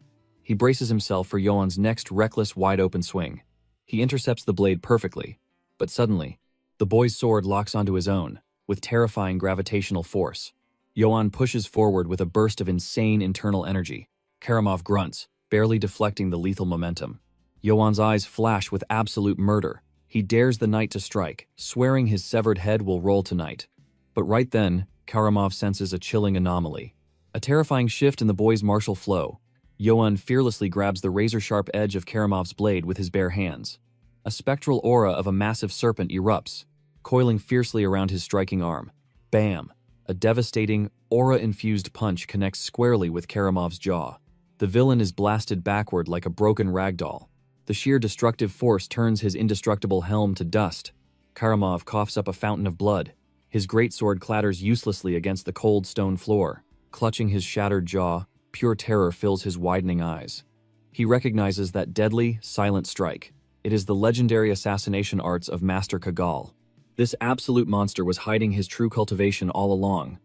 He braces himself for Yoan's next reckless wide-open swing. He intercepts the blade perfectly, but suddenly, the boy's sword locks onto his own, with terrifying gravitational force. Yoan pushes forward with a burst of insane internal energy. Karamov grunts, barely deflecting the lethal momentum. Yoan's eyes flash with absolute murder. He dares the knight to strike, swearing his severed head will roll tonight. But right then, Karamov senses a chilling anomaly. A terrifying shift in the boy's martial flow. Yoan fearlessly grabs the razor-sharp edge of Karamov's blade with his bare hands. A spectral aura of a massive serpent erupts, coiling fiercely around his striking arm. Bam! A devastating, aura-infused punch connects squarely with Karamov's jaw. The villain is blasted backward like a broken ragdoll. The sheer destructive force turns his indestructible helm to dust. Karamov coughs up a fountain of blood. His greatsword clatters uselessly against the cold stone floor. Clutching his shattered jaw, pure terror fills his widening eyes. He recognizes that deadly, silent strike. It is the legendary assassination arts of Master Kagal. This absolute monster was hiding his true cultivation all along.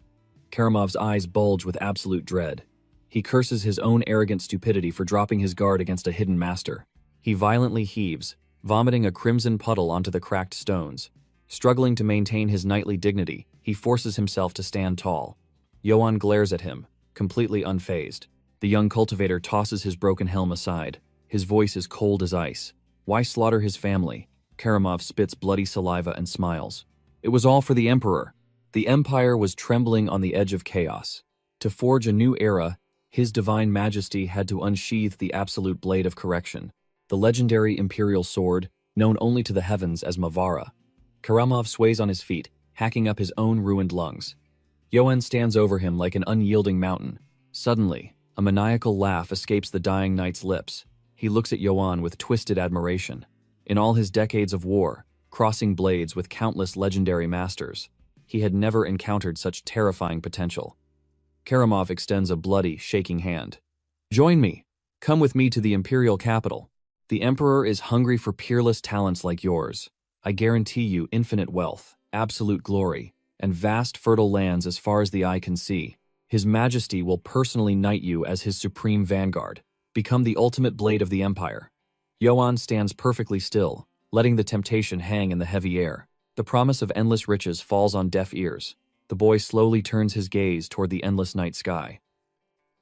Karamov's eyes bulge with absolute dread. He curses his own arrogant stupidity for dropping his guard against a hidden master. He violently heaves, vomiting a crimson puddle onto the cracked stones. Struggling to maintain his knightly dignity, he forces himself to stand tall. Yoan glares at him, completely unfazed. The young cultivator tosses his broken helm aside. His voice is cold as ice. Why slaughter his family? Karamov spits bloody saliva and smiles. It was all for the Emperor. The Empire was trembling on the edge of chaos. To forge a new era, His Divine Majesty had to unsheath the absolute blade of correction, the legendary imperial sword, known only to the heavens as Mavara. Karamov sways on his feet, hacking up his own ruined lungs. Yohan stands over him like an unyielding mountain. Suddenly, a maniacal laugh escapes the dying knight's lips. He looks at Yohan with twisted admiration. In all his decades of war, crossing blades with countless legendary masters, he had never encountered such terrifying potential. Karamov extends a bloody, shaking hand. "Join me. Come with me to the imperial capital. The emperor is hungry for peerless talents like yours. I guarantee you infinite wealth, absolute glory, and vast fertile lands as far as the eye can see. His Majesty will personally knight you as his supreme vanguard. Become the ultimate blade of the empire." Yohan stands perfectly still, letting the temptation hang in the heavy air. The promise of endless riches falls on deaf ears. The boy slowly turns his gaze toward the endless night sky.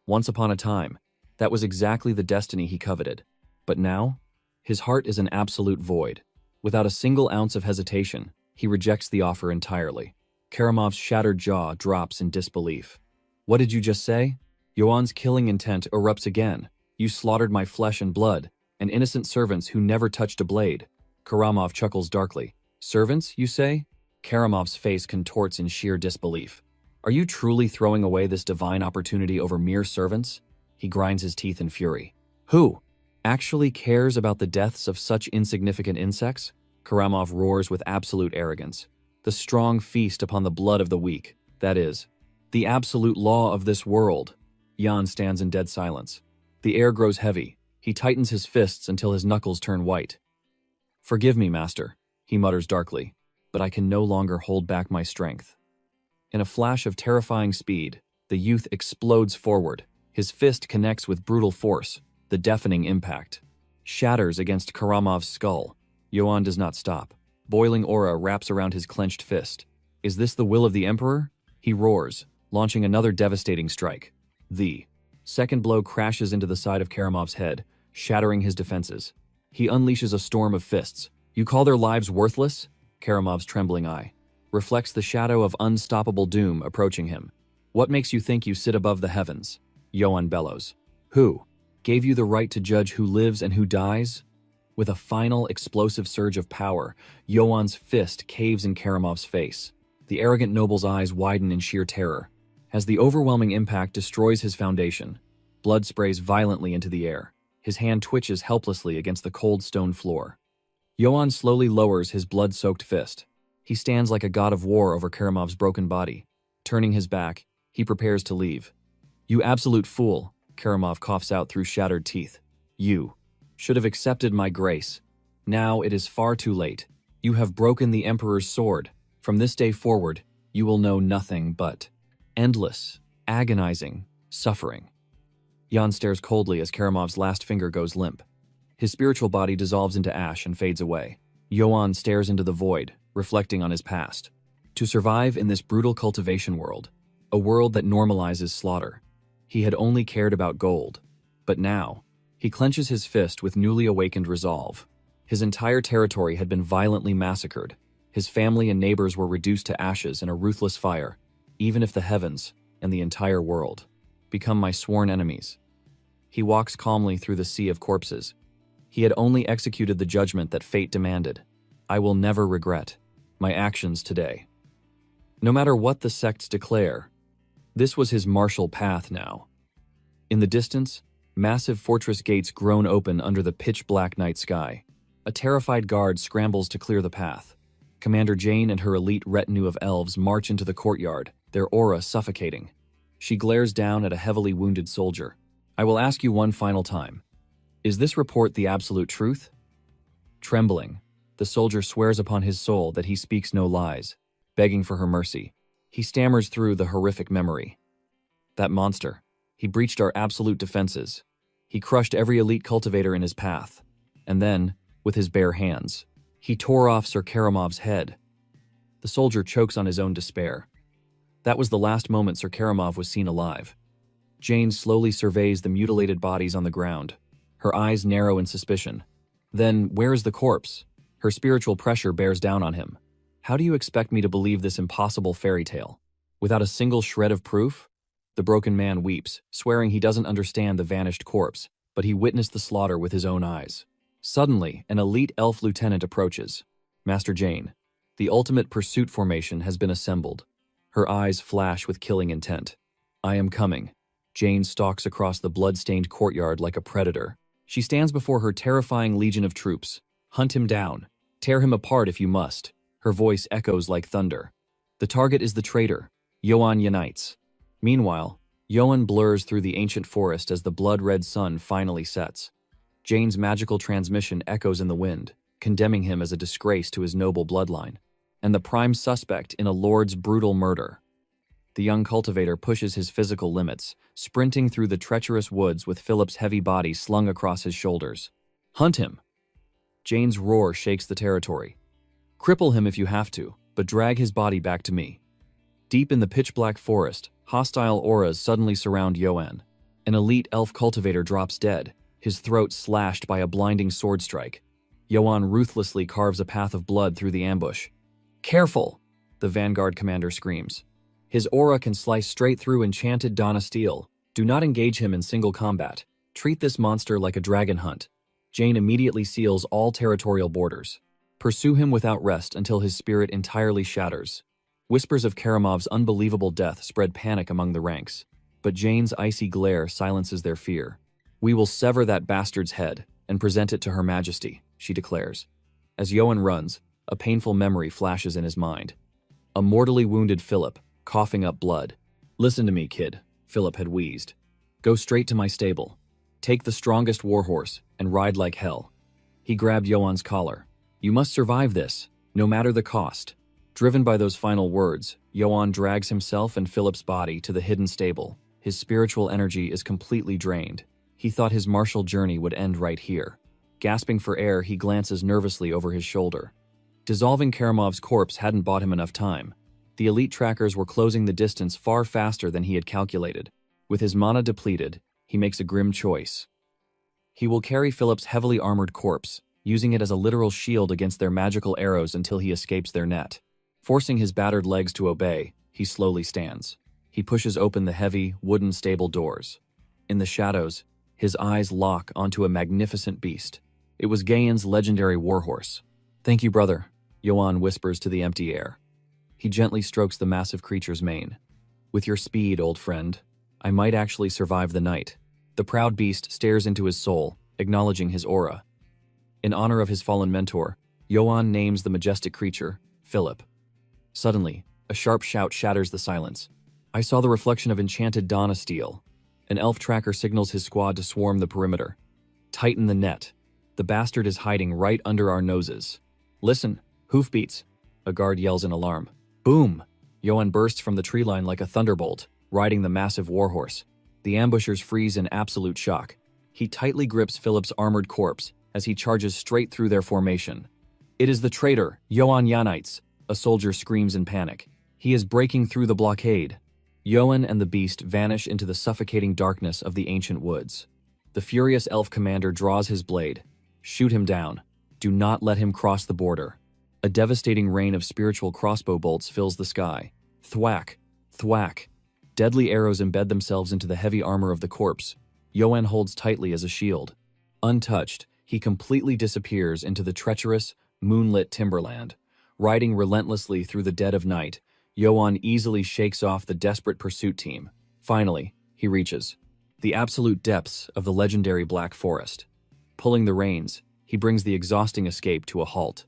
Once upon a time, that was exactly the destiny he coveted. But now, his heart is an absolute void. Without a single ounce of hesitation, he rejects the offer entirely. Karamov's shattered jaw drops in disbelief. "What did you just say?" Yohan's killing intent erupts again. "You slaughtered my flesh and blood, and innocent servants who never touched a blade." Karamov chuckles darkly. "Servants, you say?" Karamov's face contorts in sheer disbelief. "Are you truly throwing away this divine opportunity over mere servants?" He grinds his teeth in fury. "Who actually cares about the deaths of such insignificant insects?" Karamov roars with absolute arrogance. "The strong feast upon the blood of the weak, that is, the absolute law of this world." Jan stands in dead silence. The air grows heavy. He tightens his fists until his knuckles turn white. "Forgive me, master," he mutters darkly, "but I can no longer hold back my strength." In a flash of terrifying speed, the youth explodes forward. His fist connects with brutal force. The deafening impact shatters against Karamov's skull. Yohan does not stop. Boiling aura wraps around his clenched fist. "Is this the will of the Emperor?" He roars, launching another devastating strike. The second blow crashes into the side of Karamov's head, shattering his defenses. He unleashes a storm of fists. "You call their lives worthless?" Karamov's trembling eye reflects the shadow of unstoppable doom approaching him. "What makes you think you sit above the heavens?" Yohan bellows. "Who gave you the right to judge who lives and who dies?" With a final explosive surge of power, Yohan's fist caves in Karamov's face. The arrogant noble's eyes widen in sheer terror. As the overwhelming impact destroys his foundation, blood sprays violently into the air. His hand twitches helplessly against the cold stone floor. Yohan slowly lowers his blood-soaked fist. He stands like a god of war over Karamov's broken body. Turning his back, he prepares to leave. "You absolute fool," Karamov coughs out through shattered teeth. "You should have accepted my grace. Now it is far too late. You have broken the Emperor's sword. From this day forward, you will know nothing but endless, agonizing suffering." Jan stares coldly as Karamov's last finger goes limp. His spiritual body dissolves into ash and fades away. Yohan stares into the void, reflecting on his past. To survive in this brutal cultivation world, a world that normalizes slaughter, he had only cared about gold. But now, he clenches his fist with newly awakened resolve. His entire territory had been violently massacred. His family and neighbors were reduced to ashes in a ruthless fire, even if the heavens and the entire world become my sworn enemies. He walks calmly through the sea of corpses. He had only executed the judgment that fate demanded. "I will never regret my actions today." No matter what the sects declare, this was his martial path now. In the distance, massive fortress gates groan open under the pitch-black night sky. A terrified guard scrambles to clear the path. Commander Jane and her elite retinue of elves march into the courtyard, their aura suffocating. She glares down at a heavily wounded soldier. "I will ask you one final time. Is this report the absolute truth?" Trembling, the soldier swears upon his soul that he speaks no lies, begging for her mercy. He stammers through the horrific memory. "That monster. He breached our absolute defenses. He crushed every elite cultivator in his path. And then, with his bare hands, he tore off Sir Karamov's head." The soldier chokes on his own despair. That was the last moment Sir Karamov was seen alive. Jane slowly surveys the mutilated bodies on the ground. Her eyes narrow in suspicion. "Then, where is the corpse?" Her spiritual pressure bears down on him. "How do you expect me to believe this impossible fairy tale? Without a single shred of proof?" The broken man weeps, swearing he doesn't understand the vanished corpse, but he witnessed the slaughter with his own eyes. Suddenly, an elite elf lieutenant approaches. "Master Jane, The ultimate pursuit formation has been assembled. Her eyes flash with killing intent. I am coming. Jane stalks across the blood-stained courtyard like a predator. She stands before her terrifying legion of troops. Hunt him down. Tear him apart if you must. Her voice echoes like thunder. The target is the traitor. Yoan unites. Meanwhile, Yoan blurs through the ancient forest as the blood-red sun finally sets. Jane's magical transmission echoes in the wind, condemning him as a disgrace to his noble bloodline, and the prime suspect in a lord's brutal murder. The young cultivator pushes his physical limits, sprinting through the treacherous woods with Philip's heavy body slung across his shoulders. Hunt him! Jane's roar shakes the territory. Cripple him if you have to, but drag his body back to me. Deep in the pitch-black forest, hostile auras suddenly surround Yoan. An elite elf cultivator drops dead, his throat slashed by a blinding sword strike. Yoan ruthlessly carves a path of blood through the ambush. Careful! The Vanguard commander screams. His aura can slice straight through enchanted Donna steel. Do not engage him in single combat. Treat this monster like a dragon hunt. Jane immediately seals all territorial borders. Pursue him without rest until his spirit entirely shatters. Whispers of Karamov's unbelievable death spread panic among the ranks, but Jane's icy glare silences their fear. We will sever that bastard's head and present it to Her Majesty, she declares. As Yoan runs, a painful memory flashes in his mind. A mortally wounded Philip, coughing up blood. Listen to me, kid, Philip had wheezed. Go straight to my stable. Take the strongest warhorse and ride like hell. He grabbed Yoan's collar. You must survive this, no matter the cost. Driven by those final words, Yoan drags himself and Philip's body to the hidden stable. His spiritual energy is completely drained. He thought his martial journey would end right here. Gasping for air, he glances nervously over his shoulder. Dissolving Karamov's corpse hadn't bought him enough time. The elite trackers were closing the distance far faster than he had calculated. With his mana depleted, he makes a grim choice. He will carry Philip's heavily armored corpse, using it as a literal shield against their magical arrows until he escapes their net. Forcing his battered legs to obey, he slowly stands. He pushes open the heavy, wooden stable doors. In the shadows, his eyes lock onto a magnificent beast. It was Gayan's legendary warhorse. Thank you, brother, Yoan whispers to the empty air. He gently strokes the massive creature's mane. With your speed, old friend, I might actually survive the night. The proud beast stares into his soul, acknowledging his aura. In honor of his fallen mentor, Yoan names the majestic creature, Philip. Suddenly, a sharp shout shatters the silence. I saw the reflection of enchanted Donna steel. An elf tracker signals his squad to swarm the perimeter. Tighten the net. The bastard is hiding right under our noses. Listen, hoofbeats. A guard yells in alarm. Boom! Yoan bursts from the tree line like a thunderbolt, riding the massive warhorse. The ambushers freeze in absolute shock. He tightly grips Philip's armored corpse as he charges straight through their formation. It is the traitor, Yoan Yanites, a soldier screams in panic. He is breaking through the blockade. Yoan and the beast vanish into the suffocating darkness of the ancient woods. The furious elf commander draws his blade. Shoot him down. Do not let him cross the border. A devastating rain of spiritual crossbow bolts fills the sky. Thwack, thwack. Deadly arrows embed themselves into the heavy armor of the corpse. Yoan holds tightly as a shield. Untouched, he completely disappears into the treacherous, moonlit timberland. Riding relentlessly through the dead of night, Yoan easily shakes off the desperate pursuit team. Finally, he reaches the absolute depths of the legendary Black Forest. Pulling the reins, he brings the exhausting escape to a halt.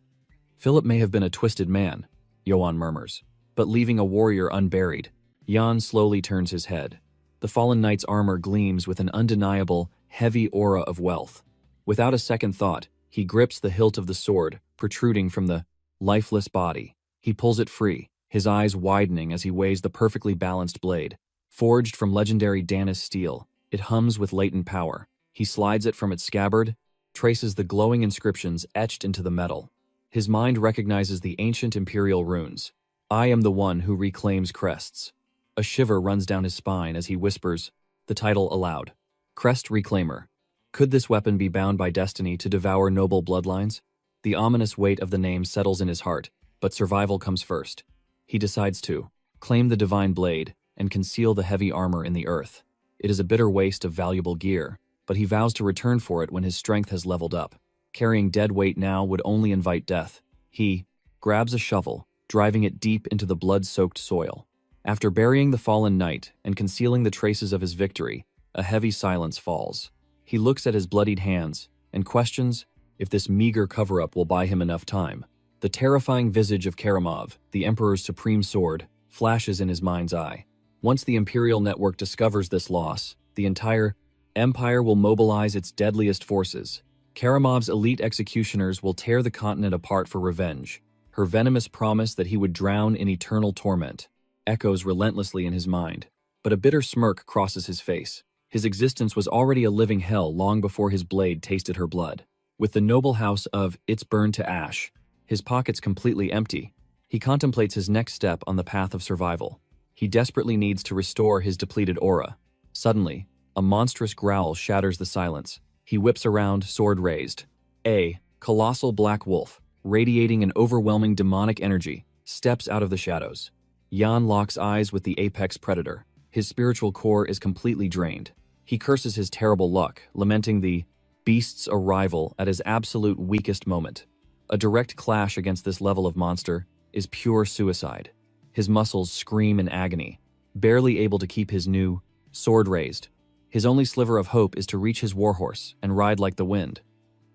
Philip may have been a twisted man, Yoan murmurs, but leaving a warrior unburied. Jan slowly turns his head. The fallen knight's armor gleams with an undeniable, heavy aura of wealth. Without a second thought, he grips the hilt of the sword, protruding from the lifeless body. He pulls it free, his eyes widening as he weighs the perfectly balanced blade. Forged from legendary Danis steel, it hums with latent power. He slides it from its scabbard, traces the glowing inscriptions etched into the metal. His mind recognizes the ancient imperial runes. I am the one who reclaims crests. A shiver runs down his spine as he whispers the title aloud. Crest Reclaimer. Could this weapon be bound by destiny to devour noble bloodlines? The ominous weight of the name settles in his heart, but survival comes first. He decides to claim the divine blade and conceal the heavy armor in the earth. It is a bitter waste of valuable gear, but he vows to return for it when his strength has leveled up. Carrying dead weight now would only invite death. He grabs a shovel, driving it deep into the blood-soaked soil. After burying the fallen knight and concealing the traces of his victory, a heavy silence falls. He looks at his bloodied hands and questions if this meager cover-up will buy him enough time. The terrifying visage of Karamov, the Emperor's supreme sword, flashes in his mind's eye. Once the Imperial network discovers this loss, the entire Empire will mobilize its deadliest forces. Karamov's elite executioners will tear the continent apart for revenge. Her venomous promise that he would drown in eternal torment echoes relentlessly in his mind, but a bitter smirk crosses his face. His existence was already a living hell long before his blade tasted her blood. With the noble house of It's Burned to Ash, his pockets completely empty, he contemplates his next step on the path of survival. He desperately needs to restore his depleted aura. Suddenly, a monstrous growl shatters the silence. He whips around, sword raised. A colossal black wolf, radiating an overwhelming demonic energy, steps out of the shadows. Jan locks eyes with the apex predator. His spiritual core is completely drained. He curses his terrible luck, lamenting the beast's arrival at his absolute weakest moment. A direct clash against this level of monster is pure suicide. His muscles scream in agony, barely able to keep his new sword raised. His only sliver of hope is to reach his warhorse and ride like the wind.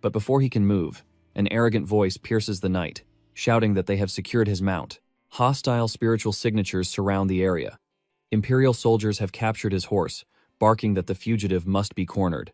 But before he can move, an arrogant voice pierces the night, shouting that they have secured his mount. Hostile spiritual signatures surround the area. Imperial soldiers have captured his horse, barking that the fugitive must be cornered.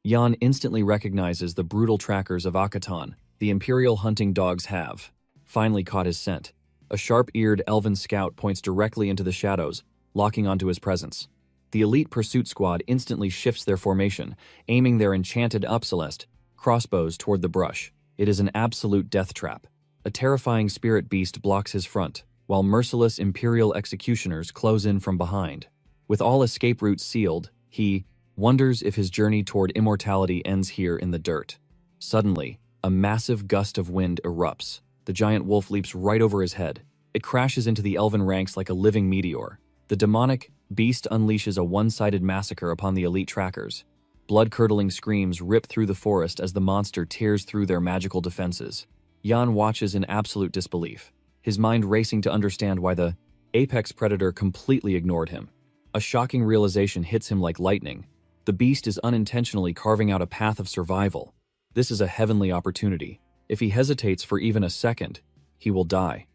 Jan instantly recognizes the brutal trackers of ActionToon. The Imperial hunting dogs have finally caught his scent. A sharp-eared elven scout points directly into the shadows, locking onto his presence. The elite pursuit squad instantly shifts their formation, aiming their enchanted Upceleste crossbows toward the brush. It is an absolute death trap. A terrifying spirit beast blocks his front, while merciless Imperial executioners close in from behind. With all escape routes sealed, he wonders if his journey toward immortality ends here in the dirt. Suddenly, a massive gust of wind erupts. The giant wolf leaps right over his head. It crashes into the elven ranks like a living meteor. The demonic beast unleashes a one-sided massacre upon the elite trackers. Blood-curdling screams rip through the forest as the monster tears through their magical defenses. Jan watches in absolute disbelief, his mind racing to understand why the apex predator completely ignored him. A shocking realization hits him like lightning. The beast is unintentionally carving out a path of survival. This is a heavenly opportunity. If he hesitates for even a second, he will die.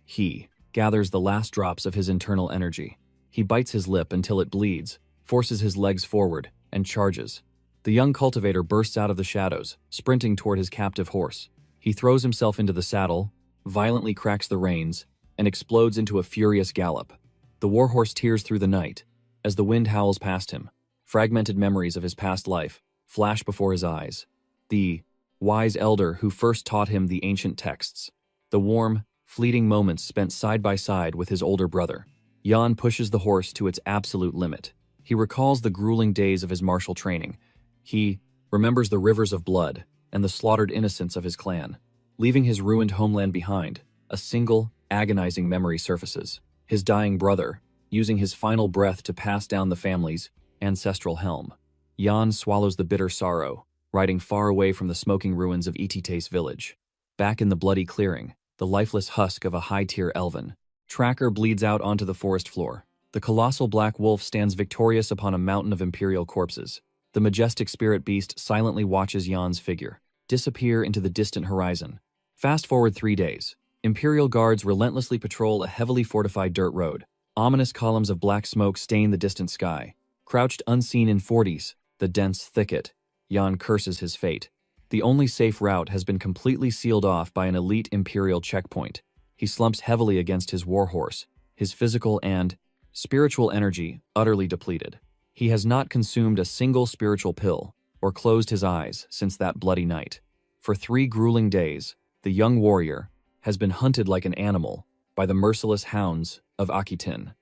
He gathers the last drops of his internal energy. He bites his lip until it bleeds, forces his legs forward, and charges. The young cultivator bursts out of the shadows, sprinting toward his captive horse. He throws himself into the saddle, violently cracks the reins, and explodes into a furious gallop. The warhorse tears through the night as the wind howls past him. Fragmented memories of his past life flash before his eyes. The wise elder who first taught him the ancient texts. The warm, fleeting moments spent side by side with his older brother. Jan pushes the horse to its absolute limit. He recalls the grueling days of his martial training. He remembers the rivers of blood and the slaughtered innocents of his clan. Leaving his ruined homeland behind, a single, agonizing memory surfaces. His dying brother, using his final breath to pass down the family's ancestral helm. Jan swallows the bitter sorrow, riding far away from the smoking ruins of Itite's village. Back in the bloody clearing, the lifeless husk of a high-tier elven tracker bleeds out onto the forest floor. The colossal black wolf stands victorious upon a mountain of imperial corpses. The majestic spirit beast silently watches Jan's figure disappear into the distant horizon. Fast forward 3 days. Imperial guards relentlessly patrol a heavily fortified dirt road. Ominous columns of black smoke stain the distant sky. Crouched unseen in 40s, the dense thicket, Jan curses his fate. The only safe route has been completely sealed off by an elite Imperial checkpoint. He slumps heavily against his warhorse, his physical and spiritual energy utterly depleted. He has not consumed a single spiritual pill or closed his eyes since that bloody night. For 3 grueling days, the young warrior has been hunted like an animal by the merciless hounds of ActionToon.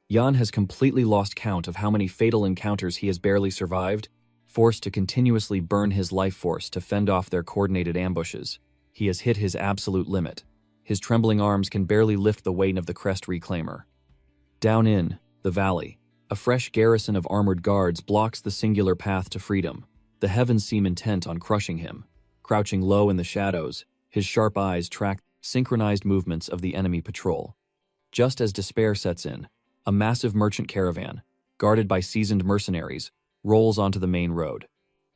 Jan has completely lost count of how many fatal encounters he has barely survived, forced to continuously burn his life force to fend off their coordinated ambushes. He has hit his absolute limit. His trembling arms can barely lift the weight of the crest reclaimer. Down in the valley, a fresh garrison of armored guards blocks the singular path to freedom. The heavens seem intent on crushing him. Crouching low in the shadows, his sharp eyes track synchronized movements of the enemy patrol. Just as despair sets in, a massive merchant caravan, guarded by seasoned mercenaries, rolls onto the main road.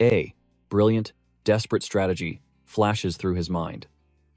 A brilliant, desperate strategy flashes through his mind.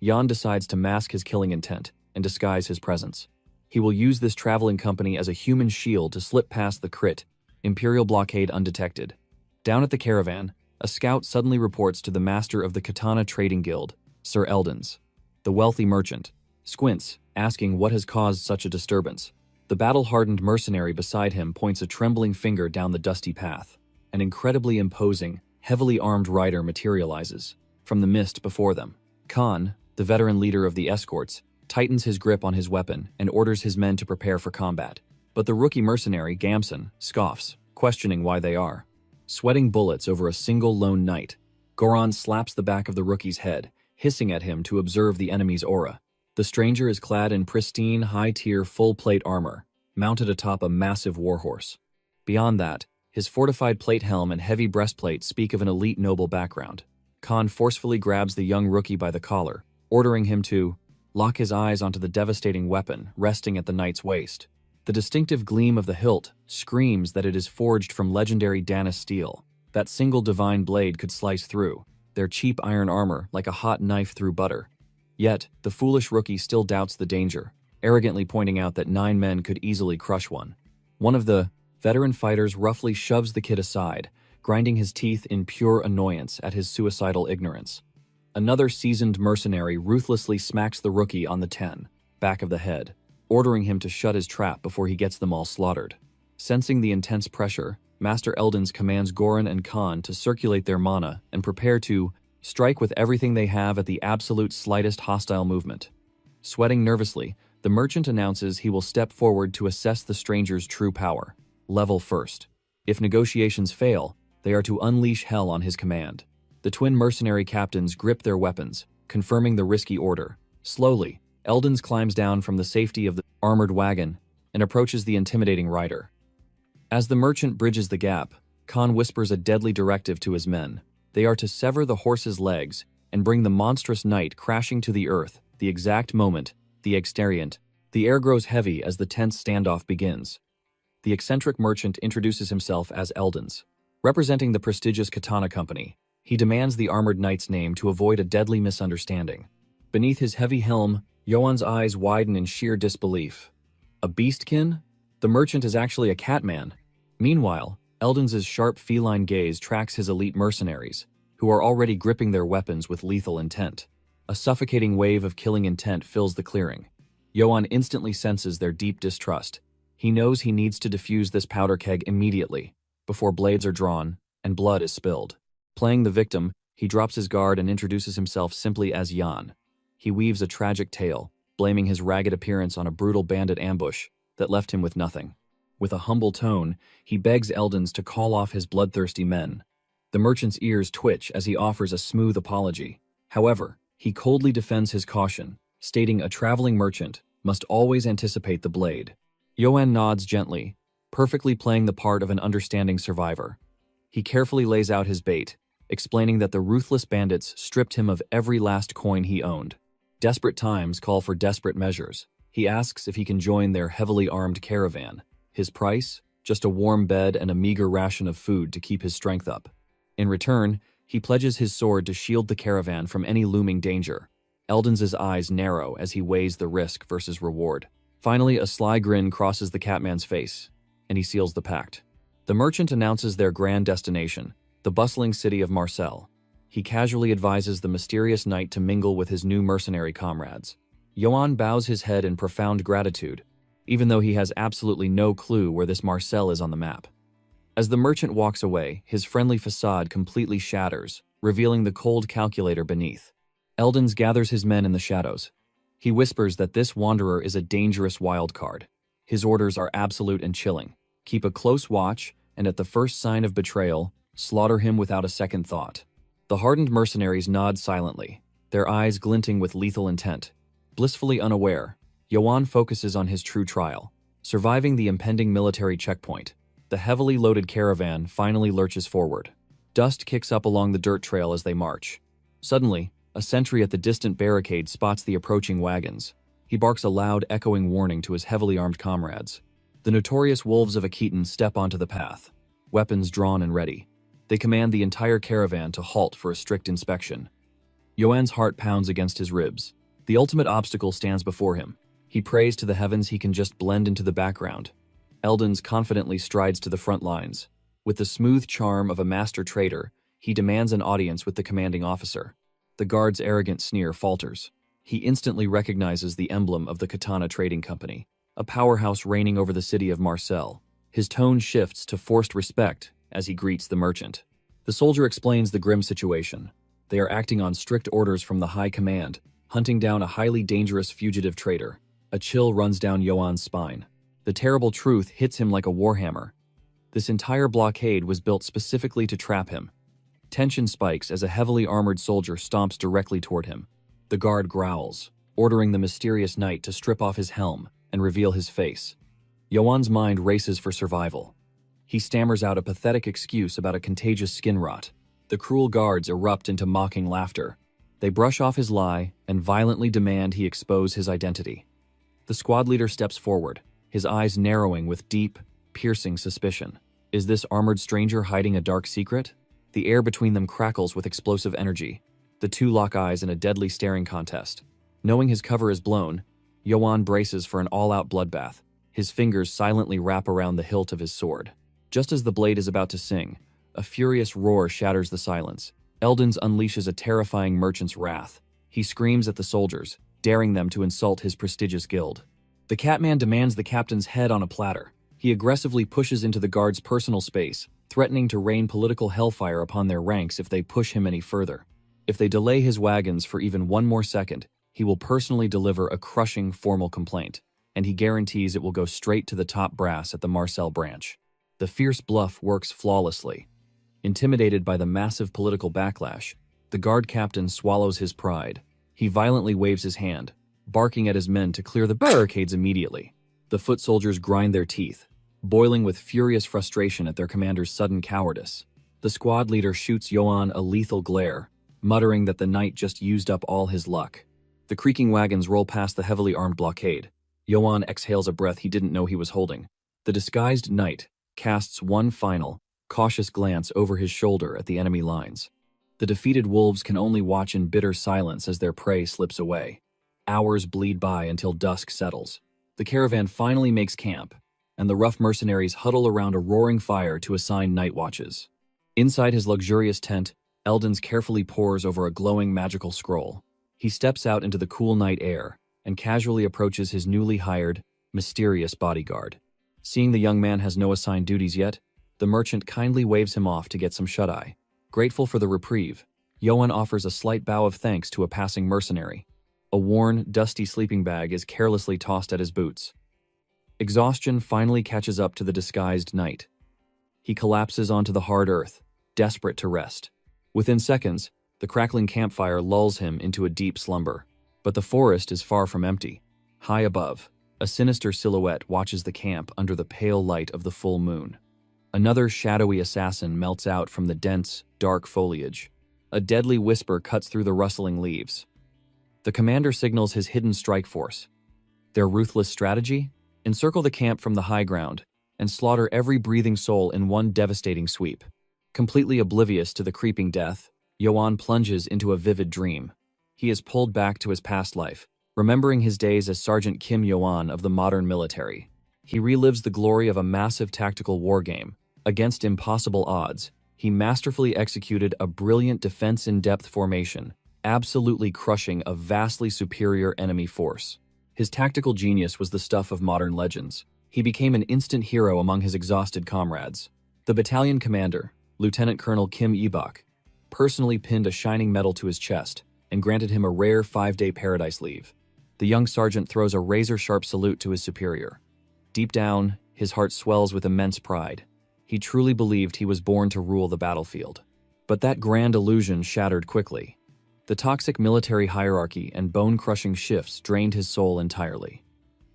Jan decides to mask his killing intent and disguise his presence. He will use this traveling company as a human shield to slip past the crit Imperial blockade undetected. Down at the caravan, a scout suddenly reports to the master of the Katana Trading Guild, Sir Eldons. The wealthy merchant squints, asking what has caused such a disturbance. The battle-hardened mercenary beside him points a trembling finger down the dusty path. An incredibly imposing, heavily armed rider materializes from the mist before them. Khan, the veteran leader of the escorts, tightens his grip on his weapon and orders his men to prepare for combat. But the rookie mercenary, Gamson, scoffs, questioning why they are. Sweating bullets over a single lone knight, Goron slaps the back of the rookie's head, hissing at him to observe the enemy's aura. The stranger is clad in pristine, high-tier, full-plate armor, mounted atop a massive warhorse. Beyond that, his fortified plate helm and heavy breastplate speak of an elite noble background. Khan forcefully grabs the young rookie by the collar, ordering him to lock his eyes onto the devastating weapon resting at the knight's waist. The distinctive gleam of the hilt screams that it is forged from legendary Dana steel. That single divine blade could slice through their cheap iron armor like a hot knife through butter. Yet, the foolish rookie still doubts the danger, arrogantly pointing out that 9 men could easily crush one. One of the veteran fighters roughly shoves the kid aside, grinding his teeth in pure annoyance at his suicidal ignorance. Another seasoned mercenary ruthlessly smacks the rookie on the back of the head, ordering him to shut his trap before he gets them all slaughtered. Sensing the intense pressure, Master Eldons commands Goron and Khan to circulate their mana and prepare to strike with everything they have at the absolute slightest hostile movement. Sweating nervously, the merchant announces he will step forward to assess the stranger's true power. Level first. If negotiations fail, they are to unleash hell on his command. The twin mercenary captains grip their weapons, confirming the risky order. Slowly, Eldons climbs down from the safety of the armored wagon and approaches the intimidating rider. As the merchant bridges the gap, Khan whispers a deadly directive to his men. They are to sever the horse's legs and bring the monstrous knight crashing to the earth the exact moment, the exterior. The air grows heavy as the tense standoff begins. The eccentric merchant introduces himself as Eldons. Representing the prestigious Katana Company, he demands the armored knight's name to avoid a deadly misunderstanding. Beneath his heavy helm, Yoan's eyes widen in sheer disbelief. A beastkin? The merchant is actually a catman. Meanwhile, Eldons' sharp feline gaze tracks his elite mercenaries, who are already gripping their weapons with lethal intent. A suffocating wave of killing intent fills the clearing. Yoan instantly senses their deep distrust. He knows he needs to defuse this powder keg immediately, before blades are drawn and blood is spilled. Playing the victim, he drops his guard and introduces himself simply as Jan. He weaves a tragic tale, blaming his ragged appearance on a brutal bandit ambush that left him with nothing. With a humble tone, he begs Eldons to call off his bloodthirsty men. The merchant's ears twitch as he offers a smooth apology. However, he coldly defends his caution, stating a traveling merchant must always anticipate the blade. Yoan nods gently, perfectly playing the part of an understanding survivor. He carefully lays out his bait, explaining that the ruthless bandits stripped him of every last coin he owned. Desperate times call for desperate measures. He asks if he can join their heavily armed caravan. His price? Just a warm bed and a meager ration of food to keep his strength up. In return, he pledges his sword to shield the caravan from any looming danger. Eldons' eyes narrow as he weighs the risk versus reward. Finally, a sly grin crosses the catman's face, and he seals the pact. The merchant announces their grand destination, the bustling city of Marseille. He casually advises the mysterious knight to mingle with his new mercenary comrades. Yoan bows his head in profound gratitude, even though he has absolutely no clue where this Marseille is on the map. As the merchant walks away, his friendly facade completely shatters, revealing the cold calculator beneath. Eldons gathers his men in the shadows. He whispers that this wanderer is a dangerous wild card. His orders are absolute and chilling. Keep a close watch, and at the first sign of betrayal, slaughter him without a second thought. The hardened mercenaries nod silently, their eyes glinting with lethal intent. Blissfully unaware, Yoan focuses on his true trial, surviving the impending military checkpoint. The heavily loaded caravan finally lurches forward. Dust kicks up along the dirt trail as they march. Suddenly, A sentry at the distant barricade spots the approaching wagons. He barks a loud, echoing warning to his heavily armed comrades. The notorious wolves of Akitan step onto the path, weapons drawn and ready. They command the entire caravan to halt for a strict inspection. Yoan's heart pounds against his ribs. The ultimate obstacle stands before him. He prays to the heavens he can just blend into the background. Eldens confidently strides to the front lines. With the smooth charm of a master trader, he demands an audience with the commanding officer. The guard's arrogant sneer falters. He instantly recognizes the emblem of the Katana Trading Company, a powerhouse reigning over the city of Marseille. His tone shifts to forced respect as he greets the merchant. The soldier explains the grim situation. They are acting on strict orders from the high command, hunting down a highly dangerous fugitive trader. A chill runs down Yoan's spine. The terrible truth hits him like a warhammer. This entire blockade was built specifically to trap him. Tension spikes as a heavily armored soldier stomps directly toward him. The guard growls, ordering the mysterious knight to strip off his helm and reveal his face. Yoan's mind races for survival. He stammers out a pathetic excuse about a contagious skin rot. The cruel guards erupt into mocking laughter. They brush off his lie and violently demand he expose his identity. The squad leader steps forward, his eyes narrowing with deep, piercing suspicion. Is this armored stranger hiding a dark secret? The air between them crackles with explosive energy. The two lock eyes in a deadly staring contest. Knowing his cover is blown, Yoan braces for an all-out bloodbath. His fingers silently wrap around the hilt of his sword. Just as the blade is about to sing, a furious roar shatters the silence. Eldens unleashes a terrifying merchant's wrath. He screams at the soldiers, daring them to insult his prestigious guild. The Catman demands the captain's head on a platter. He aggressively pushes into the guard's personal space, threatening to rain political hellfire upon their ranks if they push him any further. If they delay his wagons for even one more second, he will personally deliver a crushing formal complaint, and he guarantees it will go straight to the top brass at the Marseille branch. The fierce bluff works flawlessly. Intimidated by the massive political backlash, the guard captain swallows his pride. He violently waves his hand, barking at his men to clear the barricades immediately. The foot soldiers grind their teeth, boiling with furious frustration at their commander's sudden cowardice. The squad leader shoots Yoan a lethal glare, muttering that the knight just used up all his luck. The creaking wagons roll past the heavily armed blockade. Yoan exhales a breath he didn't know he was holding. The disguised knight casts one final, cautious glance over his shoulder at the enemy lines. The defeated wolves can only watch in bitter silence as their prey slips away. Hours bleed by until dusk settles. The caravan finally makes camp, and the rough mercenaries huddle around a roaring fire to assign night watches. Inside his luxurious tent, Eldens carefully pores over a glowing magical scroll. He steps out into the cool night air and casually approaches his newly hired, mysterious bodyguard. Seeing the young man has no assigned duties yet, the merchant kindly waves him off to get some shut-eye. Grateful for the reprieve, Yoan offers a slight bow of thanks to a passing mercenary. A worn, dusty sleeping bag is carelessly tossed at his boots. Exhaustion finally catches up to the disguised knight. He collapses onto the hard earth, desperate to rest. Within seconds, the crackling campfire lulls him into a deep slumber. But the forest is far from empty. High above, a sinister silhouette watches the camp under the pale light of the full moon. Another shadowy assassin melts out from the dense, dark foliage. A deadly whisper cuts through the rustling leaves. The commander signals his hidden strike force. Their ruthless strategy? Encircle the camp from the high ground and slaughter every breathing soul in one devastating sweep. Completely oblivious to the creeping death, Yoan plunges into a vivid dream. He is pulled back to his past life, remembering his days as Sergeant Kim Yoan of the modern military. He relives the glory of a massive tactical war game. Against impossible odds, he masterfully executed a brilliant defense-in-depth formation, absolutely crushing a vastly superior enemy force. His tactical genius was the stuff of modern legends. He became an instant hero among his exhausted comrades. The battalion commander, Lieutenant Colonel Kim Ibok, personally pinned a shining medal to his chest and granted him a rare 5-day paradise leave. The young sergeant throws a razor-sharp salute to his superior. Deep down, his heart swells with immense pride. He truly believed he was born to rule the battlefield. But that grand illusion shattered quickly. The toxic military hierarchy and bone-crushing shifts drained his soul entirely.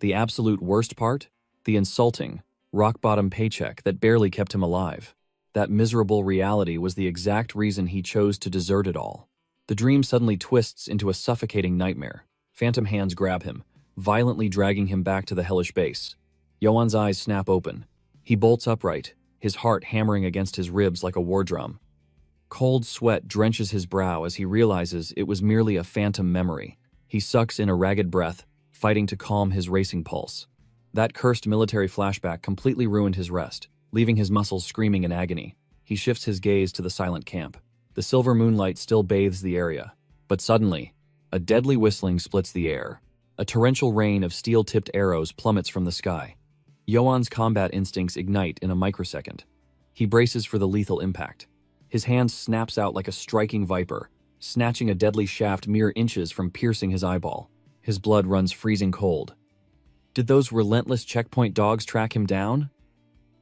The absolute worst part? The insulting, rock-bottom paycheck that barely kept him alive. That miserable reality was the exact reason he chose to desert it all. The dream suddenly twists into a suffocating nightmare. Phantom hands grab him, violently dragging him back to the hellish base. Yohan's eyes snap open. He bolts upright, his heart hammering against his ribs like a war drum. Cold sweat drenches his brow as he realizes it was merely a phantom memory. He sucks in a ragged breath, fighting to calm his racing pulse. That cursed military flashback completely ruined his rest, leaving his muscles screaming in agony. He shifts his gaze to the silent camp. The silver moonlight still bathes the area, but suddenly, a deadly whistling splits the air. A torrential rain of steel-tipped arrows plummets from the sky. Yohan's combat instincts ignite in a microsecond. He braces for the lethal impact. His hand snaps out like a striking viper, snatching a deadly shaft mere inches from piercing his eyeball. His blood runs freezing cold. Did those relentless checkpoint dogs track him down?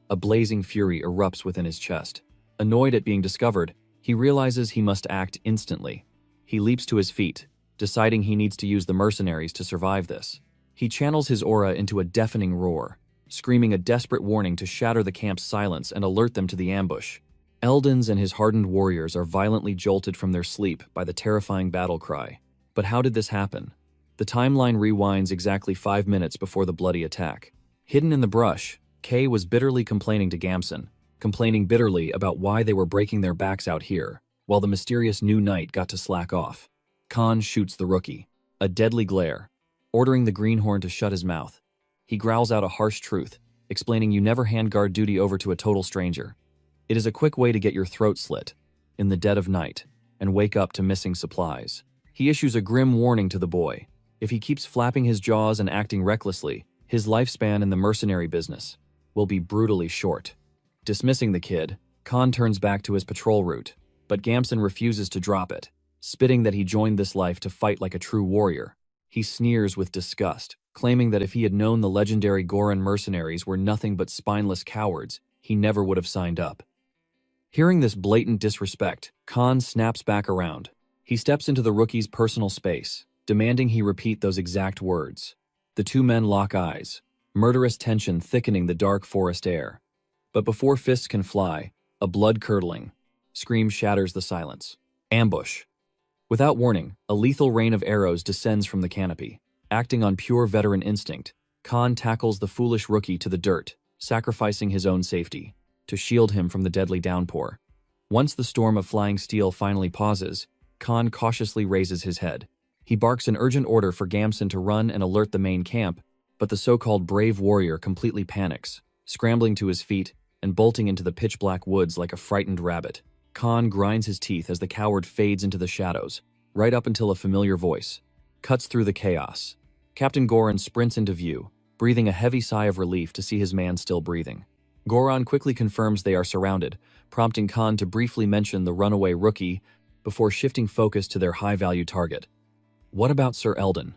A blazing fury erupts within his chest. Annoyed at being discovered, he realizes he must act instantly. He leaps to his feet, deciding he needs to use the mercenaries to survive this. He channels his aura into a deafening roar, screaming a desperate warning to shatter the camp's silence and alert them to the ambush. Eldons and his hardened warriors are violently jolted from their sleep by the terrifying battle cry. But how did this happen? The timeline rewinds exactly 5 minutes before the bloody attack. Hidden in the brush, Kay was bitterly complaining to Gamson, complaining bitterly about why they were breaking their backs out here, while the mysterious new knight got to slack off. Khan shoots the rookie, a deadly glare, ordering the greenhorn to shut his mouth. He growls out a harsh truth, explaining you never hand guard duty over to a total stranger. It is a quick way to get your throat slit, in the dead of night, and wake up to missing supplies. He issues a grim warning to the boy. If he keeps flapping his jaws and acting recklessly, his lifespan in the mercenary business will be brutally short. Dismissing the kid, Khan turns back to his patrol route, but Gamson refuses to drop it, spitting that he joined this life to fight like a true warrior. He sneers with disgust, claiming that if he had known the legendary Goran mercenaries were nothing but spineless cowards, he never would have signed up. Hearing this blatant disrespect, Khan snaps back around. He steps into the rookie's personal space, demanding he repeat those exact words. The two men lock eyes, murderous tension thickening the dark forest air. But before fists can fly, a blood-curdling scream shatters the silence. Ambush. Without warning, a lethal rain of arrows descends from the canopy. Acting on pure veteran instinct, Khan tackles the foolish rookie to the dirt, sacrificing his own safety to shield him from the deadly downpour. Once the storm of flying steel finally pauses, Khan cautiously raises his head. He barks an urgent order for Gamson to run and alert the main camp, but the so-called brave warrior completely panics, scrambling to his feet and bolting into the pitch-black woods like a frightened rabbit. Khan grinds his teeth as the coward fades into the shadows, right up until a familiar voice cuts through the chaos. Captain Goran sprints into view, breathing a heavy sigh of relief to see his man still breathing. Goran quickly confirms they are surrounded, prompting Khan to briefly mention the runaway rookie before shifting focus to their high-value target. What about Sir Eldon?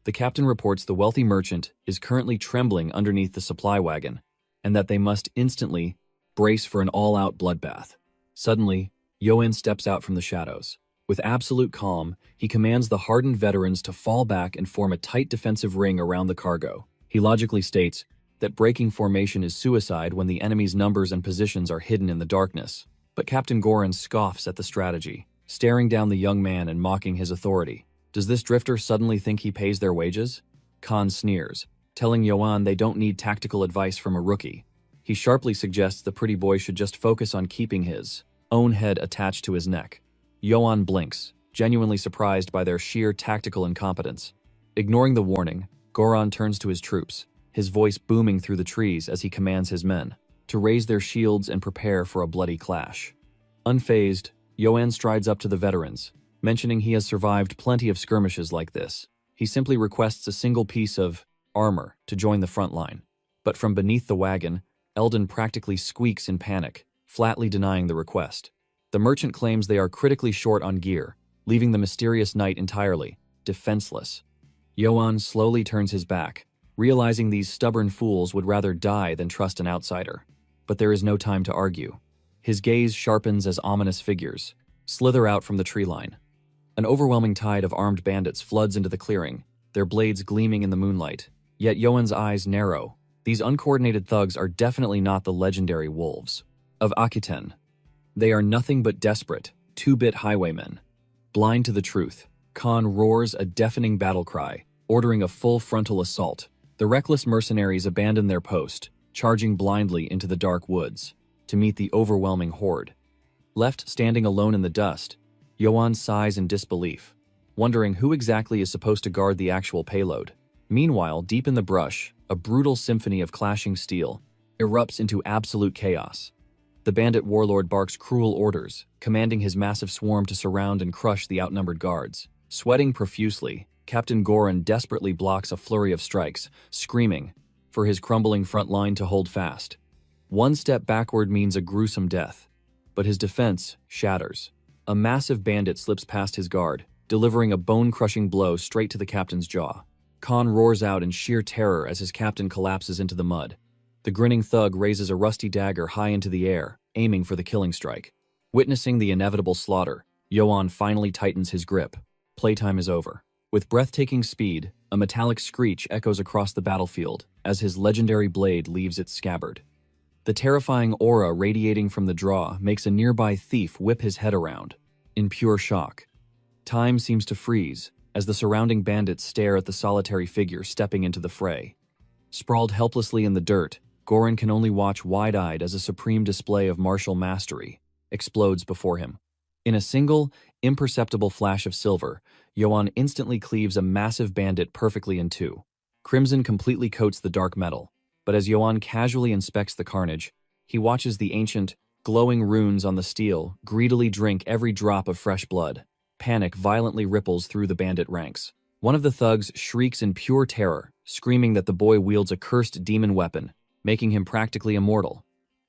The captain reports the wealthy merchant is currently trembling underneath the supply wagon, and that they must instantly brace for an all-out bloodbath. Suddenly, Yohan steps out from the shadows. With absolute calm, he commands the hardened veterans to fall back and form a tight defensive ring around the cargo. He logically states that breaking formation is suicide when the enemy's numbers and positions are hidden in the darkness. But Captain Goran scoffs at the strategy, staring down the young man and mocking his authority. Does this drifter suddenly think he pays their wages? Khan sneers, telling Yohan they don't need tactical advice from a rookie. He sharply suggests the pretty boy should just focus on keeping his own head attached to his neck. Yohan blinks, genuinely surprised by their sheer tactical incompetence. Ignoring the warning, Goran turns to his troops, his voice booming through the trees as he commands his men to raise their shields and prepare for a bloody clash. Unfazed, Yohan strides up to the veterans, mentioning he has survived plenty of skirmishes like this. He simply requests a single piece of armor to join the front line. But from beneath the wagon, Eldon practically squeaks in panic, flatly denying the request. The merchant claims they are critically short on gear, leaving the mysterious knight entirely defenseless. Yohan slowly turns his back, realizing these stubborn fools would rather die than trust an outsider. But there is no time to argue. His gaze sharpens as ominous figures slither out from the tree line. An overwhelming tide of armed bandits floods into the clearing, their blades gleaming in the moonlight. Yet Yohan's eyes narrow. These uncoordinated thugs are definitely not the legendary wolves of Aquitaine. They are nothing but desperate, two-bit highwaymen. Blind to the truth, Khan roars a deafening battle cry, ordering a full frontal assault. The reckless mercenaries abandon their post, charging blindly into the dark woods to meet the overwhelming horde. Left standing alone in the dust, Yoan sighs in disbelief, wondering who exactly is supposed to guard the actual payload. Meanwhile, deep in the brush, a brutal symphony of clashing steel erupts into absolute chaos. The bandit warlord barks cruel orders, commanding his massive swarm to surround and crush the outnumbered guards. Sweating profusely, Captain Goran desperately blocks a flurry of strikes, screaming for his crumbling front line to hold fast. One step backward means a gruesome death, but his defense shatters. A massive bandit slips past his guard, delivering a bone-crushing blow straight to the captain's jaw. Khan roars out in sheer terror as his captain collapses into the mud. The grinning thug raises a rusty dagger high into the air, aiming for the killing strike. Witnessing the inevitable slaughter, Yoan finally tightens his grip. Playtime is over. With breathtaking speed, a metallic screech echoes across the battlefield as his legendary blade leaves its scabbard. The terrifying aura radiating from the draw makes a nearby thief whip his head around, in pure shock. Time seems to freeze as the surrounding bandits stare at the solitary figure stepping into the fray. Sprawled helplessly in the dirt, Goran can only watch wide-eyed as a supreme display of martial mastery explodes before him. In a single, imperceptible flash of silver, Yoan instantly cleaves a massive bandit perfectly in two. Crimson completely coats the dark metal, but as Yoan casually inspects the carnage, he watches the ancient, glowing runes on the steel greedily drink every drop of fresh blood. Panic violently ripples through the bandit ranks. One of the thugs shrieks in pure terror, screaming that the boy wields a cursed demon weapon, making him practically immortal.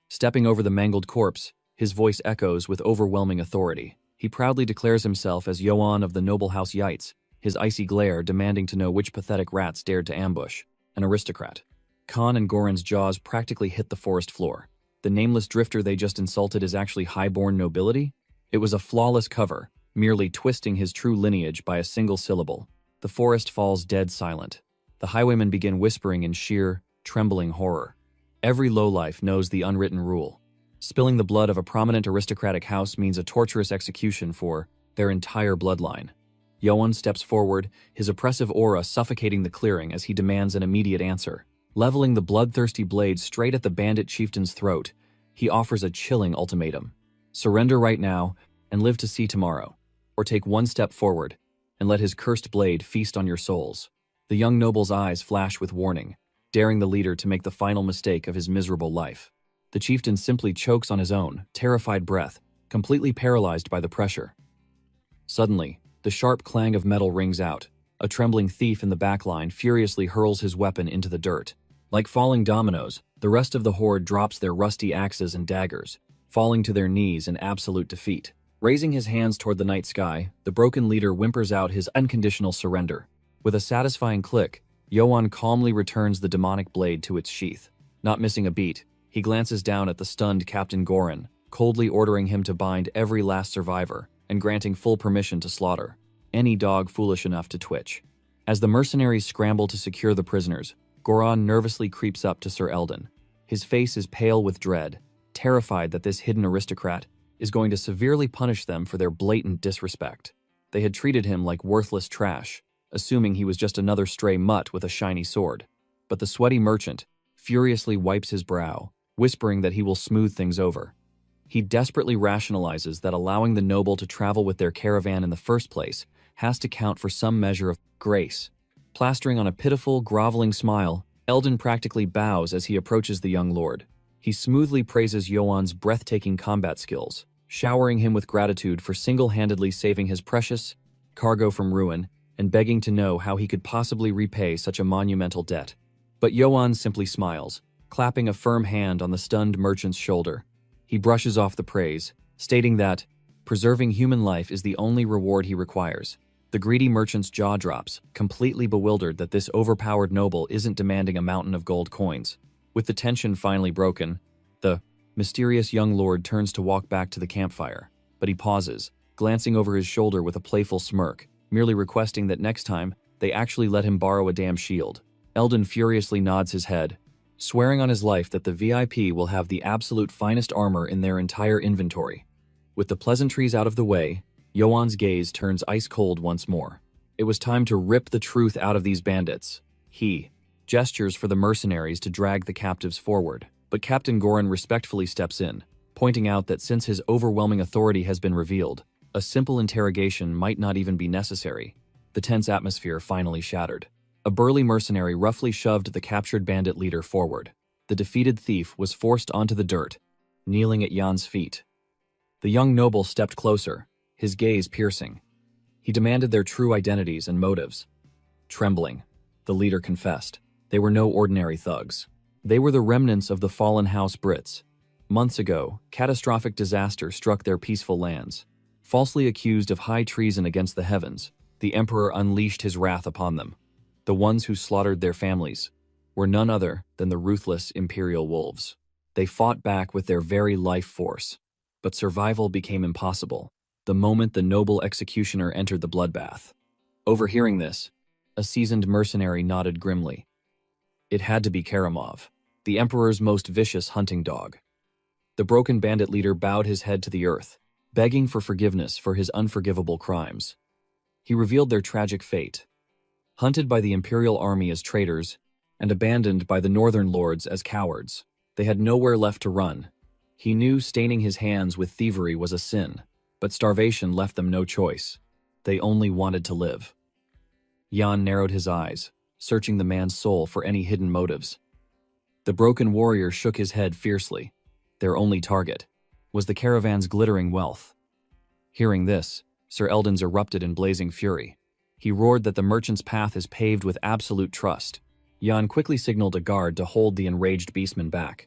Stepping over the mangled corpse, his voice echoes with overwhelming authority. He proudly declares himself as Yoan of the noble house Yates, his icy glare demanding to know which pathetic rats dared to ambush. An aristocrat. Khan and Goran's jaws practically hit the forest floor. The nameless drifter they just insulted is actually high-born nobility? It was a flawless cover, merely twisting his true lineage by a single syllable. The forest falls dead silent. The highwaymen begin whispering in sheer, trembling horror. Every lowlife knows the unwritten rule. Spilling the blood of a prominent aristocratic house means a torturous execution for their entire bloodline. Yoan steps forward, his oppressive aura suffocating the clearing as he demands an immediate answer. Leveling the bloodthirsty blade straight at the bandit chieftain's throat, he offers a chilling ultimatum. Surrender right now and live to see tomorrow, or take one step forward and let his cursed blade feast on your souls. The young noble's eyes flash with warning, daring the leader to make the final mistake of his miserable life. The chieftain simply chokes on his own, terrified breath, completely paralyzed by the pressure. Suddenly, the sharp clang of metal rings out. A trembling thief in the back line furiously hurls his weapon into the dirt. Like falling dominoes, the rest of the horde drops their rusty axes and daggers, falling to their knees in absolute defeat. Raising his hands toward the night sky, the broken leader whimpers out his unconditional surrender. With a satisfying click, Yoan calmly returns the demonic blade to its sheath. Not missing a beat, he glances down at the stunned Captain Goran, coldly ordering him to bind every last survivor and granting full permission to slaughter any dog foolish enough to twitch. As the mercenaries scramble to secure the prisoners, Goran nervously creeps up to Sir Eldon. His face is pale with dread, terrified that this hidden aristocrat is going to severely punish them for their blatant disrespect. They had treated him like worthless trash, assuming he was just another stray mutt with a shiny sword. But the sweaty merchant furiously wipes his brow, whispering that he will smooth things over. He desperately rationalizes that allowing the noble to travel with their caravan in the first place has to count for some measure of grace. Plastering on a pitiful, groveling smile, Eldon practically bows as he approaches the young lord. He smoothly praises Yoan's breathtaking combat skills, showering him with gratitude for single-handedly saving his precious cargo from ruin and begging to know how he could possibly repay such a monumental debt. But Yoan simply smiles, clapping a firm hand on the stunned merchant's shoulder. He brushes off the praise, stating that preserving human life is the only reward he requires. The greedy merchant's jaw drops, completely bewildered that this overpowered noble isn't demanding a mountain of gold coins. With the tension finally broken, the mysterious young lord turns to walk back to the campfire, but he pauses, glancing over his shoulder with a playful smirk, merely requesting that next time they actually let him borrow a damn shield. Eldon furiously nods his head, swearing on his life that the VIP will have the absolute finest armor in their entire inventory. With the pleasantries out of the way, Yohan's gaze turns ice cold once more. It was time to rip the truth out of these bandits. He gestures for the mercenaries to drag the captives forward, but Captain Goran respectfully steps in, pointing out that since his overwhelming authority has been revealed, a simple interrogation might not even be necessary. The tense atmosphere finally shattered. A burly mercenary roughly shoved the captured bandit leader forward. The defeated thief was forced onto the dirt, kneeling at Jan's feet. The young noble stepped closer, his gaze piercing. He demanded their true identities and motives. Trembling, the leader confessed. They were no ordinary thugs. They were the remnants of the fallen House Brits. Months ago, catastrophic disaster struck their peaceful lands. Falsely accused of high treason against the heavens, the Emperor unleashed his wrath upon them. The ones who slaughtered their families were none other than the ruthless imperial wolves. They fought back with their very life force, but survival became impossible the moment the noble executioner entered the bloodbath. Overhearing this, a seasoned mercenary nodded grimly. It had to be Karamov, the Emperor's most vicious hunting dog. The broken bandit leader bowed his head to the earth, begging for forgiveness for his unforgivable crimes. He revealed their tragic fate. Hunted by the Imperial army as traitors, and abandoned by the Northern lords as cowards, they had nowhere left to run. He knew staining his hands with thievery was a sin, but starvation left them no choice. They only wanted to live. Jan narrowed his eyes, searching the man's soul for any hidden motives. The broken warrior shook his head fiercely. Their only target was the caravan's glittering wealth. Hearing this, Sir Eldons erupted in blazing fury. He roared that the merchant's path is paved with absolute trust. Jan quickly signaled a guard to hold the enraged beastman back.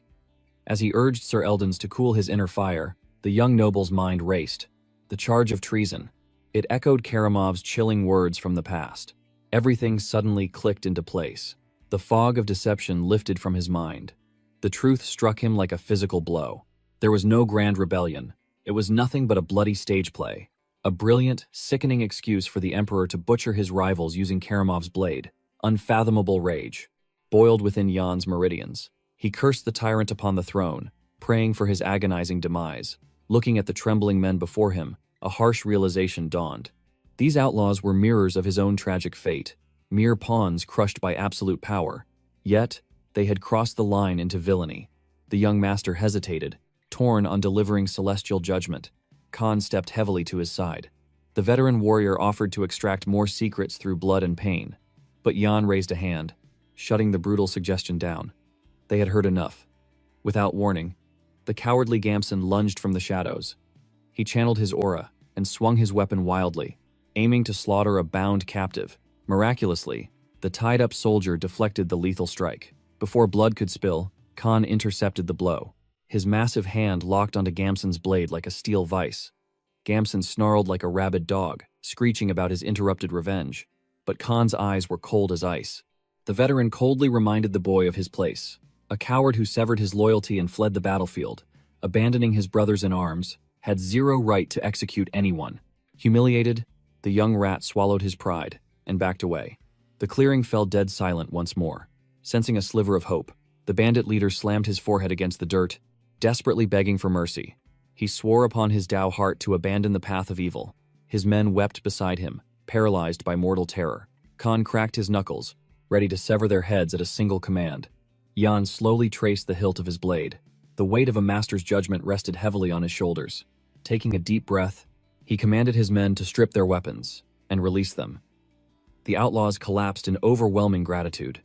As he urged Sir Eldons to cool his inner fire, the young noble's mind raced. The charge of treason. It echoed Karamov's chilling words from the past. Everything suddenly clicked into place. The fog of deception lifted from his mind. The truth struck him like a physical blow. There was no grand rebellion. It was nothing but a bloody stage play. A brilliant, sickening excuse for the Emperor to butcher his rivals using Karamov's blade. Unfathomable rage boiled within Jan's meridians. He cursed the tyrant upon the throne, praying for his agonizing demise. Looking at the trembling men before him, a harsh realization dawned. These outlaws were mirrors of his own tragic fate, mere pawns crushed by absolute power. Yet, they had crossed the line into villainy. The young master hesitated, torn on delivering celestial judgment. Khan stepped heavily to his side. The veteran warrior offered to extract more secrets through blood and pain. But Jan raised a hand, shutting the brutal suggestion down. They had heard enough. Without warning, the cowardly Gamson lunged from the shadows. He channeled his aura and swung his weapon wildly, aiming to slaughter a bound captive. Miraculously, the tied-up soldier deflected the lethal strike. Before blood could spill, Khan intercepted the blow. His massive hand locked onto Gamson's blade like a steel vise. Gamson snarled like a rabid dog, screeching about his interrupted revenge. But Khan's eyes were cold as ice. The veteran coldly reminded the boy of his place. A coward who severed his loyalty and fled the battlefield, abandoning his brothers in arms, had zero right to execute anyone. Humiliated, the young rat swallowed his pride and backed away. The clearing fell dead silent once more. Sensing a sliver of hope, the bandit leader slammed his forehead against the dirt, desperately begging for mercy. He swore upon his Tao heart to abandon the path of evil. His men wept beside him, paralyzed by mortal terror. Khan cracked his knuckles, ready to sever their heads at a single command. Jan slowly traced the hilt of his blade. The weight of a master's judgment rested heavily on his shoulders. Taking a deep breath, he commanded his men to strip their weapons and release them. The outlaws collapsed in overwhelming gratitude.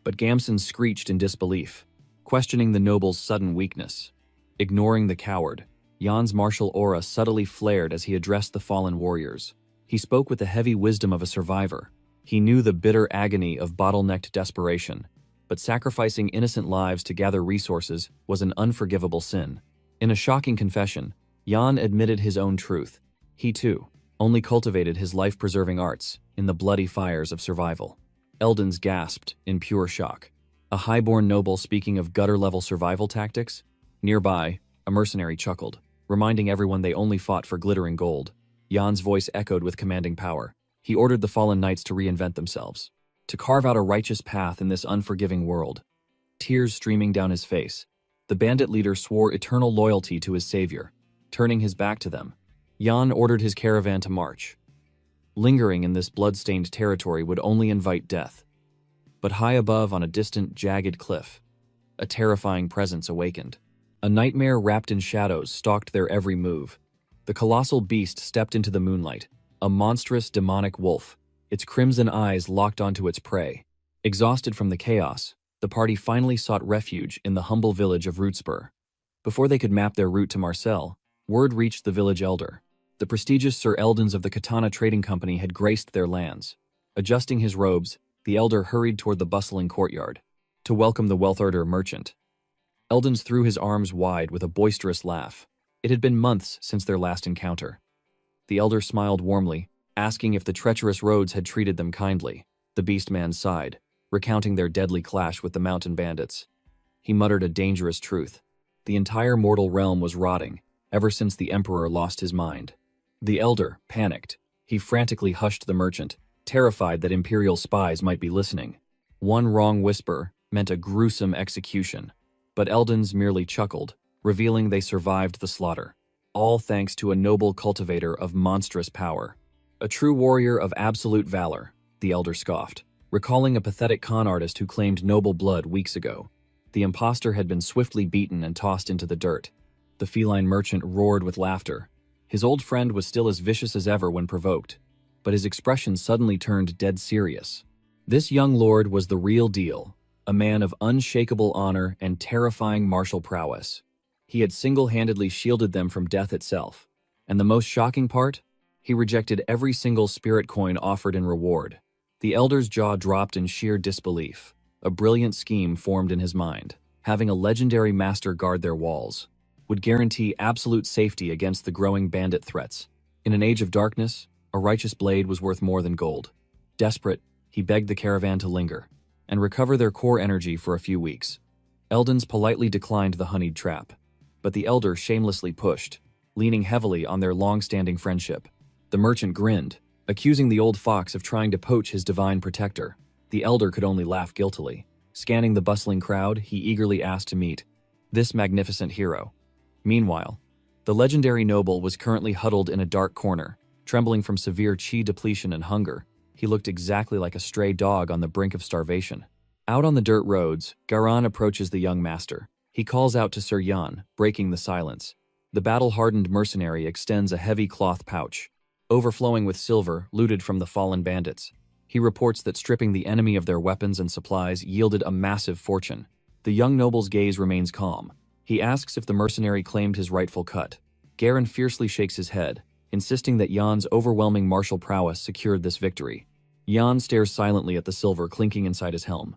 But Gamson screeched in disbelief, questioning the noble's sudden weakness. Ignoring the coward, Jan's martial aura subtly flared as he addressed the fallen warriors. He spoke with the heavy wisdom of a survivor. He knew the bitter agony of bottlenecked desperation, but sacrificing innocent lives to gather resources was an unforgivable sin. In a shocking confession, Jan admitted his own truth. He, too, only cultivated his life-preserving arts in the bloody fires of survival. Eldons gasped in pure shock. A highborn noble speaking of gutter-level survival tactics? Nearby, a mercenary chuckled, reminding everyone they only fought for glittering gold. Jan's voice echoed with commanding power. He ordered the fallen knights to reinvent themselves, to carve out a righteous path in this unforgiving world. Tears streaming down his face, the bandit leader swore eternal loyalty to his savior. Turning his back to them, Jan ordered his caravan to march. Lingering in this blood-stained territory would only invite death. But high above on a distant, jagged cliff, a terrifying presence awakened. A nightmare wrapped in shadows stalked their every move. The colossal beast stepped into the moonlight, a monstrous demonic wolf, its crimson eyes locked onto its prey. Exhausted from the chaos, the party finally sought refuge in the humble village of Rootspur. Before they could map their route to Marcel, word reached the village elder. The prestigious Sir Eldons of the Katana Trading Company had graced their lands. Adjusting his robes, the elder hurried toward the bustling courtyard to welcome the wealth-order merchant. Eldons threw his arms wide with a boisterous laugh. It had been months since their last encounter. The elder smiled warmly, asking if the treacherous roads had treated them kindly. The beast man sighed, recounting their deadly clash with the mountain bandits. He muttered a dangerous truth. The entire mortal realm was rotting, ever since the emperor lost his mind. The elder panicked. He frantically hushed the merchant, terrified that imperial spies might be listening. One wrong whisper meant a gruesome execution, but Eldons merely chuckled, revealing they survived the slaughter, all thanks to a noble cultivator of monstrous power. A true warrior of absolute valor, the elder scoffed, recalling a pathetic con artist who claimed noble blood weeks ago. The impostor had been swiftly beaten and tossed into the dirt. The feline merchant roared with laughter. His old friend was still as vicious as ever when provoked, but his expression suddenly turned dead serious. This young lord was the real deal, a man of unshakable honor and terrifying martial prowess. He had single-handedly shielded them from death itself. And the most shocking part? He rejected every single spirit coin offered in reward. The elder's jaw dropped in sheer disbelief. A brilliant scheme formed in his mind. Having a legendary master guard their walls would guarantee absolute safety against the growing bandit threats. In an age of darkness, a righteous blade was worth more than gold. Desperate, he begged the caravan to linger and recover their core energy for a few weeks. Eldons politely declined the honeyed trap, but the elder shamelessly pushed, leaning heavily on their long-standing friendship. The merchant grinned, accusing the old fox of trying to poach his divine protector. The elder could only laugh guiltily. Scanning the bustling crowd, he eagerly asked to meet this magnificent hero. Meanwhile, the legendary noble was currently huddled in a dark corner, trembling from severe chi depletion and hunger. He looked exactly like a stray dog on the brink of starvation. Out on the dirt roads, Garan approaches the young master. He calls out to Sir Jan, breaking the silence. The battle-hardened mercenary extends a heavy cloth pouch, overflowing with silver looted from the fallen bandits. He reports that stripping the enemy of their weapons and supplies yielded a massive fortune. The young noble's gaze remains calm. He asks if the mercenary claimed his rightful cut. Garan fiercely shakes his head, insisting that Jan's overwhelming martial prowess secured this victory. Jan stares silently at the silver clinking inside his helm.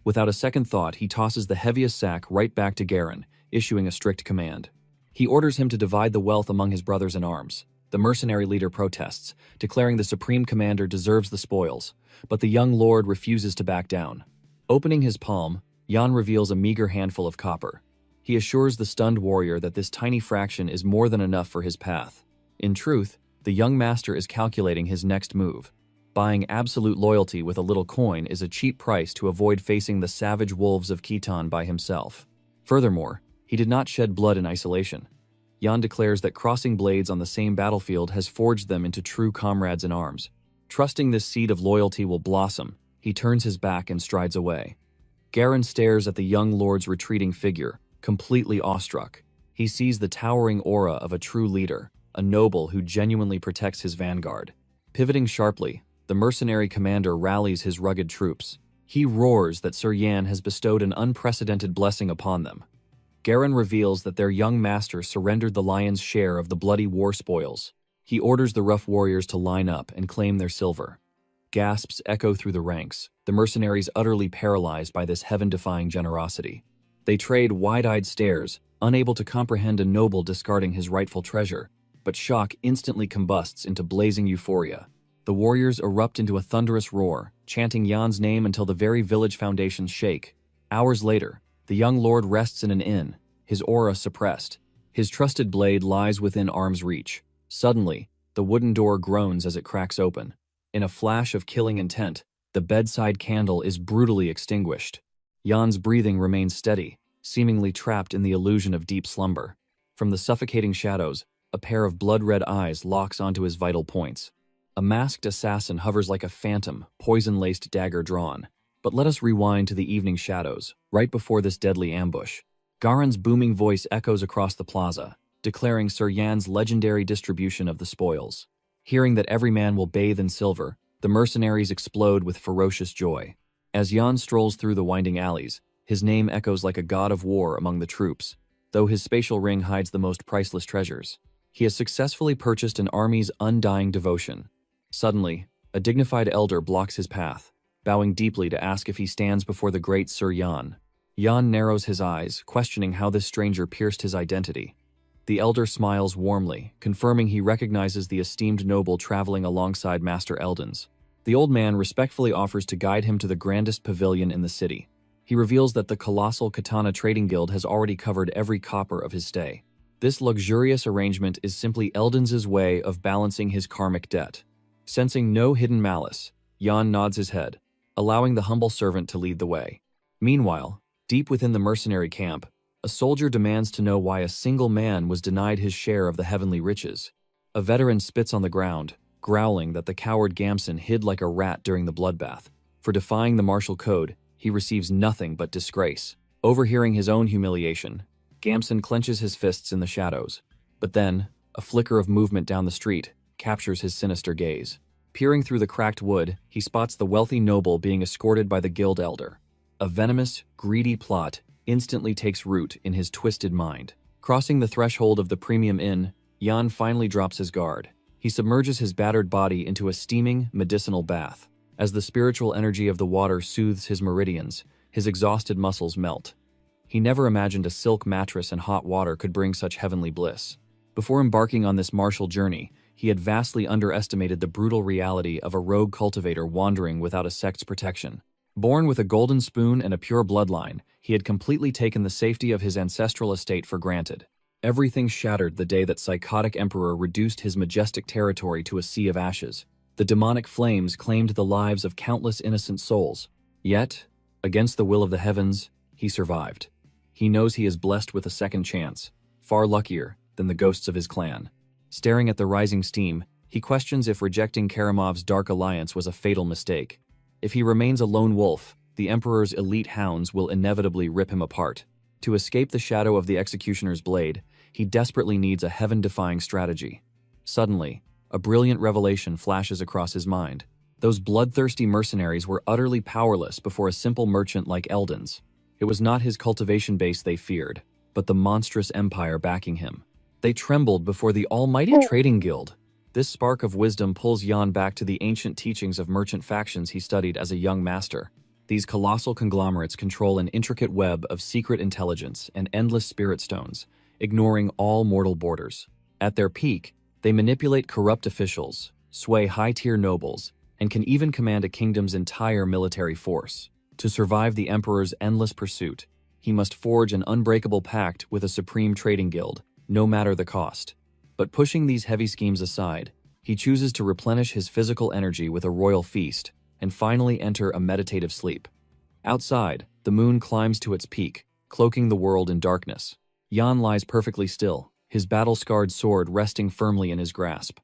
Without a second thought, he tosses the heaviest sack right back to Garan, issuing a strict command. He orders him to divide the wealth among his brothers in arms. The mercenary leader protests, declaring the supreme commander deserves the spoils, but the young lord refuses to back down. Opening his palm, Jan reveals a meager handful of copper. He assures the stunned warrior that this tiny fraction is more than enough for his path. In truth, the young master is calculating his next move. Buying absolute loyalty with a little coin is a cheap price to avoid facing the savage wolves of Khitan by himself. Furthermore, he did not shed blood in isolation. Jan declares that crossing blades on the same battlefield has forged them into true comrades in arms. Trusting this seed of loyalty will blossom, he turns his back and strides away. Garan stares at the young lord's retreating figure, completely awestruck. He sees the towering aura of a true leader, a noble who genuinely protects his vanguard. Pivoting sharply, the mercenary commander rallies his rugged troops. He roars that Sir Yan has bestowed an unprecedented blessing upon them. Garan reveals that their young master surrendered the lion's share of the bloody war spoils. He orders the rough warriors to line up and claim their silver. Gasps echo through the ranks, the mercenaries utterly paralyzed by this heaven-defying generosity. They trade wide-eyed stares, unable to comprehend a noble discarding his rightful treasure, but shock instantly combusts into blazing euphoria. The warriors erupt into a thunderous roar, chanting Jan's name until the very village foundations shake. Hours later, the young lord rests in an inn, his aura suppressed. His trusted blade lies within arm's reach. Suddenly, the wooden door groans as it cracks open. In a flash of killing intent, the bedside candle is brutally extinguished. Jan's breathing remains steady, seemingly trapped in the illusion of deep slumber. From the suffocating shadows, a pair of blood-red eyes locks onto his vital points. A masked assassin hovers like a phantom, poison-laced dagger drawn. But let us rewind to the evening shadows, right before this deadly ambush. Garen's booming voice echoes across the plaza, declaring Sir Yan's legendary distribution of the spoils. Hearing that every man will bathe in silver, the mercenaries explode with ferocious joy. As Yan strolls through the winding alleys, his name echoes like a god of war among the troops, though his spatial ring hides the most priceless treasures. He has successfully purchased an army's undying devotion. Suddenly, a dignified elder blocks his path, bowing deeply to ask if he stands before the great Sir Yan. Yan narrows his eyes, questioning how this stranger pierced his identity. The elder smiles warmly, confirming he recognizes the esteemed noble traveling alongside Master Eldon's. The old man respectfully offers to guide him to the grandest pavilion in the city. He reveals that the colossal Katana Trading Guild has already covered every copper of his stay. This luxurious arrangement is simply Eldon's way of balancing his karmic debt. Sensing no hidden malice, Yan nods his head, allowing the humble servant to lead the way. Meanwhile, deep within the mercenary camp, a soldier demands to know why a single man was denied his share of the heavenly riches. A veteran spits on the ground, growling that the coward Gamson hid like a rat during the bloodbath. For defying the martial code, he receives nothing but disgrace. Overhearing his own humiliation, Gamson clenches his fists in the shadows. But then, a flicker of movement down the street captures his sinister gaze. Peering through the cracked wood, he spots the wealthy noble being escorted by the guild elder. A venomous, greedy plot instantly takes root in his twisted mind. Crossing the threshold of the premium inn, Yan finally drops his guard. He submerges his battered body into a steaming, medicinal bath. As the spiritual energy of the water soothes his meridians, his exhausted muscles melt. He never imagined a silk mattress and hot water could bring such heavenly bliss. Before embarking on this martial journey, he had vastly underestimated the brutal reality of a rogue cultivator wandering without a sect's protection. Born with a golden spoon and a pure bloodline, he had completely taken the safety of his ancestral estate for granted. Everything shattered the day that psychotic emperor reduced his majestic territory to a sea of ashes. The demonic flames claimed the lives of countless innocent souls. Yet, against the will of the heavens, he survived. He knows he is blessed with a second chance, far luckier than the ghosts of his clan. Staring at the rising steam, he questions if rejecting Karamov's dark alliance was a fatal mistake. If he remains a lone wolf, the Emperor's elite hounds will inevitably rip him apart. To escape the shadow of the executioner's blade, he desperately needs a heaven-defying strategy. Suddenly, a brilliant revelation flashes across his mind. Those bloodthirsty mercenaries were utterly powerless before a simple merchant like Eldon's. It was not his cultivation base they feared, but the monstrous empire backing him. They trembled before the almighty trading guild. This spark of wisdom pulls Yan back to the ancient teachings of merchant factions he studied as a young master. These colossal conglomerates control an intricate web of secret intelligence and endless spirit stones, ignoring all mortal borders. At their peak, they manipulate corrupt officials, sway high-tier nobles, and can even command a kingdom's entire military force. To survive the Emperor's endless pursuit, he must forge an unbreakable pact with a supreme trading guild, no matter the cost. But pushing these heavy schemes aside, he chooses to replenish his physical energy with a royal feast and finally enter a meditative sleep. Outside, the moon climbs to its peak, cloaking the world in darkness. Yan lies perfectly still, his battle-scarred sword resting firmly in his grasp.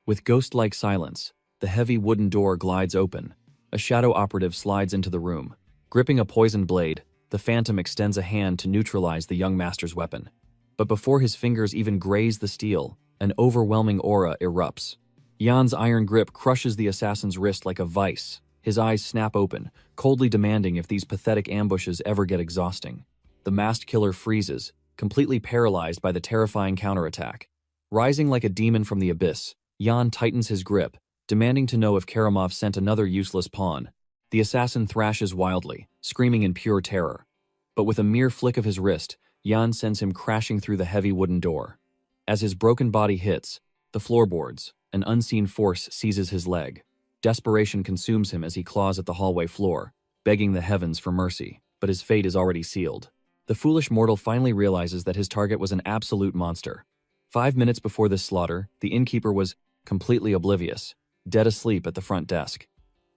With ghost-like silence, the heavy wooden door glides open. A shadow operative slides into the room. Gripping a poisoned blade, the phantom extends a hand to neutralize the young master's weapon. But before his fingers even graze the steel, an overwhelming aura erupts. Yan's iron grip crushes the assassin's wrist like a vice. His eyes snap open, coldly demanding if these pathetic ambushes ever get exhausting. The masked killer freezes, completely paralyzed by the terrifying counterattack. Rising like a demon from the abyss, Yan tightens his grip, demanding to know if Karamov sent another useless pawn. The assassin thrashes wildly, screaming in pure terror. But with a mere flick of his wrist, Yan sends him crashing through the heavy wooden door. As his broken body hits the floorboards, an unseen force seizes his leg. Desperation consumes him as he claws at the hallway floor, begging the heavens for mercy, but his fate is already sealed. The foolish mortal finally realizes that his target was an absolute monster. 5 minutes before this slaughter, the innkeeper was completely oblivious, dead asleep at the front desk.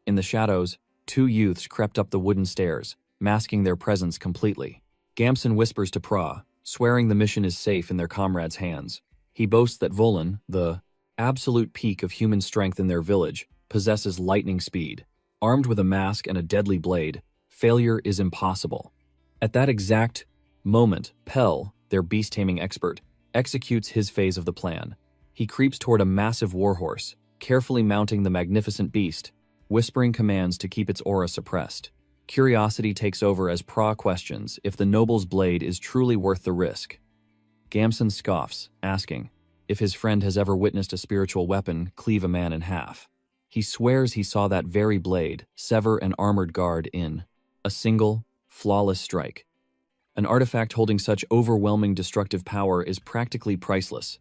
In the shadows, 2 youths crept up the wooden stairs, masking their presence completely. Gamson whispers to Pra, swearing the mission is safe in their comrades' hands. He boasts that Volin, the absolute peak of human strength in their village, possesses lightning speed. Armed with a mask and a deadly blade, failure is impossible. At that exact moment, Pell, their beast-taming expert, executes his phase of the plan. He creeps toward a massive warhorse, carefully mounting the magnificent beast, whispering commands to keep its aura suppressed. Curiosity takes over as Pra questions if the noble's blade is truly worth the risk. Gamson scoffs, asking if his friend has ever witnessed a spiritual weapon cleave a man in half. He swears he saw that very blade sever an armored guard in a single, flawless strike. An artifact holding such overwhelming destructive power is practically priceless.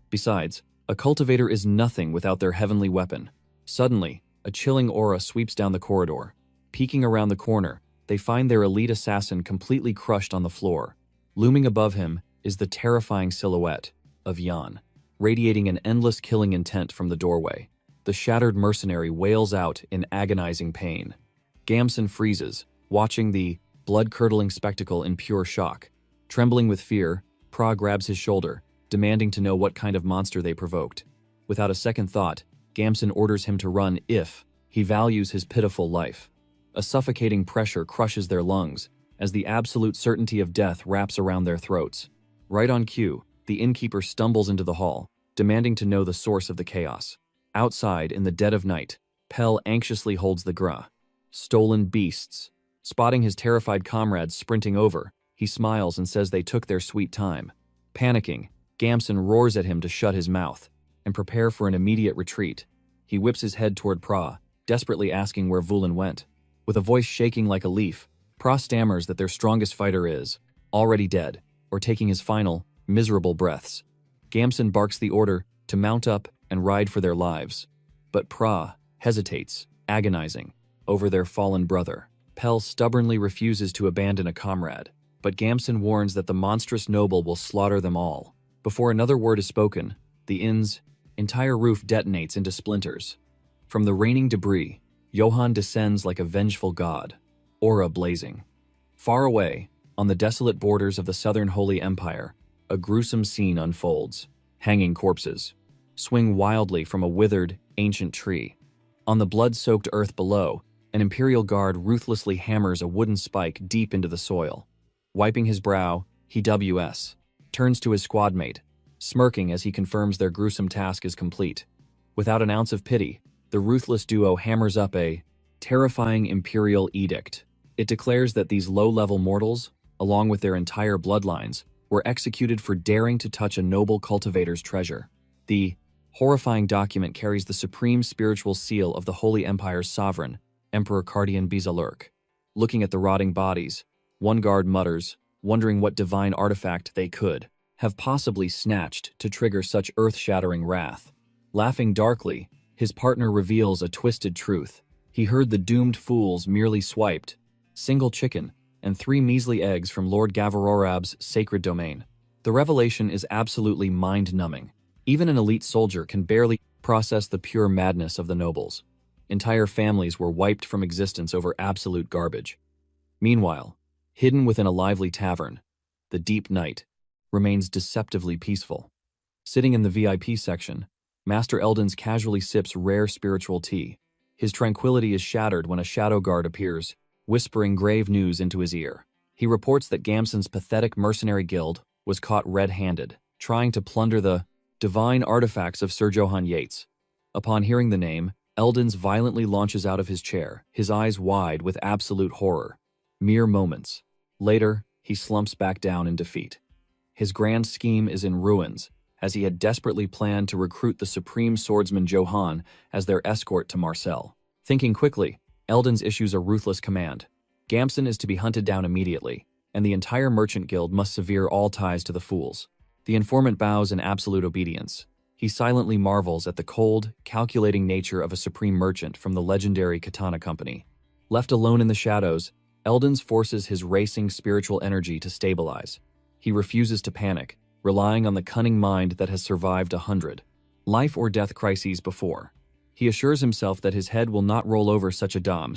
Besides, a cultivator is nothing without their heavenly weapon. Suddenly, a chilling aura sweeps down the corridor. Peeking around the corner, they find their elite assassin completely crushed on the floor. Looming above him is the terrifying silhouette of Yan, radiating an endless killing intent from the doorway. The shattered mercenary wails out in agonizing pain. Gamson freezes, watching the blood-curdling spectacle in pure shock. Trembling with fear, Pra grabs his shoulder, demanding to know what kind of monster they provoked. Without a second thought, Gamson orders him to run if he values his pitiful life. A suffocating pressure crushes their lungs as the absolute certainty of death wraps around their throats. Right on cue, the innkeeper stumbles into the hall, demanding to know the source of the chaos. Outside, in the dead of night, Pell anxiously holds the gra. Stolen beasts. Spotting his terrified comrades sprinting over, he smiles and says they took their sweet time. Panicking, Gamson roars at him to shut his mouth and prepare for an immediate retreat. He whips his head toward Pra, desperately asking where Volin went. With a voice shaking like a leaf, Pra stammers that their strongest fighter is already dead or taking his final, miserable breaths. Gamson barks the order to mount up and ride for their lives. But Pra hesitates, agonizing, over their fallen brother. Pell stubbornly refuses to abandon a comrade, but Gamson warns that the monstrous noble will slaughter them all. Before another word is spoken, the inn's entire roof detonates into splinters. From the raining debris, Johann descends like a vengeful god, aura blazing. Far away, on the desolate borders of the Southern Holy Empire, a gruesome scene unfolds. Hanging corpses swing wildly from a withered, ancient tree. On the blood-soaked earth below, an Imperial guard ruthlessly hammers a wooden spike deep into the soil. Wiping his brow, he turns to his squadmate, smirking as he confirms their gruesome task is complete. Without an ounce of pity, the ruthless duo hammers up a terrifying Imperial edict. It declares that these low-level mortals, along with their entire bloodlines, were executed for daring to touch a noble cultivator's treasure. The horrifying document carries the supreme spiritual seal of the Holy Empire's sovereign, Emperor Cardian Bizalurk. Looking at the rotting bodies, one guard mutters, wondering what divine artifact they could have possibly snatched to trigger such earth-shattering wrath. Laughing darkly, his partner reveals a twisted truth. He heard the doomed fools merely swiped single chicken and 3 measly eggs from Lord Gavarorab's sacred domain. The revelation is absolutely mind-numbing. Even an elite soldier can barely process the pure madness of the nobles. Entire families were wiped from existence over absolute garbage. Meanwhile, hidden within a lively tavern, the deep night remains deceptively peaceful. Sitting in the VIP section, Master Eldens casually sips rare spiritual tea. His tranquility is shattered when a shadow guard appears, whispering grave news into his ear. He reports that Gamson's pathetic mercenary guild was caught red-handed, trying to plunder the divine artifacts of Sir Johann Yates. Upon hearing the name, Eldens violently launches out of his chair, his eyes wide with absolute horror. Mere moments later, he slumps back down in defeat. His grand scheme is in ruins, as he had desperately planned to recruit the supreme swordsman Johann as their escort to Marseille. Thinking quickly, Eldens issues a ruthless command. Gamson is to be hunted down immediately, and the entire merchant guild must sever all ties to the fools. The informant bows in absolute obedience. He silently marvels at the cold, calculating nature of a supreme merchant from the legendary Katana Company. Left alone in the shadows, Eldens forces his racing spiritual energy to stabilize. He refuses to panic, relying on the cunning mind that has survived 100 life or death crises before. He assures himself that his head will not roll over such a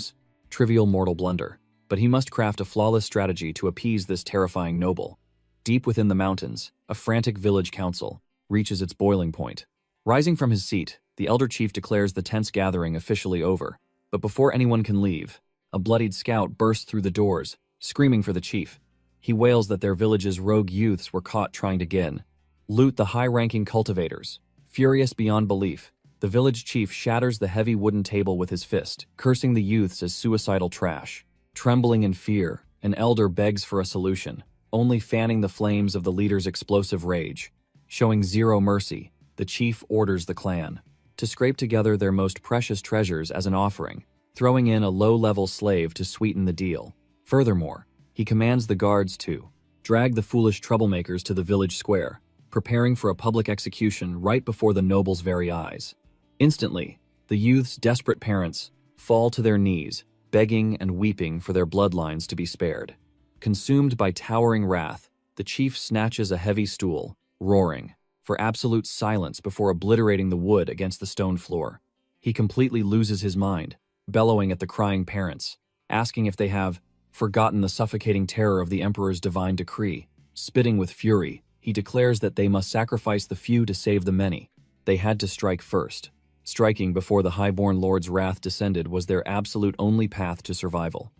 trivial mortal blunder, but he must craft a flawless strategy to appease this terrifying noble. Deep within the mountains, a frantic village council, reaches its boiling point. Rising from his seat, the elder chief declares the tense gathering officially over. But before anyone can leave, a bloodied scout bursts through the doors, screaming for the chief. He wails that their village's rogue youths were caught trying to loot the high-ranking cultivators. Furious beyond belief, the village chief shatters the heavy wooden table with his fist, cursing the youths as suicidal trash. Trembling in fear, an elder begs for a solution, only fanning the flames of the leader's explosive rage. Showing zero mercy, the chief orders the clan to scrape together their most precious treasures as an offering, throwing in a low-level slave to sweeten the deal. Furthermore, he commands the guards to drag the foolish troublemakers to the village square, preparing for a public execution right before the noble's very eyes. Instantly, the youth's desperate parents fall to their knees, begging and weeping for their bloodlines to be spared. Consumed by towering wrath, the chief snatches a heavy stool, roaring for absolute silence before obliterating the wood against the stone floor. He completely loses his mind, bellowing at the crying parents, asking if they have forgotten the suffocating terror of the emperor's divine decree. Spitting with fury, he declares that they must sacrifice the few to save the many. They had to strike first. Striking before the highborn lord's wrath descended was their absolute only path to survival.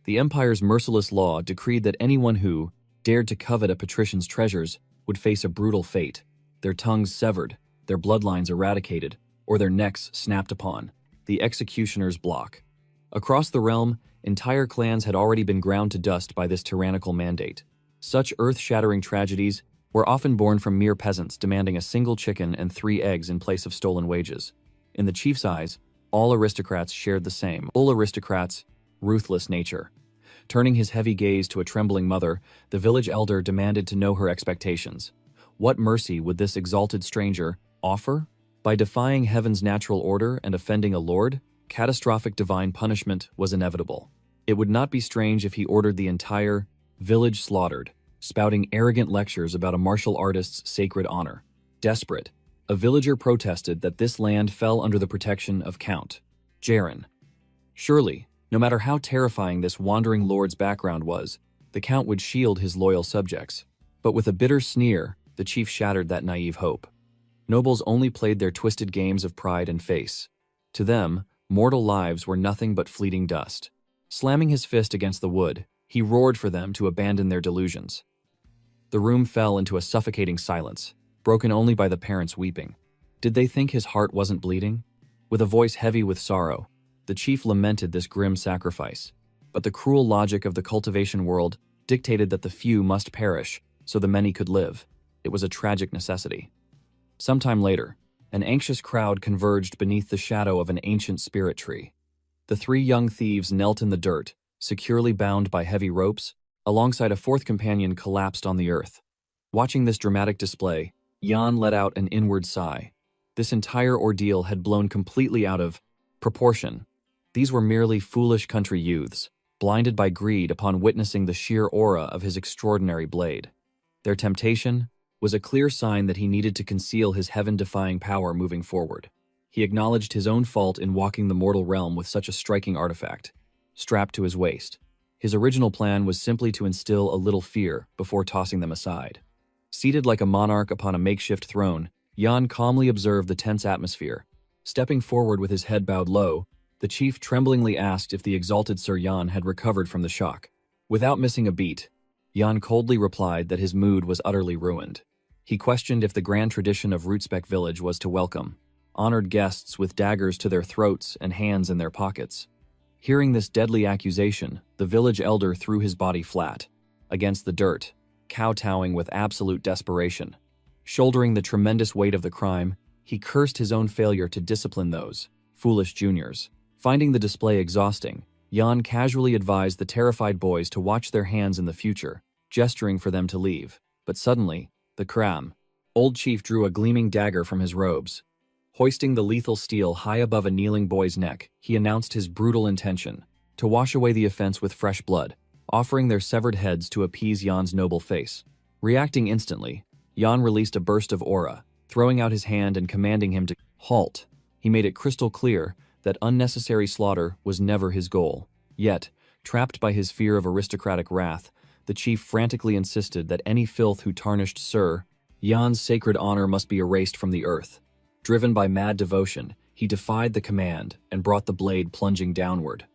The empire's merciless law decreed that anyone who dared to covet a patrician's treasures would face a brutal fate, their tongues severed, their bloodlines eradicated, or their necks snapped upon. The executioner's block. Across the realm, entire clans had already been ground to dust by this tyrannical mandate. Such earth-shattering tragedies were often born from mere peasants demanding a single chicken and 3 eggs in place of stolen wages. In the chief's eyes, all aristocrats shared the same ruthless nature. Turning his heavy gaze to a trembling mother, the village elder demanded to know her expectations. What mercy would this exalted stranger offer? By defying heaven's natural order and offending a lord, catastrophic divine punishment was inevitable. It would not be strange if he ordered the entire village slaughtered, spouting arrogant lectures about a martial artist's sacred honor. Desperate, a villager protested that this land fell under the protection of Count Jaren. Surely, no matter how terrifying this wandering lord's background was, the Count would shield his loyal subjects. But with a bitter sneer, the chief shattered that naive hope. Nobles only played their twisted games of pride and face. To them, mortal lives were nothing but fleeting dust. Slamming his fist against the wood, he roared for them to abandon their delusions. The room fell into a suffocating silence, broken only by the parents weeping. Did they think his heart wasn't bleeding? With a voice heavy with sorrow, the chief lamented this grim sacrifice. But the cruel logic of the cultivation world dictated that the few must perish so the many could live. It was a tragic necessity. Sometime later, an anxious crowd converged beneath the shadow of an ancient spirit tree. The 3 young thieves knelt in the dirt, securely bound by heavy ropes, alongside a 4th companion collapsed on the earth. Watching this dramatic display, Jan let out an inward sigh. This entire ordeal had blown completely out of proportion. These were merely foolish country youths, blinded by greed upon witnessing the sheer aura of his extraordinary blade. Their temptation was a clear sign that he needed to conceal his heaven-defying power moving forward. He acknowledged his own fault in walking the mortal realm with such a striking artifact, strapped to his waist. His original plan was simply to instill a little fear before tossing them aside. Seated like a monarch upon a makeshift throne, Jan calmly observed the tense atmosphere. Stepping forward with his head bowed low, the chief tremblingly asked if the exalted Sir Jan had recovered from the shock. Without missing a beat, Jan coldly replied that his mood was utterly ruined. He questioned if the grand tradition of Rootsbeck village was to welcome honored guests with daggers to their throats and hands in their pockets. Hearing this deadly accusation, the village elder threw his body flat against the dirt, kowtowing with absolute desperation. Shouldering the tremendous weight of the crime, he cursed his own failure to discipline those foolish juniors. Finding the display exhausting, Jan casually advised the terrified boys to watch their hands in the future, gesturing for them to leave. But suddenly, the old chief drew a gleaming dagger from his robes. Hoisting the lethal steel high above a kneeling boy's neck, he announced his brutal intention to wash away the offense with fresh blood, offering their severed heads to appease Jan's noble face. Reacting instantly, Jan released a burst of aura, throwing out his hand and commanding him to halt. He made it crystal clear that unnecessary slaughter was never his goal. Yet, trapped by his fear of aristocratic wrath, the chief frantically insisted that any filth who tarnished Sir Yan's sacred honor must be erased from the earth. Driven by mad devotion, he defied the command and brought the blade plunging downward.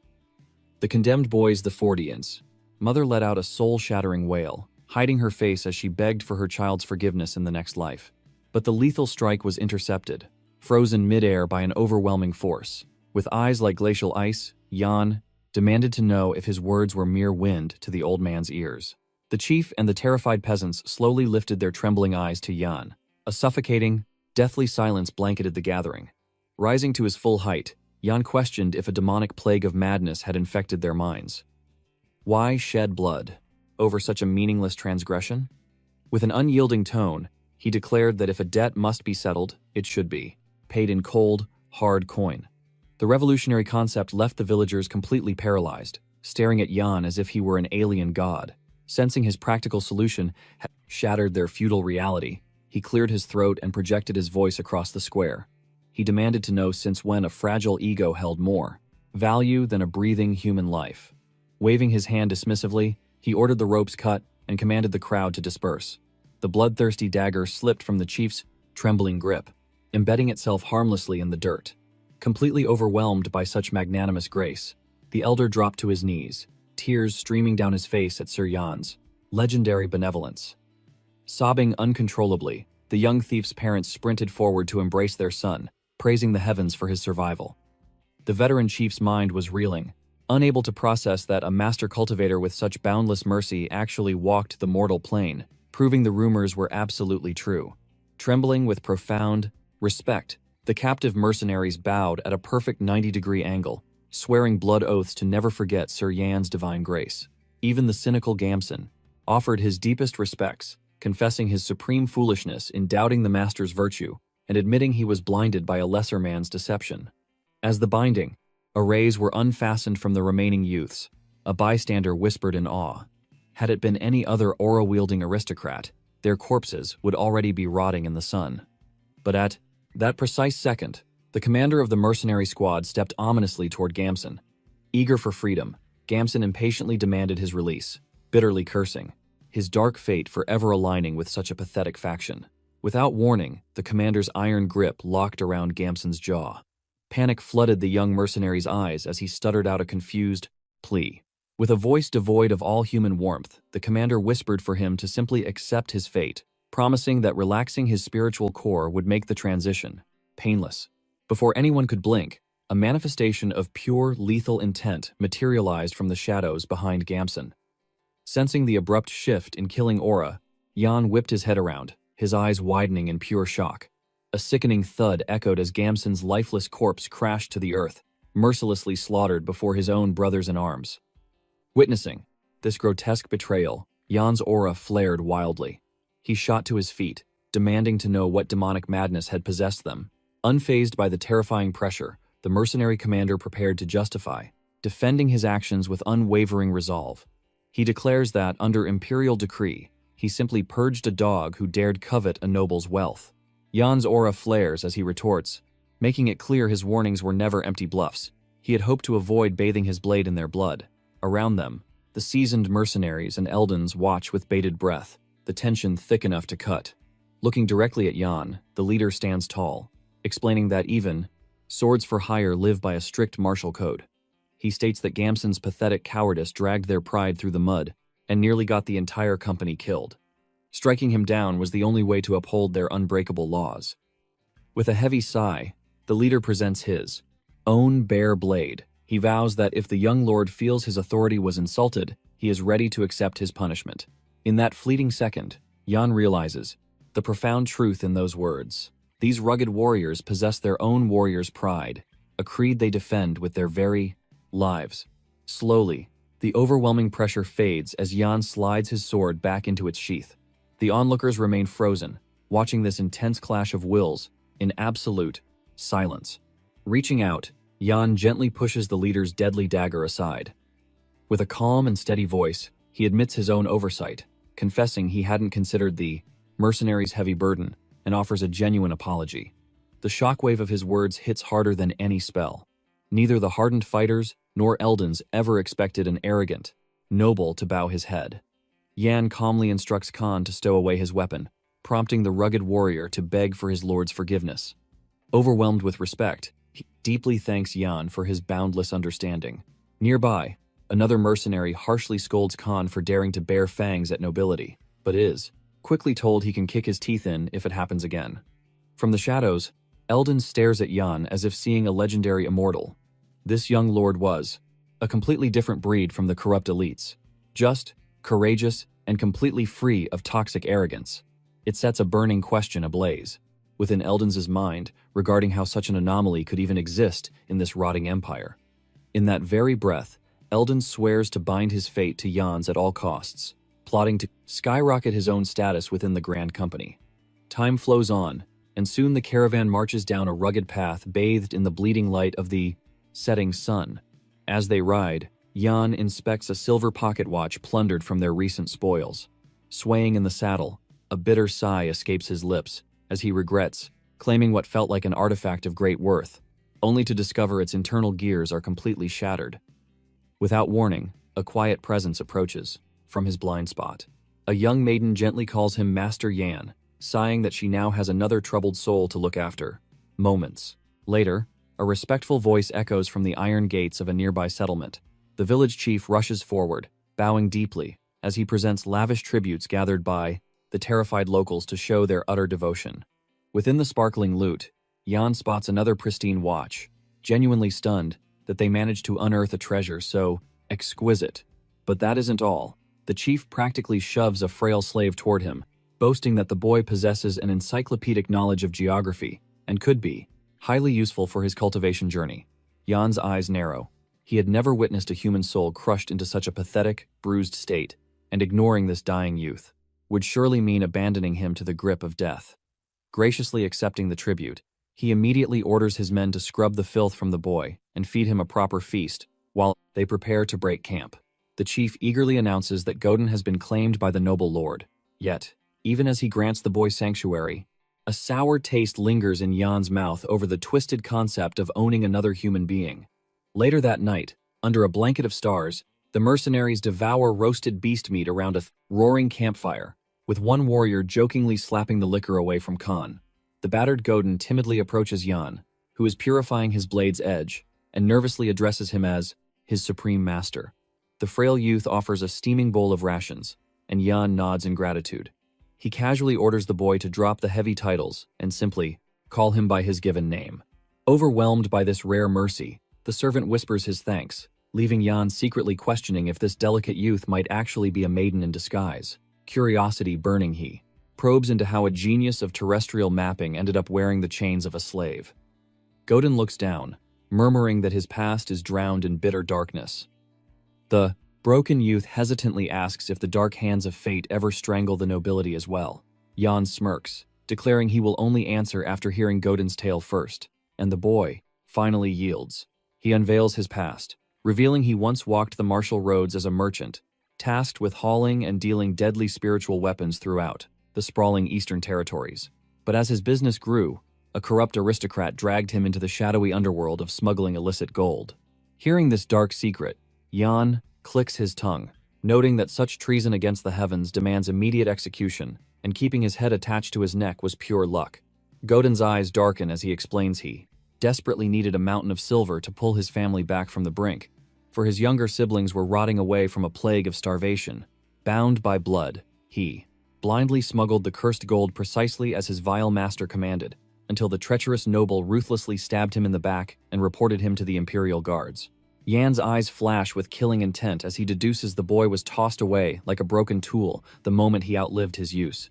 The condemned boys the Fordians. Mother let out a soul-shattering wail, hiding her face as she begged for her child's forgiveness in the next life. But the lethal strike was intercepted, frozen mid-air by an overwhelming force. With eyes like glacial ice, Yan demanded to know if his words were mere wind to the old man's ears. The chief and the terrified peasants slowly lifted their trembling eyes to Yan. A suffocating, deathly silence blanketed the gathering. Rising to his full height, Yan questioned if a demonic plague of madness had infected their minds. Why shed blood over such a meaningless transgression? With an unyielding tone, he declared that if a debt must be settled, it should be paid in cold, hard coin. The revolutionary concept left the villagers completely paralyzed, staring at Yan as if he were an alien god. Sensing his practical solution had shattered their feudal reality, he cleared his throat and projected his voice across the square. He demanded to know since when a fragile ego held more value than a breathing human life. Waving his hand dismissively, he ordered the ropes cut and commanded the crowd to disperse. The bloodthirsty dagger slipped from the chief's trembling grip, embedding itself harmlessly in the dirt. Completely overwhelmed by such magnanimous grace, the elder dropped to his knees, tears streaming down his face at Sir Yan's legendary benevolence. Sobbing uncontrollably, the young thief's parents sprinted forward to embrace their son, praising the heavens for his survival. The veteran chief's mind was reeling, unable to process that a master cultivator with such boundless mercy actually walked the mortal plane, proving the rumors were absolutely true. Trembling with profound respect, the captive mercenaries bowed at a perfect 90-degree angle, swearing blood oaths to never forget Sir Yan's divine grace. Even the cynical Gamson offered his deepest respects, confessing his supreme foolishness in doubting the master's virtue and admitting he was blinded by a lesser man's deception. As the binding arrays were unfastened from the remaining youths, a bystander whispered in awe. Had it been any other aura-wielding aristocrat, their corpses would already be rotting in the sun. But at that precise second, the commander of the mercenary squad stepped ominously toward Gamson. Eager for freedom, Gamson impatiently demanded his release, bitterly cursing his dark fate forever aligning with such a pathetic faction. Without warning, the commander's iron grip locked around Gamson's jaw. Panic flooded the young mercenary's eyes as he stuttered out a confused plea. With a voice devoid of all human warmth, the commander whispered for him to simply accept his fate, promising that relaxing his spiritual core would make the transition painless. Before anyone could blink, a manifestation of pure, lethal intent materialized from the shadows behind Gamson. Sensing the abrupt shift in killing aura, Yan whipped his head around, his eyes widening in pure shock. A sickening thud echoed as Gamson's lifeless corpse crashed to the earth, mercilessly slaughtered before his own brothers in arms. Witnessing this grotesque betrayal, Yan's aura flared wildly. He shot to his feet, demanding to know what demonic madness had possessed them. Unfazed by the terrifying pressure, the mercenary commander prepared to justify, defending his actions with unwavering resolve. He declares that, under imperial decree, he simply purged a dog who dared covet a noble's wealth. Yan's aura flares as he retorts, making it clear his warnings were never empty bluffs. He had hoped to avoid bathing his blade in their blood. Around them, the seasoned mercenaries and Eldons watch with bated breath, the tension thick enough to cut. Looking directly at Yan, the leader stands tall, explaining that even swords for hire live by a strict martial code. He states that Gamson's pathetic cowardice dragged their pride through the mud and nearly got the entire company killed. Striking him down was the only way to uphold their unbreakable laws. With a heavy sigh, the leader presents his own bare blade. He vows that if the young lord feels his authority was insulted, he is ready to accept his punishment. In that fleeting second, Yan realizes the profound truth in those words. These rugged warriors possess their own warrior's pride, a creed they defend with their very lives. Slowly, the overwhelming pressure fades as Yan slides his sword back into its sheath. The onlookers remain frozen, watching this intense clash of wills in absolute silence. Reaching out, Yan gently pushes the leader's deadly dagger aside. With a calm and steady voice, he admits his own oversight, confessing he hadn't considered the mercenary's heavy burden, and offers a genuine apology. The shockwave of his words hits harder than any spell. Neither the hardened fighters nor Eldons ever expected an arrogant noble to bow his head. Yan calmly instructs Khan to stow away his weapon, prompting the rugged warrior to beg for his lord's forgiveness. Overwhelmed with respect, he deeply thanks Yan for his boundless understanding. Nearby, another mercenary harshly scolds Khan for daring to bare fangs at nobility, but is quickly told he can kick his teeth in if it happens again. From the shadows, Eldon stares at Yan as if seeing a legendary immortal. This young lord was a completely different breed from the corrupt elites. Just, courageous, and completely free of toxic arrogance. It sets a burning question ablaze within Eldon's mind regarding how such an anomaly could even exist in this rotting empire. In that very breath, Eldon swears to bind his fate to Yan's at all costs, plotting to skyrocket his own status within the Grand Company. Time flows on, and soon the caravan marches down a rugged path bathed in the bleeding light of the setting sun. As they ride, Yan inspects a silver pocket watch plundered from their recent spoils. Swaying in the saddle, a bitter sigh escapes his lips as he regrets claiming what felt like an artifact of great worth, only to discover its internal gears are completely shattered. Without warning, a quiet presence approaches from his blind spot. A young maiden gently calls him Master Yan, sighing that she now has another troubled soul to look after. Moments later, a respectful voice echoes from the iron gates of a nearby settlement. The village chief rushes forward, bowing deeply, as he presents lavish tributes gathered by the terrified locals to show their utter devotion. Within the sparkling loot, Yan spots another pristine watch, genuinely stunned that they managed to unearth a treasure so exquisite. But that isn't all. The chief practically shoves a frail slave toward him, boasting that the boy possesses an encyclopedic knowledge of geography and could be highly useful for his cultivation journey. Yan's eyes narrow. He had never witnessed a human soul crushed into such a pathetic, bruised state, and ignoring this dying youth would surely mean abandoning him to the grip of death. Graciously accepting the tribute, he immediately orders his men to scrub the filth from the boy and feed him a proper feast while they prepare to break camp. The chief eagerly announces that Godin has been claimed by the noble lord. Yet, even as he grants the boy sanctuary, a sour taste lingers in Yan's mouth over the twisted concept of owning another human being. Later that night, under a blanket of stars, the mercenaries devour roasted beast meat around a roaring campfire, with one warrior jokingly slapping the liquor away from Khan. The battered Godin timidly approaches Yan, who is purifying his blade's edge, and nervously addresses him as his supreme master. The frail youth offers a steaming bowl of rations, and Yan nods in gratitude. He casually orders the boy to drop the heavy titles and simply call him by his given name. Overwhelmed by this rare mercy, the servant whispers his thanks, leaving Yan secretly questioning if this delicate youth might actually be a maiden in disguise. Curiosity burning, he probes into how a genius of terrestrial mapping ended up wearing the chains of a slave. Godin looks down, murmuring that his past is drowned in bitter darkness. The broken youth hesitantly asks if the dark hands of fate ever strangle the nobility as well. Yan smirks, declaring he will only answer after hearing Godin's tale first, and the boy finally yields. He unveils his past, revealing he once walked the martial roads as a merchant, tasked with hauling and dealing deadly spiritual weapons throughout the sprawling eastern territories. But as his business grew, a corrupt aristocrat dragged him into the shadowy underworld of smuggling illicit gold. Hearing this dark secret, Yan clicks his tongue, noting that such treason against the heavens demands immediate execution, and keeping his head attached to his neck was pure luck. Godin's eyes darken as he explains he desperately needed a mountain of silver to pull his family back from the brink, for his younger siblings were rotting away from a plague of starvation. Bound by blood, he blindly smuggled the cursed gold precisely as his vile master commanded, until the treacherous noble ruthlessly stabbed him in the back and reported him to the imperial guards. Yan's eyes flash with killing intent as he deduces the boy was tossed away like a broken tool the moment he outlived his use.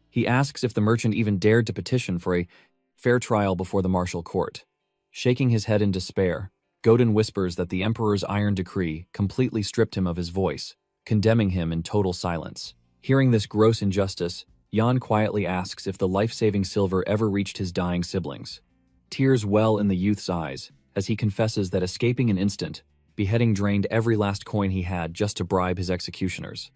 He asks if the merchant even dared to petition for a fair trial before the martial court. Shaking his head in despair, Godin whispers that the emperor's iron decree completely stripped him of his voice, condemning him in total silence. Hearing this gross injustice, Yan quietly asks if the life-saving silver ever reached his dying siblings. Tears well in the youth's eyes as he confesses that escaping an instant, beheading drained every last coin he had just to bribe his executioners.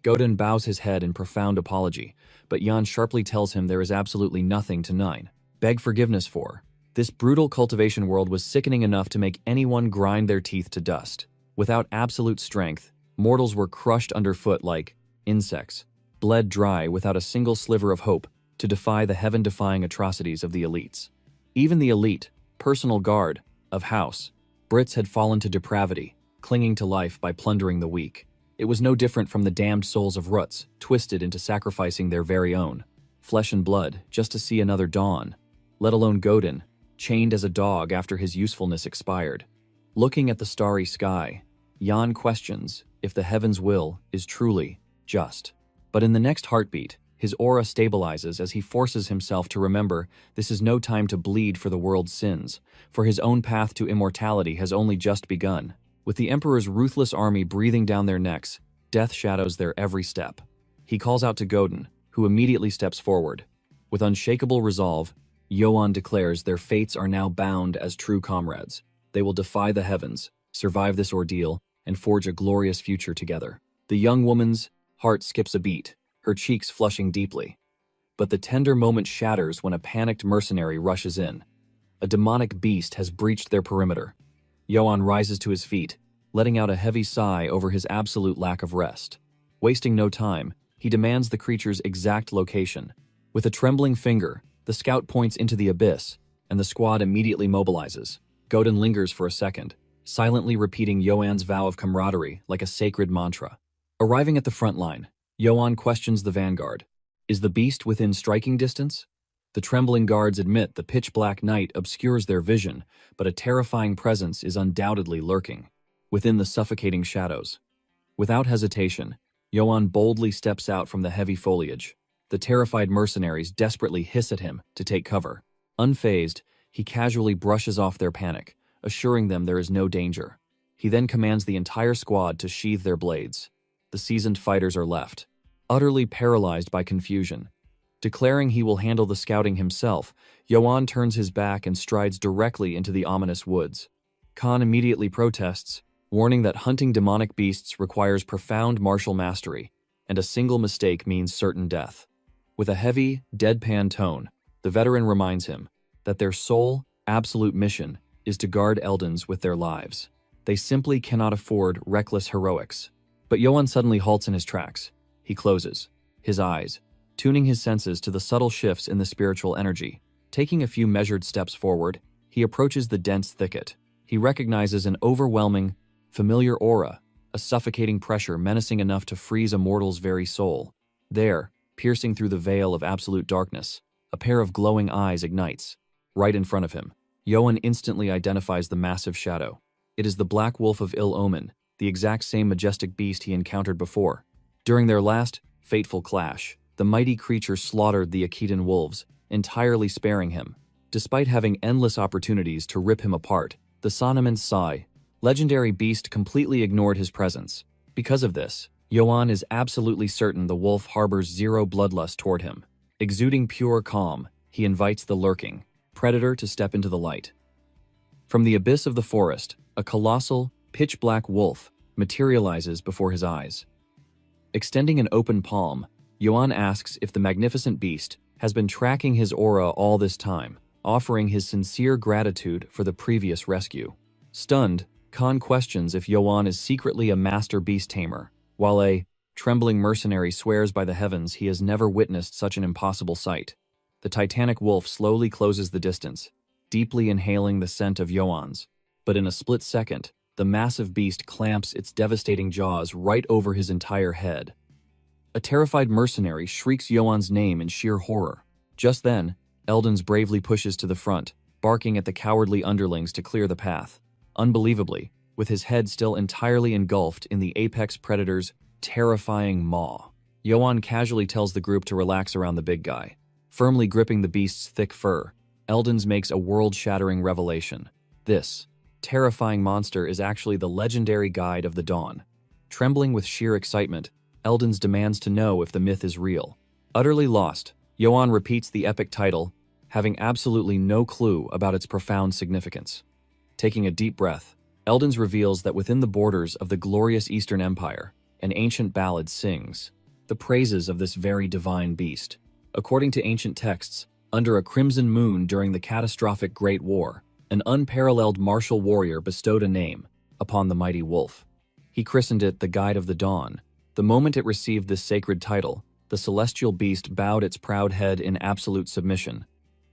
Godin bows his head in profound apology, but Yan sharply tells him there is absolutely nothing to beg forgiveness for. This brutal cultivation world was sickening enough to make anyone grind their teeth to dust. Without absolute strength, mortals were crushed underfoot like insects, bled dry without a single sliver of hope to defy the heaven-defying atrocities of the elites. Even the elite, personal guard, of House Brits had fallen to depravity, clinging to life by plundering the weak. It was no different from the damned souls of Roots, twisted into sacrificing their very own flesh and blood just to see another dawn, let alone Godin, chained as a dog after his usefulness expired. Looking at the starry sky, Jan questions if the heaven's will is truly just. But in the next heartbeat, his aura stabilizes as he forces himself to remember this is no time to bleed for the world's sins, for his own path to immortality has only just begun. With the Emperor's ruthless army breathing down their necks, death shadows their every step. He calls out to Godin, who immediately steps forward. With unshakable resolve, Yoan declares their fates are now bound as true comrades. They will defy the heavens, survive this ordeal, and forge a glorious future together. The young woman's heart skips a beat, her cheeks flushing deeply. But the tender moment shatters when a panicked mercenary rushes in. A demonic beast has breached their perimeter. Yoan rises to his feet, letting out a heavy sigh over his absolute lack of rest. Wasting no time, he demands the creature's exact location. With a trembling finger, the scout points into the abyss, and the squad immediately mobilizes. Godin lingers for a second, silently repeating Yoan's vow of camaraderie like a sacred mantra. Arriving at the front line, Yoan questions the vanguard. Is the beast within striking distance? The trembling guards admit the pitch-black night obscures their vision, but a terrifying presence is undoubtedly lurking within the suffocating shadows. Without hesitation, Yoan boldly steps out from the heavy foliage. The terrified mercenaries desperately hiss at him to take cover. Unfazed, he casually brushes off their panic, assuring them there is no danger. He then commands the entire squad to sheathe their blades. The seasoned fighters are left, utterly paralyzed by confusion. Declaring he will handle the scouting himself, Yoan turns his back and strides directly into the ominous woods. Khan immediately protests, warning that hunting demonic beasts requires profound martial mastery, and a single mistake means certain death. With a heavy, deadpan tone, the veteran reminds him that their sole, absolute mission is to guard Eldons with their lives. They simply cannot afford reckless heroics. But Yoan suddenly halts in his tracks. He closes his eyes, tuning his senses to the subtle shifts in the spiritual energy. Taking a few measured steps forward, he approaches the dense thicket. He recognizes an overwhelming, familiar aura, a suffocating pressure menacing enough to freeze a mortal's very soul. There, piercing through the veil of absolute darkness, a pair of glowing eyes ignites. Right in front of him, Yoan instantly identifies the massive shadow. It is the Black Wolf of Ill Omen, the exact same majestic beast he encountered before. During their last, fateful clash, the mighty creature slaughtered the Akitan wolves, entirely sparing him. Despite having endless opportunities to rip him apart, the Sanaman Sai, legendary beast, completely ignored his presence. Because of this, Yoan is absolutely certain the wolf harbors zero bloodlust toward him. Exuding pure calm, he invites the lurking predator to step into the light. From the abyss of the forest, a colossal, pitch-black wolf materializes before his eyes. Extending an open palm, Yoan asks if the magnificent beast has been tracking his aura all this time, offering his sincere gratitude for the previous rescue. Stunned, Khan questions if Yoan is secretly a master beast tamer, while a trembling mercenary swears by the heavens he has never witnessed such an impossible sight. The titanic wolf slowly closes the distance, deeply inhaling the scent of Yoan's, but in a split second, the massive beast clamps its devastating jaws right over his entire head. A terrified mercenary shrieks Yoan's name in sheer horror. Just then, Eldons bravely pushes to the front, barking at the cowardly underlings to clear the path. Unbelievably, with his head still entirely engulfed in the apex predator's terrifying maw, Yoan casually tells the group to relax around the big guy. Firmly gripping the beast's thick fur, Eldons makes a world-shattering revelation. This terrifying monster is actually the legendary Guide of the Dawn. Trembling with sheer excitement, Eldons demands to know if the myth is real. Utterly lost, Yoan repeats the epic title, having absolutely no clue about its profound significance. Taking a deep breath, Eldons reveals that within the borders of the glorious Eastern Empire, an ancient ballad sings the praises of this very divine beast. According to ancient texts, under a crimson moon during the catastrophic Great War, an unparalleled martial warrior bestowed a name upon the mighty wolf. He christened it the Guide of the Dawn. The moment it received this sacred title, the celestial beast bowed its proud head in absolute submission.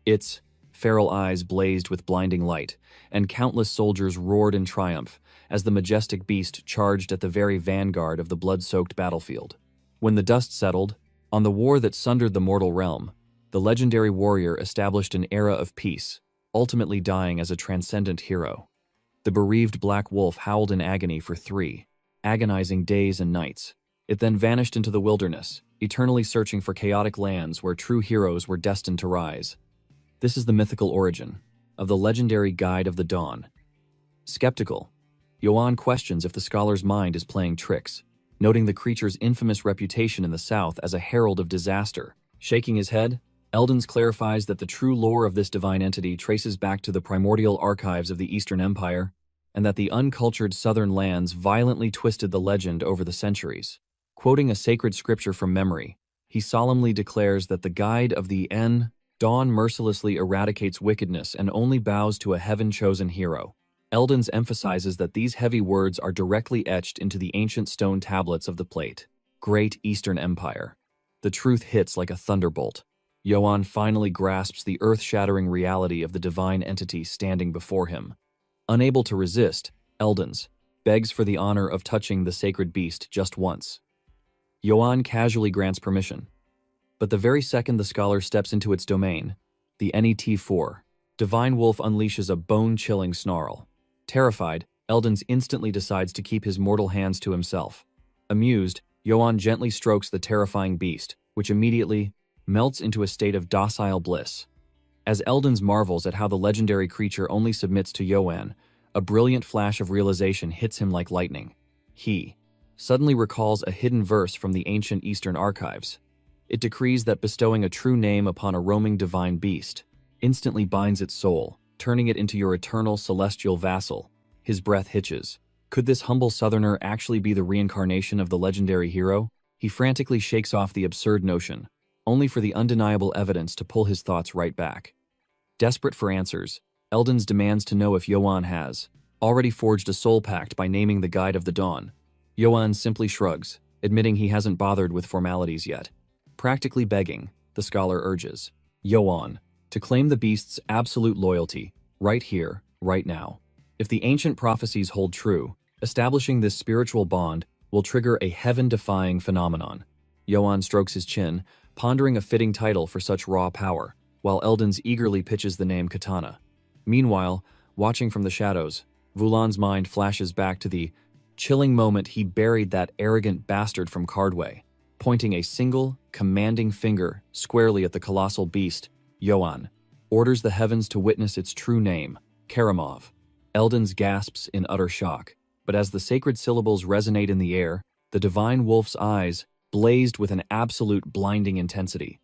Its feral eyes blazed with blinding light, and countless soldiers roared in triumph as the majestic beast charged at the very vanguard of the blood-soaked battlefield. When the dust settled, on the war that sundered the mortal realm, the legendary warrior established an era of peace, ultimately dying as a transcendent hero. The bereaved black wolf howled in agony for 3 agonizing days and nights. It then vanished into the wilderness, eternally searching for chaotic lands where true heroes were destined to rise. This is the mythical origin of the legendary Guide of the Dawn. Skeptical, Yoan questions if the scholar's mind is playing tricks, noting the creature's infamous reputation in the south as a herald of disaster. Shaking his head, Eldens clarifies that the true lore of this divine entity traces back to the primordial archives of the Eastern Empire, and that the uncultured southern lands violently twisted the legend over the centuries. Quoting a sacred scripture from memory, he solemnly declares that the Guide of the Dawn mercilessly eradicates wickedness and only bows to a heaven-chosen hero. Eldens emphasizes that these heavy words are directly etched into the ancient stone tablets of the plate. Great Eastern Empire. The truth hits like a thunderbolt. Yoan finally grasps the earth-shattering reality of the divine entity standing before him. Unable to resist, Eldens begs for the honor of touching the sacred beast just once. Yoan casually grants permission. But the very second the scholar steps into its domain, the NET4, Divine Wolf unleashes a bone-chilling snarl. Terrified, Eldens instantly decides to keep his mortal hands to himself. Amused, Yoan gently strokes the terrifying beast, which immediately melts into a state of docile bliss. As Eldens marvels at how the legendary creature only submits to Yoan, a brilliant flash of realization hits him like lightning. He suddenly recalls a hidden verse from the ancient Eastern archives. It decrees that bestowing a true name upon a roaming divine beast instantly binds its soul, turning it into your eternal celestial vassal. His breath hitches. Could this humble southerner actually be the reincarnation of the legendary hero? He frantically shakes off the absurd notion, only for the undeniable evidence to pull his thoughts right back. Desperate for answers, Eldens demands to know if Yoan has already forged a soul pact by naming the Guide of the Dawn. Yoan simply shrugs, admitting he hasn't bothered with formalities yet. Practically begging, the scholar urges Yoan to claim the beast's absolute loyalty, right here, right now. If the ancient prophecies hold true, establishing this spiritual bond will trigger a heaven-defying phenomenon. Yoan strokes his chin, pondering a fitting title for such raw power, while Eldens eagerly pitches the name Katana. Meanwhile, watching from the shadows, Vulan's mind flashes back to the chilling moment he buried that arrogant bastard from Cardway. Pointing a single, commanding finger squarely at the colossal beast, Yoan orders the heavens to witness its true name, Karamov. Eldens gasps in utter shock, but as the sacred syllables resonate in the air, the divine wolf's eyes blazed with an absolute blinding intensity.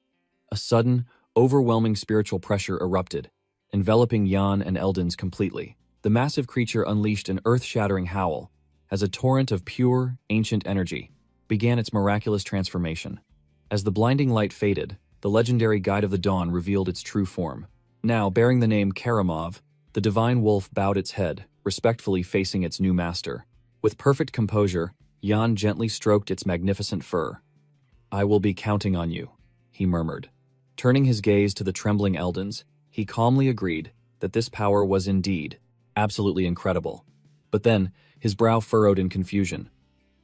A sudden, overwhelming spiritual pressure erupted, enveloping Jan and Eldens completely. The massive creature unleashed an earth-shattering howl as a torrent of pure, ancient energy began its miraculous transformation. As the blinding light faded, the legendary Guide of the Dawn revealed its true form. Now, bearing the name Karamov, the divine wolf bowed its head, respectfully facing its new master. With perfect composure, Jan gently stroked its magnificent fur. "I will be counting on you," he murmured. Turning his gaze to the trembling Eldens, he calmly agreed that this power was indeed absolutely incredible. But then, his brow furrowed in confusion.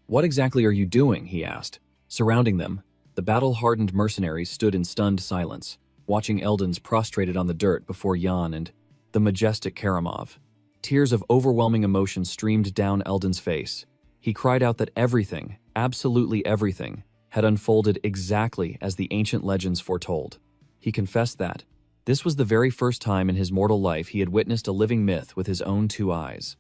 "What exactly are you doing?" he asked. Surrounding them, the battle-hardened mercenaries stood in stunned silence, watching Eldens prostrated on the dirt before Jan and the majestic Karamov. Tears of overwhelming emotion streamed down Eldens' face. He cried out that everything, absolutely everything, had unfolded exactly as the ancient legends foretold. He confessed that this was the very first time in his mortal life he had witnessed a living myth with his own 2 eyes.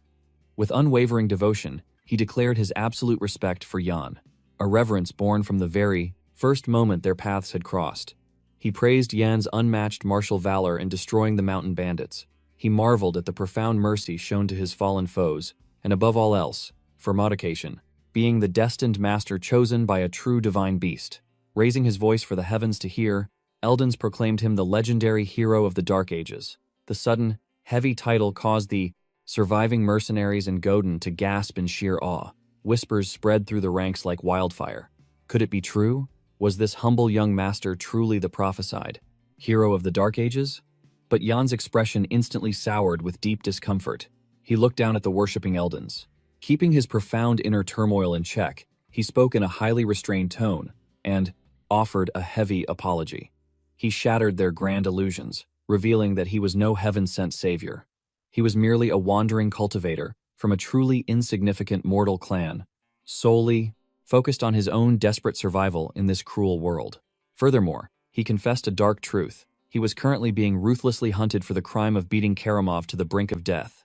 With unwavering devotion, he declared his absolute respect for Jan, a reverence born from the very first moment their paths had crossed. He praised Jan's unmatched martial valor in destroying the mountain bandits. He marveled at the profound mercy shown to his fallen foes, and above all else, for modification, being the destined master chosen by a true divine beast. Raising his voice for the heavens to hear, Eldens proclaimed him the legendary hero of the Dark Ages. The sudden, heavy title caused the surviving mercenaries and Godin to gasp in sheer awe. Whispers spread through the ranks like wildfire. Could it be true? Was this humble young master truly the prophesied hero of the Dark Ages? But Jan's expression instantly soured with deep discomfort. He looked down at the worshipping Eldons. Keeping his profound inner turmoil in check, he spoke in a highly restrained tone and offered a heavy apology. He shattered their grand illusions, revealing that he was no heaven-sent savior. He was merely a wandering cultivator from a truly insignificant mortal clan, solely focused on his own desperate survival in this cruel world. Furthermore, he confessed a dark truth. He was currently being ruthlessly hunted for the crime of beating Karamov to the brink of death.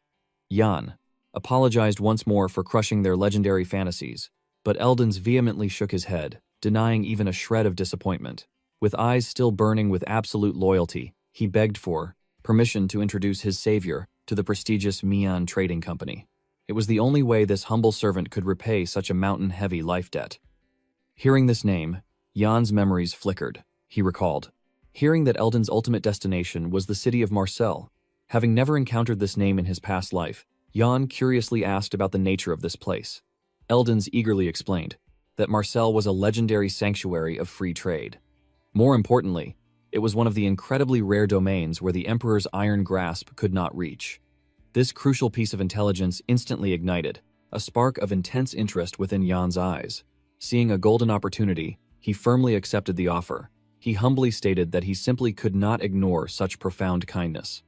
Jan apologized once more for crushing their legendary fantasies, but Eldons vehemently shook his head, denying even a shred of disappointment. With eyes still burning with absolute loyalty, he begged for permission to introduce his savior to the prestigious Mian Trading Company. It was the only way this humble servant could repay such a mountain-heavy life debt. Hearing this name, Jan's memories flickered. He recalled hearing that Eldon's ultimate destination was the city of Marseille. Having never encountered this name in his past life, Jan curiously asked about the nature of this place. Eldons eagerly explained that Marseille was a legendary sanctuary of free trade. More importantly, it was one of the incredibly rare domains where the Emperor's iron grasp could not reach. This crucial piece of intelligence instantly ignited a spark of intense interest within Jan's eyes. Seeing a golden opportunity, he firmly accepted the offer. He humbly stated that he simply could not ignore such profound kindness.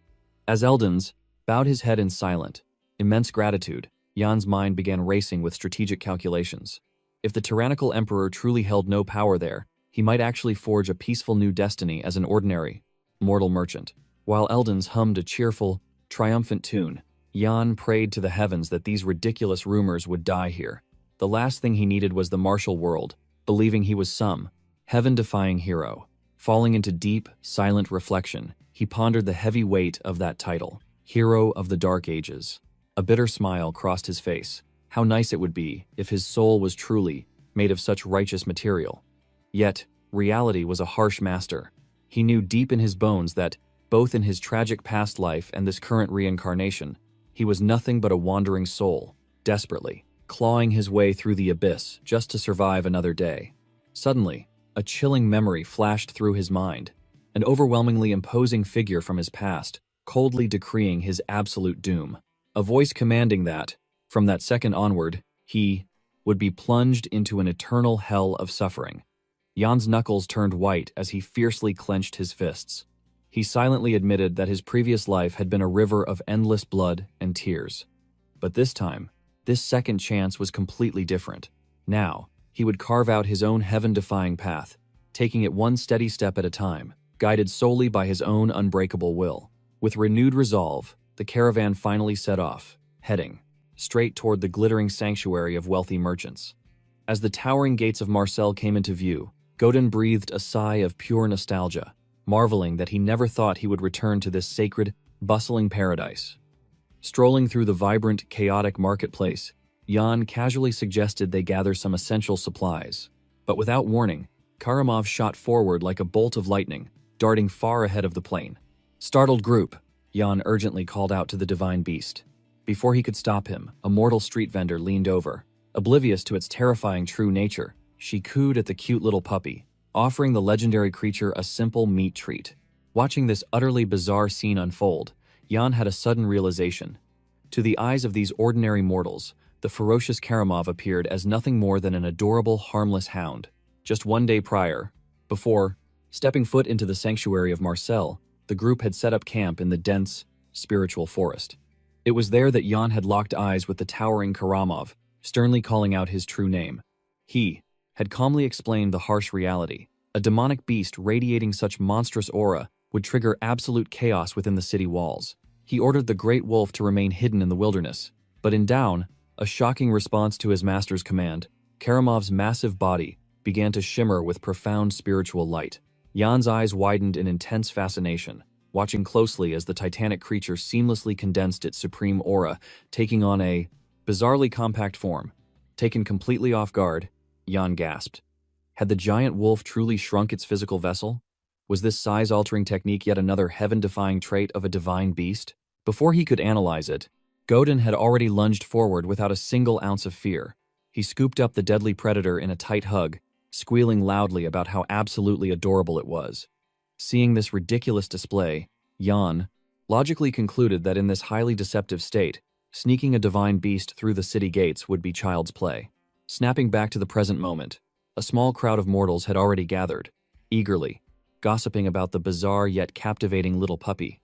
As Eldons bowed his head in silent, immense gratitude, Jan's mind began racing with strategic calculations. If the tyrannical emperor truly held no power there, he might actually forge a peaceful new destiny as an ordinary, mortal merchant. While Eldons hummed a cheerful, triumphant tune, Jan prayed to the heavens that these ridiculous rumors would die here. The last thing he needed was the martial world, believing he was some heaven-defying hero. Falling into deep, silent reflection, he pondered the heavy weight of that title, Hero of the Dark Ages. A bitter smile crossed his face. How nice it would be if his soul was truly made of such righteous material. Yet, reality was a harsh master. He knew deep in his bones that, both in his tragic past life and this current reincarnation, he was nothing but a wandering soul, desperately clawing his way through the abyss just to survive another day. Suddenly, a chilling memory flashed through his mind, an overwhelmingly imposing figure from his past, coldly decreeing his absolute doom. A voice commanding that, from that second onward, he would be plunged into an eternal hell of suffering. Jan's knuckles turned white as he fiercely clenched his fists. He silently admitted that his previous life had been a river of endless blood and tears. But this time, this second chance was completely different. Now, he would carve out his own heaven-defying path, taking it one steady step at a time, guided solely by his own unbreakable will. With renewed resolve, the caravan finally set off, heading straight toward the glittering sanctuary of wealthy merchants. As the towering gates of Marseille came into view, Godin breathed a sigh of pure nostalgia, marveling that he never thought he would return to this sacred, bustling paradise. Strolling through the vibrant, chaotic marketplace, Jan casually suggested they gather some essential supplies. But without warning, Karamov shot forward like a bolt of lightning, darting far ahead of the plane. "Startled group," Jan urgently called out to the divine beast. Before he could stop him, a mortal street vendor leaned over. Oblivious to its terrifying true nature, she cooed at the cute little puppy, offering the legendary creature a simple meat treat. Watching this utterly bizarre scene unfold, Jan had a sudden realization. To the eyes of these ordinary mortals, the ferocious Karamov appeared as nothing more than an adorable, harmless hound. Just one day prior, before stepping foot into the sanctuary of Marseille, the group had set up camp in the dense, spiritual forest. It was there that Jan had locked eyes with the towering Karamov, sternly calling out his true name. He had calmly explained the harsh reality. A demonic beast radiating such monstrous aura would trigger absolute chaos within the city walls. He ordered the great wolf to remain hidden in the wilderness, but in Dawn, a shocking response to his master's command, Karamov's massive body began to shimmer with profound spiritual light. Jan's eyes widened in intense fascination, watching closely as the titanic creature seamlessly condensed its supreme aura, taking on a bizarrely compact form. Taken completely off guard, Jan gasped. Had the giant wolf truly shrunk its physical vessel? Was this size-altering technique yet another heaven-defying trait of a divine beast? Before he could analyze it, Godin had already lunged forward without a single ounce of fear. He scooped up the deadly predator in a tight hug, squealing loudly about how absolutely adorable it was. Seeing this ridiculous display, Jan logically concluded that in this highly deceptive state, sneaking a divine beast through the city gates would be child's play. Snapping back to the present moment, a small crowd of mortals had already gathered, eagerly, gossiping about the bizarre yet captivating little puppy.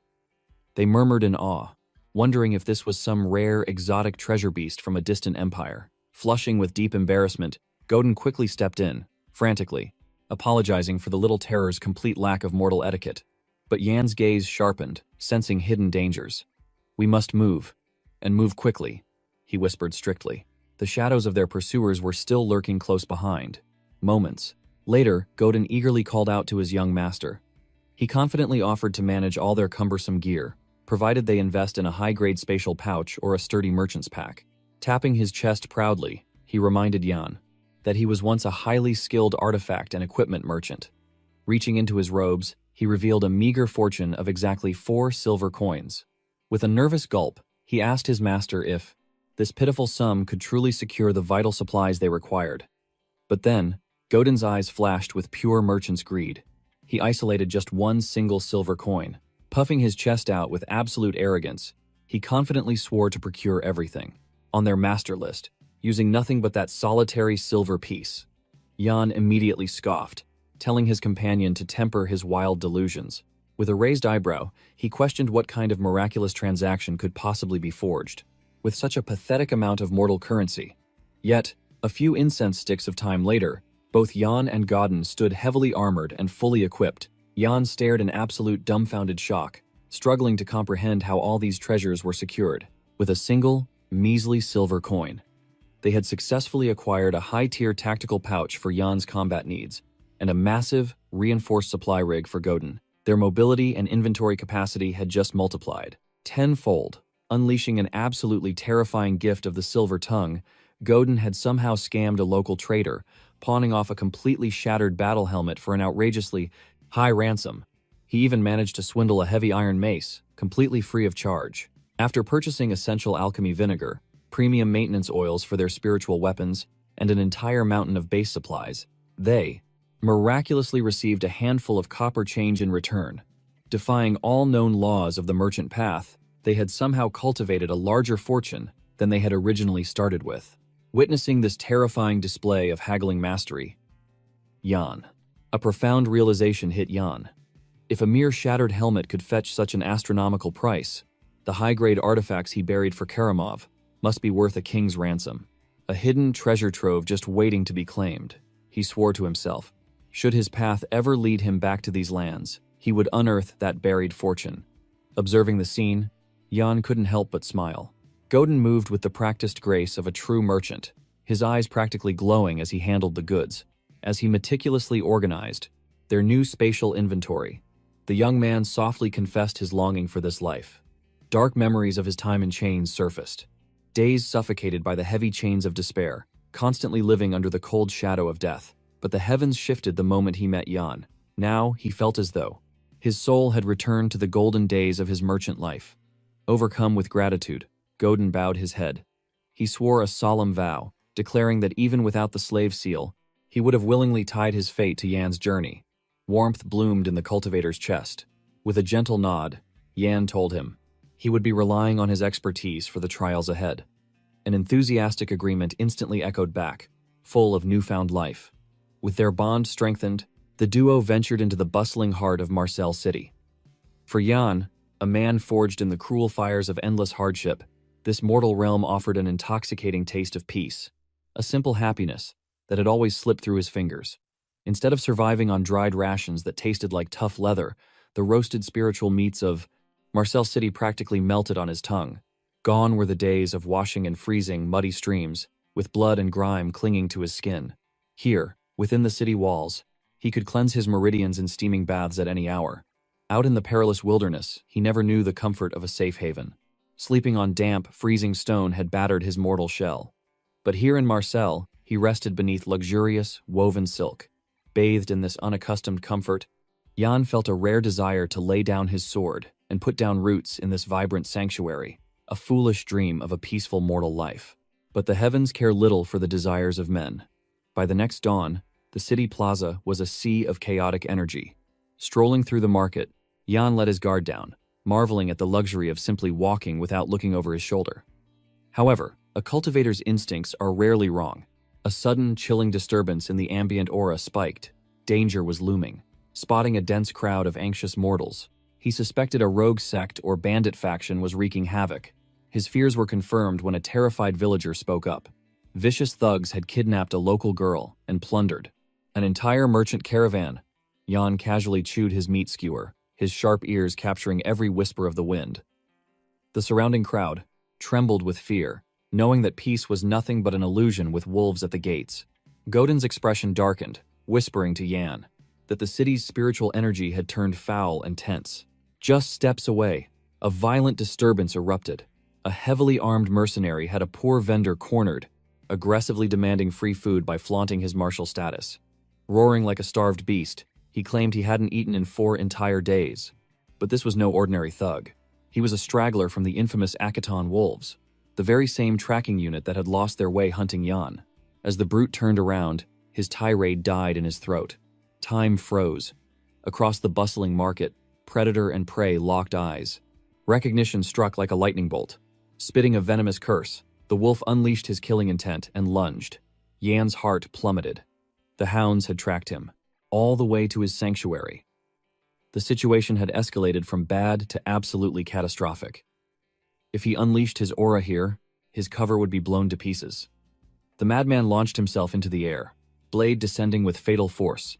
They murmured in awe, wondering if this was some rare, exotic treasure beast from a distant empire. Flushing with deep embarrassment, Godin quickly stepped in, frantically, apologizing for the little terror's complete lack of mortal etiquette. But Yan's gaze sharpened, sensing hidden dangers. "We must move, and move quickly," he whispered strictly. The shadows of their pursuers were still lurking close behind. Moments later, Godin eagerly called out to his young master. He confidently offered to manage all their cumbersome gear, provided they invest in a high-grade spatial pouch or a sturdy merchant's pack. Tapping his chest proudly, he reminded Jan that he was once a highly skilled artifact and equipment merchant. Reaching into his robes, he revealed a meager fortune of exactly 4 silver coins. With a nervous gulp, he asked his master if this pitiful sum could truly secure the vital supplies they required. But then, Godin's eyes flashed with pure merchant's greed. He isolated just 1 single silver coin. Puffing his chest out with absolute arrogance, he confidently swore to procure everything on their master list, using nothing but that solitary silver piece. Jan immediately scoffed, telling his companion to temper his wild delusions. With a raised eyebrow, he questioned what kind of miraculous transaction could possibly be forged with such a pathetic amount of mortal currency. Yet, a few incense sticks of time later, both Jan and Godin stood heavily armored and fully equipped. Jan stared in absolute dumbfounded shock, struggling to comprehend how all these treasures were secured. With a single, measly silver coin, they had successfully acquired a high-tier tactical pouch for Jan's combat needs, and a massive, reinforced supply rig for Godin. Their mobility and inventory capacity had just multiplied tenfold. Unleashing an absolutely terrifying gift of the silver tongue, Godin had somehow scammed a local trader, pawning off a completely shattered battle helmet for an outrageously high ransom. He even managed to swindle a heavy iron mace, completely free of charge. After purchasing essential alchemy vinegar, premium maintenance oils for their spiritual weapons, and an entire mountain of base supplies, they miraculously received a handful of copper change in return. Defying all known laws of the merchant path, they had somehow cultivated a larger fortune than they had originally started with. Witnessing this terrifying display of haggling mastery, a profound realization hit Jan. If a mere shattered helmet could fetch such an astronomical price, the high-grade artifacts he buried for Karamov must be worth a king's ransom. A hidden treasure trove just waiting to be claimed, he swore to himself. Should his path ever lead him back to these lands, he would unearth that buried fortune. Observing the scene, Jan couldn't help but smile. Godin moved with the practiced grace of a true merchant, his eyes practically glowing as he handled the goods. As he meticulously organized their new spatial inventory, the young man softly confessed his longing for this life. Dark memories of his time in chains surfaced. Days suffocated by the heavy chains of despair, constantly living under the cold shadow of death. But the heavens shifted the moment he met Jan. Now he felt as though his soul had returned to the golden days of his merchant life. Overcome with gratitude, Godin bowed his head. He swore a solemn vow, declaring that even without the slave seal, he would have willingly tied his fate to Jan's journey. Warmth bloomed in the cultivator's chest. With a gentle nod, Jan told him he would be relying on his expertise for the trials ahead. An enthusiastic agreement instantly echoed back, full of newfound life. With their bond strengthened, the duo ventured into the bustling heart of Marseille City. For Jan, a man forged in the cruel fires of endless hardship, this mortal realm offered an intoxicating taste of peace, a simple happiness that had always slipped through his fingers. Instead of surviving on dried rations that tasted like tough leather, the roasted spiritual meats of Marseille City practically melted on his tongue. Gone were the days of washing in freezing, muddy streams, with blood and grime clinging to his skin. Here, within the city walls, he could cleanse his meridians in steaming baths at any hour. Out in the perilous wilderness, he never knew the comfort of a safe haven. Sleeping on damp, freezing stone had battered his mortal shell. But here in Marseille, he rested beneath luxurious, woven silk. Bathed in this unaccustomed comfort, Jan felt a rare desire to lay down his sword and put down roots in this vibrant sanctuary, a foolish dream of a peaceful mortal life. But the heavens care little for the desires of men. By the next dawn, The city plaza was a sea of chaotic energy. Strolling through the market, Jan let his guard down, marveling at the luxury of simply walking without looking over his shoulder. However, a cultivator's instincts are rarely wrong. A sudden, chilling disturbance in the ambient aura spiked. Danger was looming. Spotting a dense crowd of anxious mortals, he suspected a rogue sect or bandit faction was wreaking havoc. His fears were confirmed when a terrified villager spoke up. Vicious thugs had kidnapped a local girl and plundered an entire merchant caravan. Jan casually chewed his meat skewer, his sharp ears capturing every whisper of the wind. The surrounding crowd trembled with fear, knowing that peace was nothing but an illusion with wolves at the gates. Godin's expression darkened, whispering to Jan that the city's spiritual energy had turned foul and tense. Just steps away, a violent disturbance erupted. A heavily armed mercenary had a poor vendor cornered, aggressively demanding free food by flaunting his martial status. Roaring like a starved beast, he claimed he hadn't eaten in 4 entire days. But this was no ordinary thug. He was a straggler from the infamous ActionToon wolves, the very same tracking unit that had lost their way hunting Jan. As the brute turned around, his tirade died in his throat. Time froze. Across the bustling market, predator and prey locked eyes. Recognition struck like a lightning bolt. Spitting a venomous curse, the wolf unleashed his killing intent and lunged. Jan's heart plummeted. The hounds had tracked him, all the way to his sanctuary. The situation had escalated from bad to absolutely catastrophic. If he unleashed his aura here, his cover would be blown to pieces. The madman launched himself into the air, blade descending with fatal force.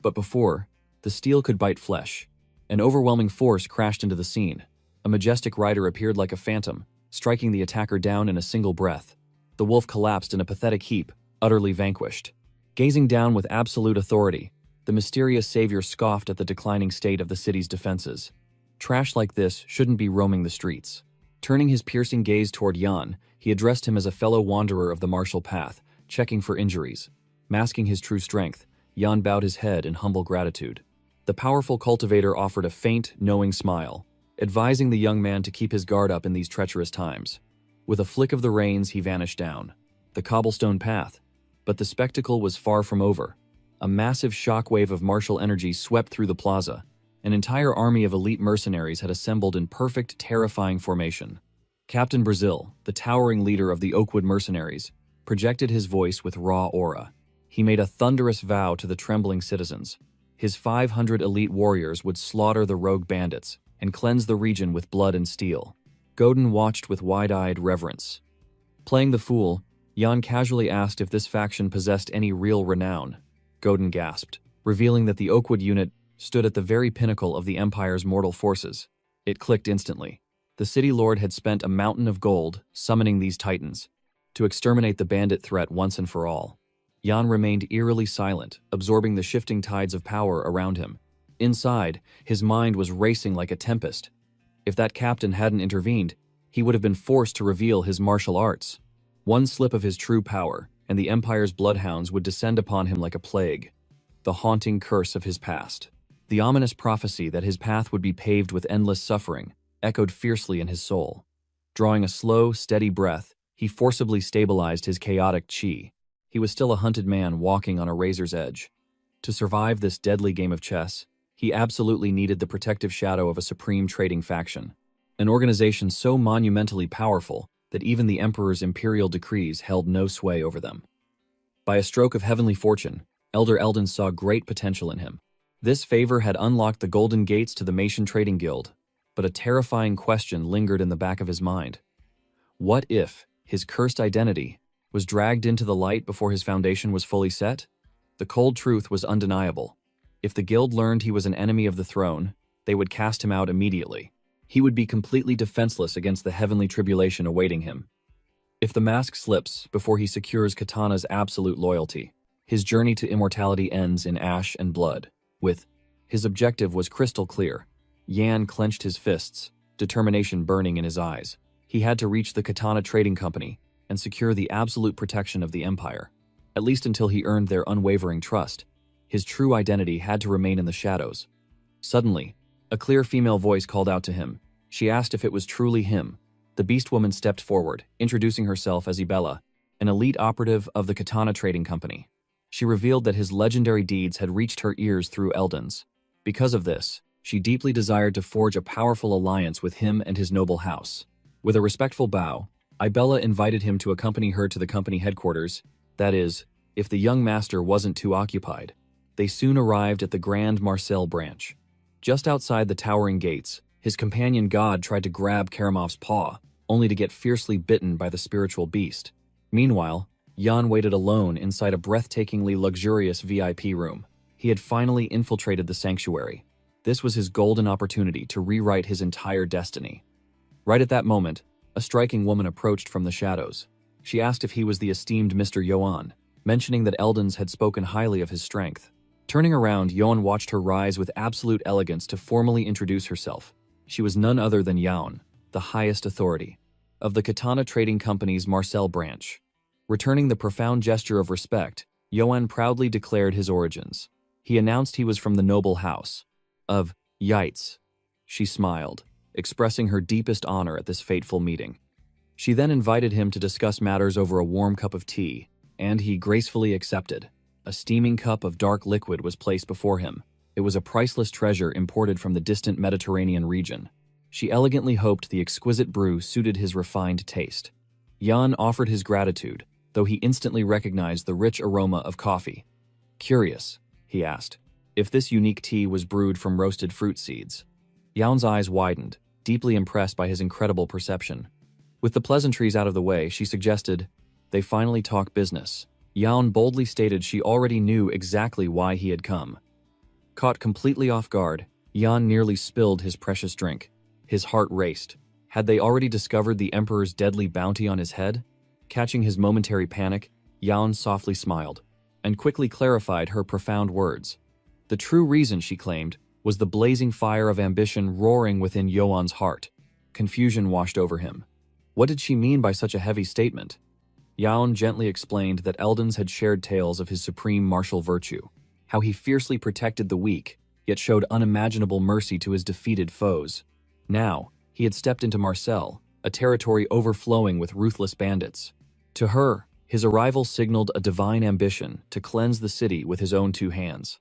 But before the steel could bite flesh, an overwhelming force crashed into the scene. A majestic rider appeared like a phantom, striking the attacker down in a single breath. The wolf collapsed in a pathetic heap, utterly vanquished. Gazing down with absolute authority, the mysterious savior scoffed at the declining state of the city's defenses. Trash like this shouldn't be roaming the streets. Turning his piercing gaze toward Jan, he addressed him as a fellow wanderer of the martial path, checking for injuries. Masking his true strength, Jan bowed his head in humble gratitude. The powerful cultivator offered a faint, knowing smile, advising the young man to keep his guard up in these treacherous times. With a flick of the reins, he vanished down the cobblestone path. But the spectacle was far from over. A massive shockwave of martial energy swept through the plaza. An entire army of elite mercenaries had assembled in perfect, terrifying formation. Captain Brazil, the towering leader of the Oakwood mercenaries, projected his voice with raw aura. He made a thunderous vow to the trembling citizens. His 500 elite warriors would slaughter the rogue bandits and cleanse the region with blood and steel. Godin watched with wide-eyed reverence. Playing the fool, Jan casually asked if this faction possessed any real renown. Godin gasped, revealing that the Oakwood unit stood at the very pinnacle of the Empire's mortal forces. It clicked instantly. The city lord had spent a mountain of gold summoning these titans to exterminate the bandit threat once and for all. Jan remained eerily silent, absorbing the shifting tides of power around him. Inside, his mind was racing like a tempest. If that captain hadn't intervened, he would have been forced to reveal his martial arts. One slip of his true power, and the Empire's bloodhounds would descend upon him like a plague. The haunting curse of his past. The ominous prophecy that his path would be paved with endless suffering echoed fiercely in his soul. Drawing a slow, steady breath, he forcibly stabilized his chaotic chi. He was still a hunted man walking on a razor's edge. To survive this deadly game of chess, he absolutely needed the protective shadow of a supreme trading faction. An organization so monumentally powerful that even the Emperor's imperial decrees held no sway over them. By a stroke of heavenly fortune, Elder Eldon saw great potential in him. This favor had unlocked the golden gates to the Mason Trading Guild, but a terrifying question lingered in the back of his mind. What if his cursed identity was dragged into the light before his foundation was fully set? The cold truth was undeniable. If the guild learned he was an enemy of the throne, they would cast him out immediately. He would be completely defenseless against the heavenly tribulation awaiting him. If the mask slips before he secures Katana's absolute loyalty, his journey to immortality ends in ash and blood. His objective was crystal clear. Jan clenched his fists, determination burning in his eyes. He had to reach the Katana Trading Company and secure the absolute protection of the Empire, at least until he earned their unwavering trust. His true identity had to remain in the shadows. Suddenly, a clear female voice called out to him. She asked if it was truly him. The beast woman stepped forward, introducing herself as Ibella, an elite operative of the Katana Trading Company. She revealed that his legendary deeds had reached her ears through Eldon's. Because of this, she deeply desired to forge a powerful alliance with him and his noble house. With a respectful bow, Ibella invited him to accompany her to the company headquarters, that is, if the young master wasn't too occupied. They soon arrived at the Grand Marcel branch. Just outside the towering gates, his companion god tried to grab Karamov's paw, only to get fiercely bitten by the spiritual beast. Meanwhile, Jan waited alone inside a breathtakingly luxurious VIP room. He had finally infiltrated the sanctuary. This was his golden opportunity to rewrite his entire destiny. Right at that moment, a striking woman approached from the shadows. She asked if he was the esteemed Mr. Yoan, mentioning that Eldons had spoken highly of his strength. Turning around, Yoan watched her rise with absolute elegance to formally introduce herself. She was none other than Yaon, the highest authority of the Katana Trading Company's Marcel branch. Returning the profound gesture of respect, Yoan proudly declared his origins. He announced he was from the noble house of Yites. She smiled, expressing her deepest honor at this fateful meeting. She then invited him to discuss matters over a warm cup of tea, and he gracefully accepted. A steaming cup of dark liquid was placed before him. It was a priceless treasure imported from the distant Mediterranean region. She elegantly hoped the exquisite brew suited his refined taste. Jan offered his gratitude, though he instantly recognized the rich aroma of coffee. Curious, he asked, if this unique tea was brewed from roasted fruit seeds. Jan's eyes widened, deeply impressed by his incredible perception. With the pleasantries out of the way, she suggested, they finally talk business. Jan boldly stated she already knew exactly why he had come. Caught completely off guard, Jan nearly spilled his precious drink. His heart raced. Had they already discovered the Emperor's deadly bounty on his head? Catching his momentary panic, Jan softly smiled, and quickly clarified her profound words. The true reason, she claimed, was the blazing fire of ambition roaring within Yoan's heart. Confusion washed over him. What did she mean by such a heavy statement? Yaon gently explained that Eldons had shared tales of his supreme martial virtue, how he fiercely protected the weak, yet showed unimaginable mercy to his defeated foes. Now, he had stepped into Marcel, a territory overflowing with ruthless bandits. To her, his arrival signaled a divine ambition to cleanse the city with his own two hands.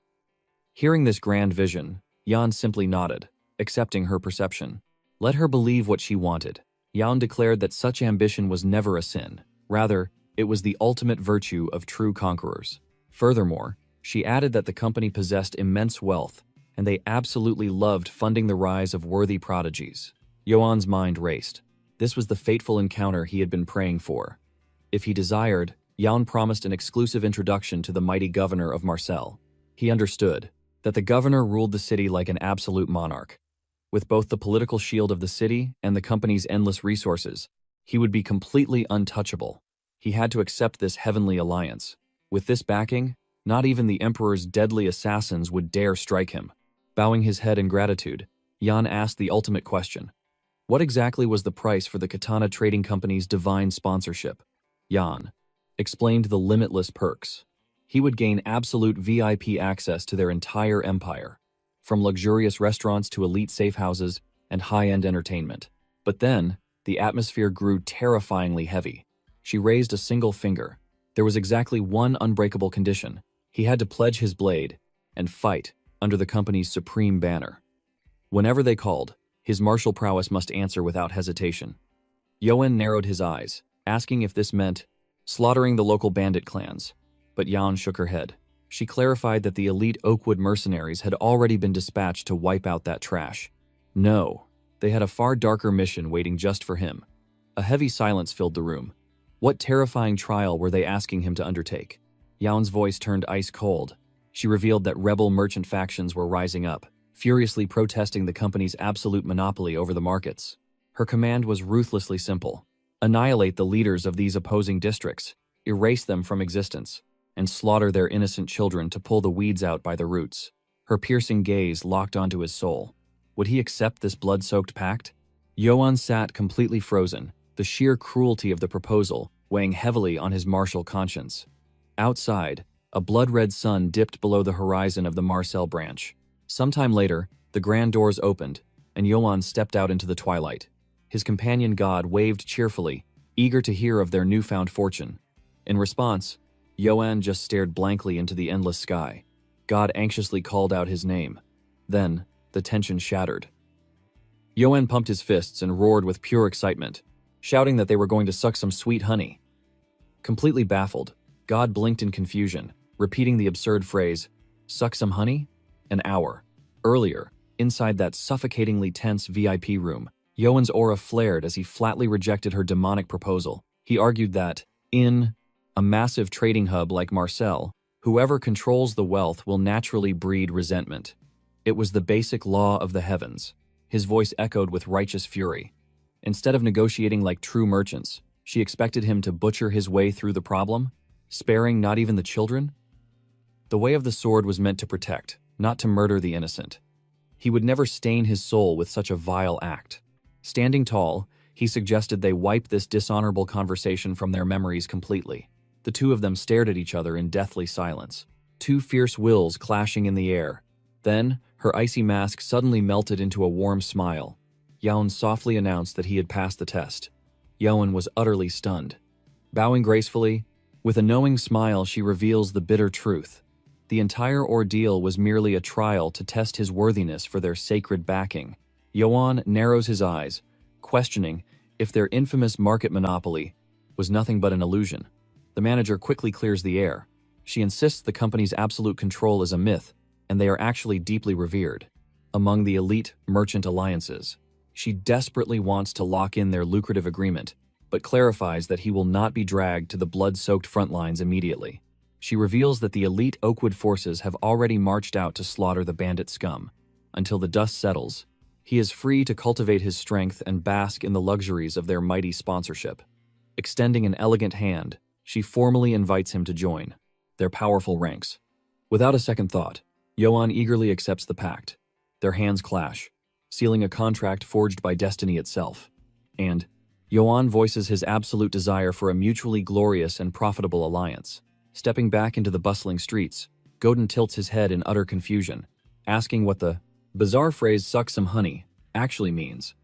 Hearing this grand vision, Jan simply nodded, accepting her perception. Let her believe what she wanted. Jan declared that such ambition was never a sin. Rather, it was the ultimate virtue of true conquerors. Furthermore, she added that the company possessed immense wealth, and they absolutely loved funding the rise of worthy prodigies. Yoan's mind raced. This was the fateful encounter he had been praying for. If he desired, Yaon promised an exclusive introduction to the mighty governor of Marcel. He understood that the governor ruled the city like an absolute monarch. With both the political shield of the city and the company's endless resources, he would be completely untouchable. He had to accept this heavenly alliance. With this backing, not even the Emperor's deadly assassins would dare strike him. Bowing his head in gratitude, Jan asked the ultimate question. What exactly was the price for the Katana Trading Company's divine sponsorship? Jan explained the limitless perks. He would gain absolute VIP access to their entire empire, from luxurious restaurants to elite safe houses and high-end entertainment. But then, the atmosphere grew terrifyingly heavy. She raised a single finger. There was exactly one unbreakable condition. He had to pledge his blade and fight under the company's supreme banner. Whenever they called, his martial prowess must answer without hesitation. Yoan narrowed his eyes, asking if this meant slaughtering the local bandit clans. But Jan shook her head. She clarified that the elite Oakwood mercenaries had already been dispatched to wipe out that trash. No, they had a far darker mission waiting just for him. A heavy silence filled the room. What terrifying trial were they asking him to undertake? Yaon's voice turned ice cold. She revealed that rebel merchant factions were rising up, furiously protesting the company's absolute monopoly over the markets. Her command was ruthlessly simple. Annihilate the leaders of these opposing districts, erase them from existence, and slaughter their innocent children to pull the weeds out by the roots. Her piercing gaze locked onto his soul. Would he accept this blood-soaked pact? Yoan sat completely frozen, the sheer cruelty of the proposal weighing heavily on his martial conscience. Outside, a blood-red sun dipped below the horizon of the Marcel branch. Sometime later, the grand doors opened, and Yoan stepped out into the twilight. His companion god waved cheerfully, eager to hear of their newfound fortune. In response, Yoan just stared blankly into the endless sky. God anxiously called out his name. Then, the tension shattered. Yoan pumped his fists and roared with pure excitement, shouting that they were going to suck some sweet honey. Completely baffled, God blinked in confusion, repeating the absurd phrase, "Suck some honey?" An hour earlier, inside that suffocatingly tense VIP room, Yoan's aura flared as he flatly rejected her demonic proposal. He argued that, in a massive trading hub like Marcel, whoever controls the wealth will naturally breed resentment. It was the basic law of the heavens. His voice echoed with righteous fury. Instead of negotiating like true merchants, she expected him to butcher his way through the problem, sparing not even the children? The way of the sword was meant to protect, not to murder the innocent. He would never stain his soul with such a vile act. Standing tall, he suggested they wipe this dishonorable conversation from their memories completely. The two of them stared at each other in deathly silence, two fierce wills clashing in the air. Then, her icy mask suddenly melted into a warm smile. Yaon softly announced that he had passed the test. Yoan was utterly stunned. Bowing gracefully, with a knowing smile she reveals the bitter truth. The entire ordeal was merely a trial to test his worthiness for their sacred backing. Yoan narrows his eyes, questioning if their infamous market monopoly was nothing but an illusion. The manager quickly clears the air. She insists the company's absolute control is a myth, and they are actually deeply revered among the elite merchant alliances. She desperately wants to lock in their lucrative agreement, but clarifies that he will not be dragged to the blood-soaked front lines immediately. She reveals that the elite Oakwood forces have already marched out to slaughter the bandit scum. Until the dust settles, he is free to cultivate his strength and bask in the luxuries of their mighty sponsorship. Extending an elegant hand, she formally invites him to join their powerful ranks. Without a second thought, Yoan eagerly accepts the pact. Their hands clash, sealing a contract forged by destiny itself. And Yoan voices his absolute desire for a mutually glorious and profitable alliance. Stepping back into the bustling streets, Godin tilts his head in utter confusion, asking what the bizarre phrase "suck some honey" actually means.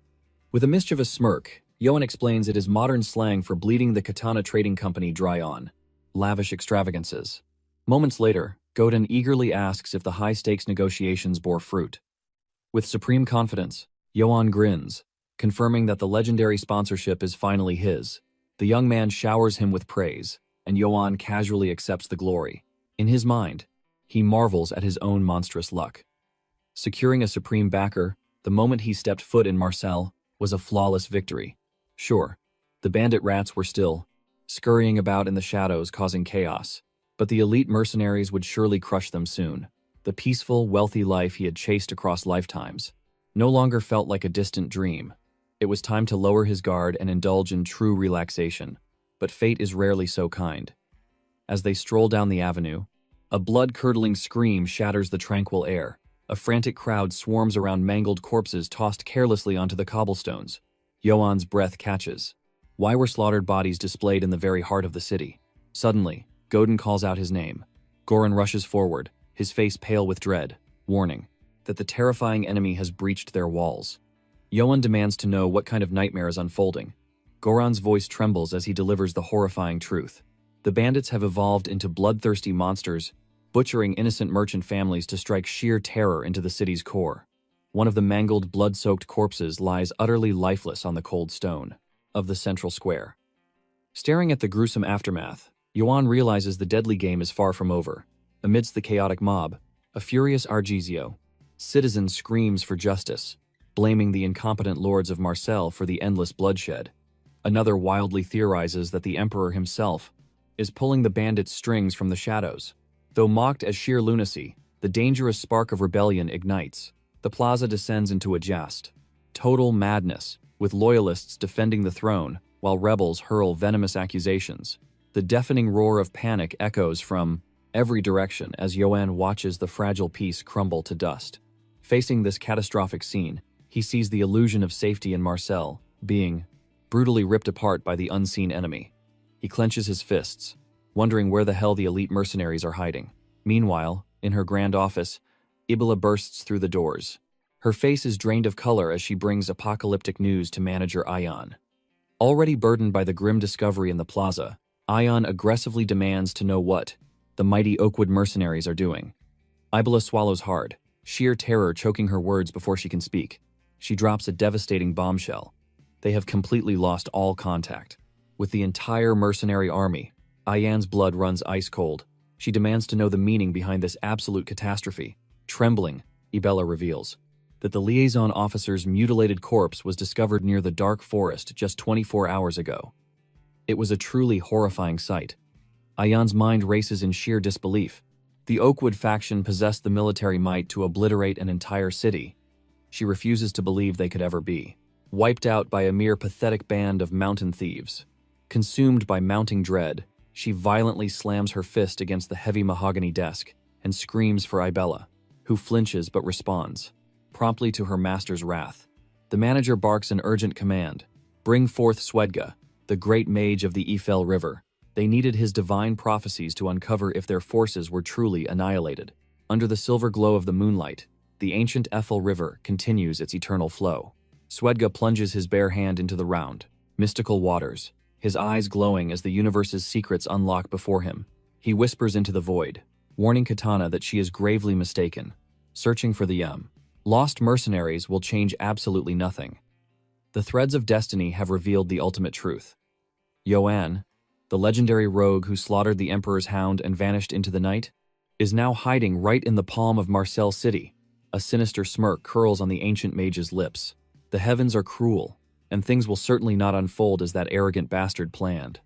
With a mischievous smirk, Yoan explains it is modern slang for bleeding the katana trading company dry on lavish extravagances. Moments later, Godin eagerly asks if the high-stakes negotiations bore fruit. With supreme confidence, Yoan grins, confirming that the legendary sponsorship is finally his. The young man showers him with praise, and Yoan casually accepts the glory. In his mind, he marvels at his own monstrous luck. Securing a supreme backer, the moment he stepped foot in Marcel was a flawless victory. Sure, the bandit rats were still scurrying about in the shadows causing chaos, but the elite mercenaries would surely crush them soon. The peaceful, wealthy life he had chased across lifetimes no longer felt like a distant dream. It was time to lower his guard and indulge in true relaxation. But fate is rarely so kind. As they stroll down the avenue, a blood-curdling scream shatters the tranquil air. A frantic crowd swarms around mangled corpses tossed carelessly onto the cobblestones. Yoan's breath catches. Why were slaughtered bodies displayed in the very heart of the city? Suddenly, Godin calls out his name. Goran rushes forward, his face pale with dread, warning that the terrifying enemy has breached their walls. Yoan demands to know what kind of nightmare is unfolding. Goran's voice trembles as he delivers the horrifying truth. The bandits have evolved into bloodthirsty monsters, butchering innocent merchant families to strike sheer terror into the city's core. One of the mangled, blood-soaked corpses lies utterly lifeless on the cold stone of the central square. Staring at the gruesome aftermath, Yoan realizes the deadly game is far from over. Amidst the chaotic mob, a furious Argizio citizen screams for justice, blaming the incompetent lords of Marcel for the endless bloodshed. Another wildly theorizes that the Emperor himself is pulling the bandits' strings from the shadows. Though mocked as sheer lunacy, the dangerous spark of rebellion ignites. The plaza descends into a jest. Total madness, with loyalists defending the throne, while rebels hurl venomous accusations. The deafening roar of panic echoes from every direction as Yoan watches the fragile peace crumble to dust. Facing this catastrophic scene, he sees the illusion of safety in Marcel being brutally ripped apart by the unseen enemy. He clenches his fists, wondering where the hell the elite mercenaries are hiding. Meanwhile, in her grand office, Ibila bursts through the doors. Her face is drained of color as she brings apocalyptic news to manager Ayan. Already burdened by the grim discovery in the plaza, Ion aggressively demands to know what the mighty Oakwood mercenaries are doing. Ibala swallows hard, sheer terror choking her words before she can speak. She drops a devastating bombshell. They have completely lost all contact with the entire mercenary army. Ayan's blood runs ice cold. She demands to know the meaning behind this absolute catastrophe. Trembling, Ibella reveals that the liaison officer's mutilated corpse was discovered near the dark forest just 24 hours ago. It was a truly horrifying sight. Ayan's mind races in sheer disbelief. The Oakwood faction possessed the military might to obliterate an entire city. She refuses to believe they could ever be wiped out by a mere pathetic band of mountain thieves. Consumed by mounting dread, she violently slams her fist against the heavy mahogany desk and screams for Ibella, who flinches but responds promptly to her master's wrath. The manager barks an urgent command. Bring forth Swedga, the great mage of the Ifel River. They needed his divine prophecies to uncover if their forces were truly annihilated. Under the silver glow of the moonlight, the ancient Ethel River continues its eternal flow. Swedga plunges his bare hand into the round, mystical waters, his eyes glowing as the universe's secrets unlock before him. He whispers into the void, warning Katana that she is gravely mistaken. Searching for the lost mercenaries will change absolutely nothing. The threads of destiny have revealed the ultimate truth. Yoan, the legendary rogue who slaughtered the Emperor's hound and vanished into the night, is now hiding right in the palm of Marcel City. A sinister smirk curls on the ancient mage's lips. The heavens are cruel, and things will certainly not unfold as that arrogant bastard planned.